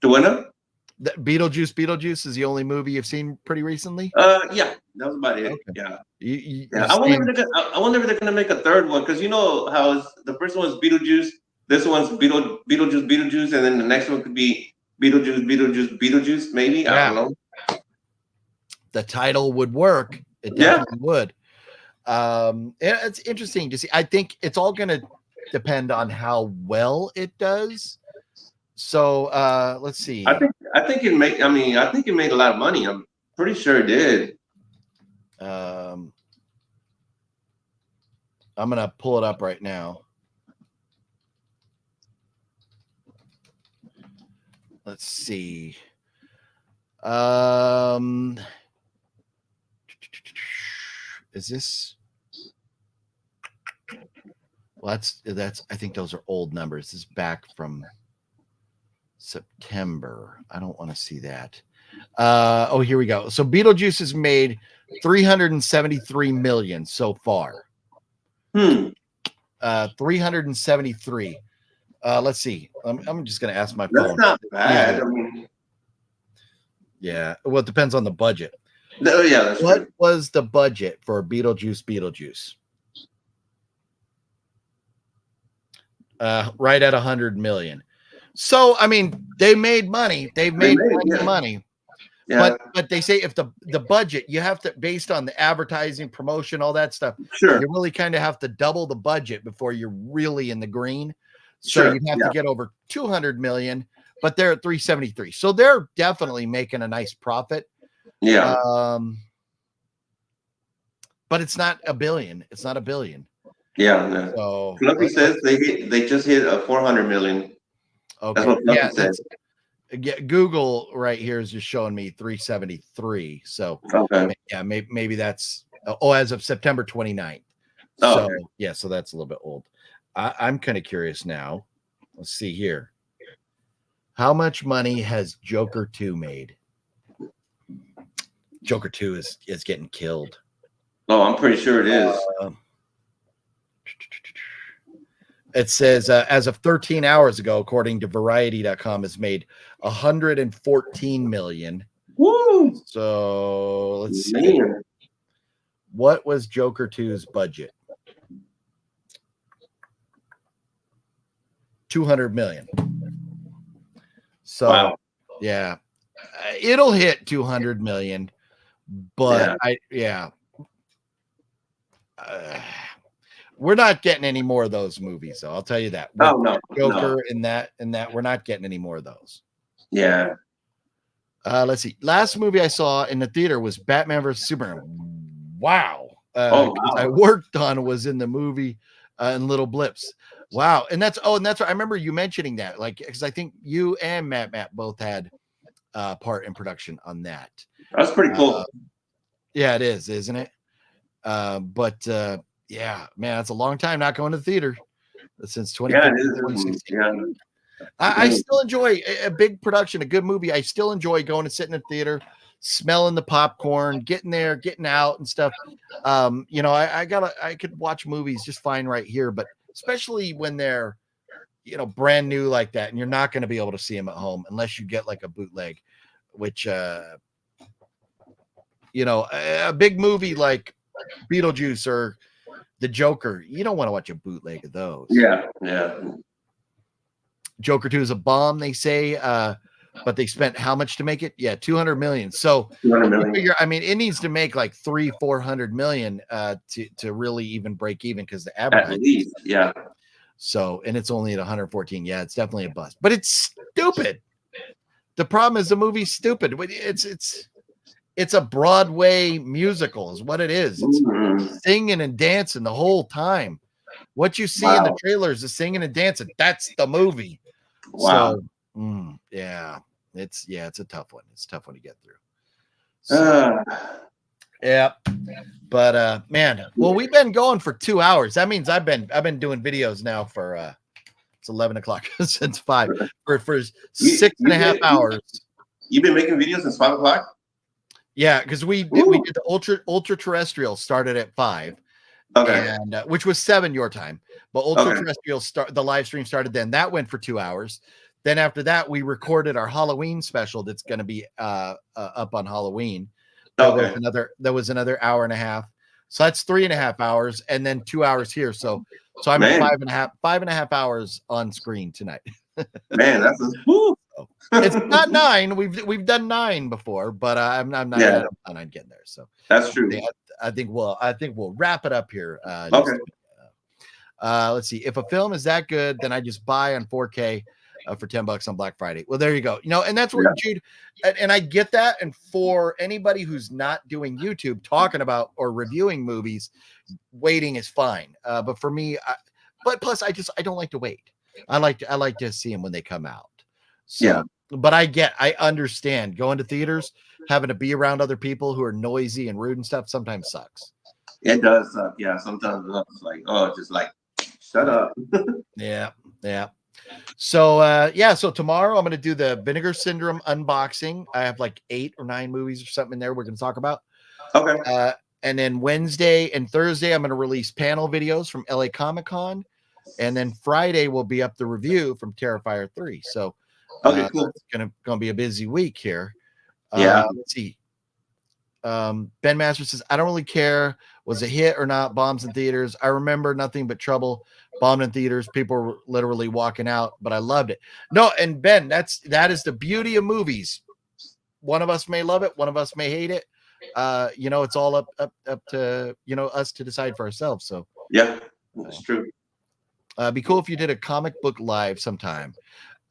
The winner? Beetlejuice is the only movie you've seen pretty recently? Yeah, that was about it. Okay. Yeah. I wonder if they're gonna make a third one because how the first one was Beetlejuice, this one's Beetlejuice, and then the next one could be Beetlejuice, maybe. I don't know. The title would work. It definitely would. It's interesting to see. I think it's all gonna depend on how well it does. So let's see. I think it made a lot of money. I'm pretty sure it did. I'm gonna pull it up right now. Let's see. Is this? Well, that's. I think those are old numbers. This is back from September. I don't want to see that. Here we go. So Beetlejuice has made 373 million so far. 373. Let's see. I'm just going to ask my phone. That's not bad. Yeah. Well, it depends on the budget. Yeah. What was the budget for Beetlejuice? Right at 100 million. So, I mean, they made money. They've made money. Yeah. But they say if the budget, you have to, based on the advertising, promotion, all that stuff, sure, you really kind of have to double the budget before you're really in the green. So you'd have to get over 200 million, but they're at 373. So they're definitely making a nice profit. Yeah. but it's not a billion. It's not a billion. Yeah. Yeah. So Fluffy says they just hit a 400 million. okay. That's what Fluffy said. Yeah, Google right here is just showing me 373. So Okay. yeah, maybe that's as of September 29th. Oh, So okay. yeah, so that's a little bit old. I'm kind of curious now. Let's see here. How much money has Joker 2 made? Joker 2 is getting killed. Oh, I'm pretty sure it is. It says as of 13 hours ago, according to Variety.com, has made 114 million. Woo! So let's see. Man. What was Joker 2's budget? 200 million. So wow. Yeah, it'll hit 200 million, but we're not getting any more of those movies. So I'll tell you that. Oh no, Joker and that we're not getting any more of those. Yeah. Let's see. Last movie I saw in the theater was Batman vs Superman. Wow. Wow. I worked on was in the movie in Little Blips. Wow. And that's what I remember you mentioning that, like, because I think you and Matt both had part in production on that. That's pretty cool. Yeah, it is, isn't it? But yeah, man, it's a long time not going to the theater since 2016. Yeah. I still enjoy a big production, a good movie. I still enjoy going and sitting in the theater, smelling the popcorn, getting there, getting out and stuff. I could watch movies just fine right here, but especially when they're, brand new like that, and you're not going to be able to see them at home unless you get like a bootleg, which, a big movie like Beetlejuice or The Joker, you don't want to watch a bootleg of those. Yeah. Joker 2 is a bomb, they say, but they spent how much to make it? Yeah, 200 million. So 200 million. Figure, it needs to make like 300-400 million to really even break even, because the advertising. At least, yeah. So, and it's only at 114. Yeah, it's definitely a bust, but it's stupid. The problem is the movie's stupid. It's a Broadway musical, is what it is. It's singing and dancing the whole time. What you see in the trailers is singing and dancing. That's the movie. Wow. So, it's a tough one. It's a tough one to get through. So, yeah. But man, well, we've been going for 2 hours. That means I've been doing videos now for it's 11 o'clock since 5 for 6.5 hours. You've been making videos since 5 o'clock? Yeah, because we did the ultra terrestrial started at 5. Okay. And which was 7 your time, but ultra terrestrial the live stream started then. That went for 2 hours. Then after that, we recorded our Halloween special that's going to be up on Halloween. That was another hour and a half. So that's 3.5 hours, and then 2 hours here. So I'm at 5.5 hours on screen tonight. Man, that's it's not 9. We've done 9 before, but I'm not getting there. So that's true. I think we'll wrap it up here. Okay. Let's see. If a film is that good, then I just buy on 4K for $10 on Black Friday. Well, there you go. And that's where Jude, and I get that. And for anybody who's not doing YouTube talking about or reviewing movies, waiting is fine. But for me, but plus I don't like to wait. I like to see them when they come out. So, but I understand going to theaters, having to be around other people who are noisy and rude and stuff sometimes sucks. It does suck. Yeah. Sometimes it's like, just like, shut up. Yeah. So, so tomorrow I'm going to do the Vinegar Syndrome unboxing. I have like 8 or 9 movies or something in there we're going to talk about. Okay. And then Wednesday and Thursday, I'm going to release panel videos from LA Comic-Con. And then Friday will be up the review from Terrifier 3. So, cool. It's gonna be a busy week here. Yeah. Let's see. Ben Master says, I don't really care. Was it a hit or not? Bombs in theaters. I remember Nothing But Trouble. Bombed in theaters. People were literally walking out, but I loved it. No, and Ben, that is the beauty of movies. One of us may love it. One of us may hate it. It's all up to us to decide for ourselves. So yeah, that's true. Be cool if you did a comic book live sometime.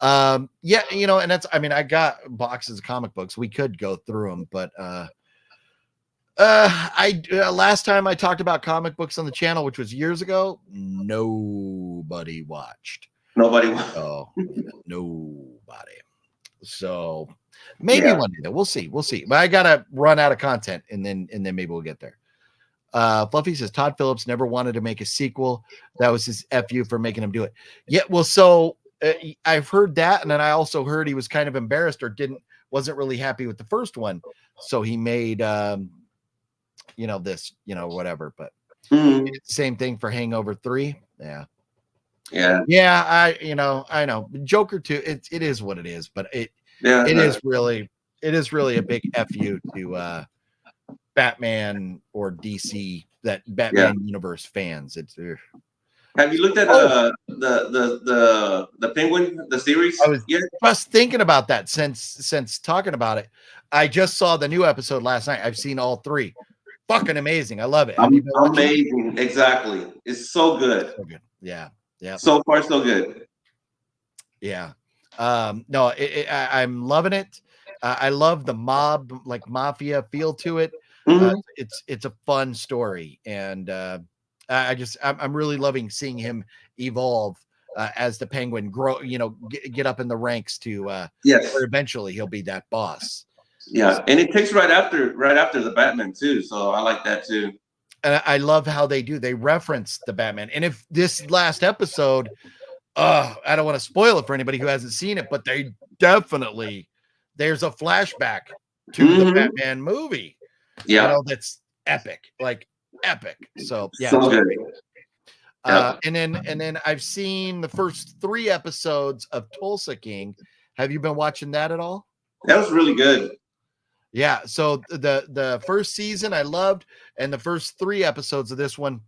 And that's, I got boxes of comic books. We could go through them, but Last time I talked about comic books on the channel, which was years ago, nobody watched. Nobody. Oh, yeah, nobody. So maybe one day though. We'll see. We'll see. But I gotta run out of content, and then maybe we'll get there. Fluffy says Todd Phillips never wanted to make a sequel. That was his fu for making him do it. Yeah, well, so I've heard that, and then I also heard he was kind of embarrassed or wasn't really happy with the first one, so he made this, whatever. But same thing for Hangover 3. Yeah. I know Joker 2. It is what it is, but it is really a big fu to Batman or DC, that Batman universe fans. Have you looked at the Penguin, the series? I was just thinking about that since talking about it. I just saw the new episode last night. I've seen all 3. Fucking amazing. I love it. Amazing. Exactly. It's so good. So good. Yeah. Yeah. So far, so good. Yeah. No, I'm loving it. I love the mob, like mafia feel to it. It's a fun story, and I'm really loving seeing him evolve as the Penguin grow. Get up in the ranks to where eventually he'll be that boss. Yeah, and it takes right after the Batman too. So I like that too. And I love how they reference the Batman. And if this last episode, I don't want to spoil it for anybody who hasn't seen it, but there's a flashback to the Batman movie. Yeah, that's epic, like epic. So yeah, so good. And then I've seen the first 3 episodes of Tulsa King. Have you been watching that at all? That was really good. Yeah, so the first season I loved, and the first 3 episodes of this one,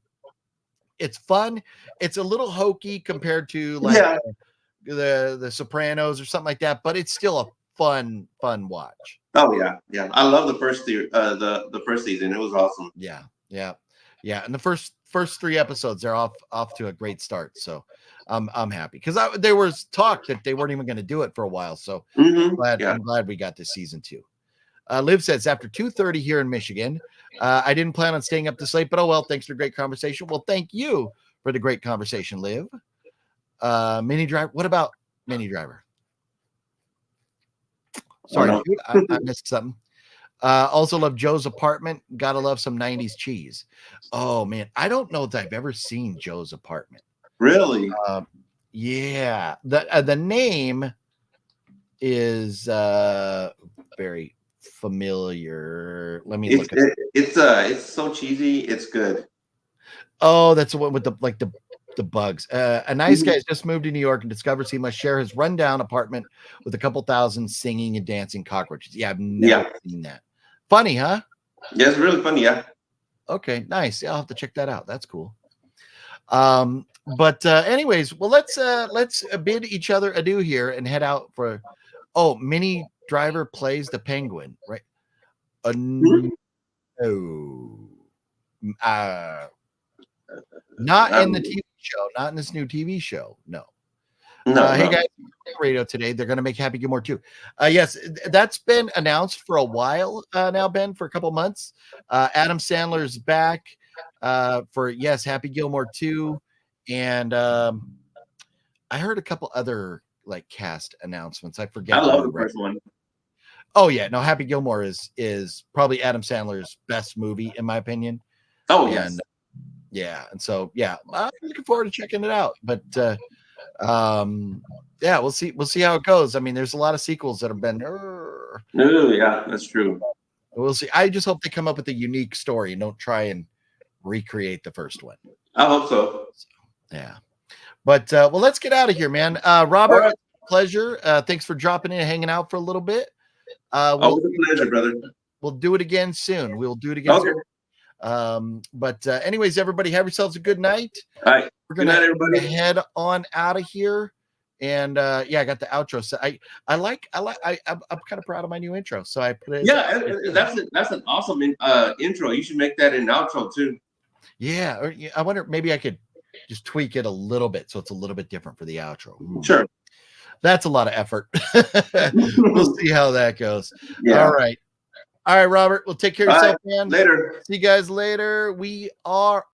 it's fun. It's a little hokey compared to the Sopranos or something like that, but it's still a fun watch. Oh yeah. I love the first the first season. It was awesome. Yeah. And the first 3 episodes, they're off to a great start. So I'm happy because there was talk that they weren't even going to do it for a while. So I'm glad we got to season 2. Liv says, after 2:30 here in Michigan, I didn't plan on staying up this late, but oh well, thanks for a great conversation. Well, thank you for the great conversation, Liv. Mini Driver. What about Mini Driver? Sorry, dude, I missed something. Also love Joe's Apartment. Gotta love some 90s cheese. Oh, man. I don't know if I've ever seen Joe's Apartment. Really? Yeah. The name is very familiar. Let me look at it. It's so cheesy. It's good. Oh, that's the one with the bugs. A nice guy has just moved to New York and discovers he must share his rundown apartment with a couple thousand singing and dancing cockroaches. Yeah, I've never seen that. Funny, huh? Yeah, it's really funny. Yeah. Okay, nice. Yeah, I'll have to check that out. That's cool. But anyways, well, let's bid each other adieu here and head out for. Oh, Mini Driver plays the Penguin, right? No. Not in the TV show, not in this new TV show. No. Hey guys, radio today. They're going to make Happy Gilmore 2. Yes, that's been announced for a while now, Ben, for a couple months. Adam Sandler's back for Happy Gilmore 2, and I heard a couple other cast announcements. I forget. I love the first one. Oh yeah, no, Happy Gilmore is probably Adam Sandler's best movie in my opinion. Oh yes. Yeah, and so I'm looking forward to checking it out. But we'll see how it goes. I mean, there's a lot of sequels that have been. Yeah, that's true. We'll see. I just hope they come up with a unique story and don't try and recreate the first one. I hope so. Yeah, but well, let's get out of here, man. Robert, right. Pleasure. Thanks for dropping in and hanging out for a little bit. It was a pleasure, brother. We'll do it again soon. We'll do it again soon. But anyways, everybody have yourselves a good night. All right. We're gonna head on out of here. And I got the outro. So I'm kind of proud of my new intro. So I put it. Yeah, that's an awesome intro. You should make that an outro too. Yeah, or I wonder maybe I could just tweak it a little bit so it's a little bit different for the outro. Sure. That's a lot of effort. We'll see how that goes. Yeah. All right. All right, Robert. Well, take care of All yourself, right, man. later. See you guys later. We are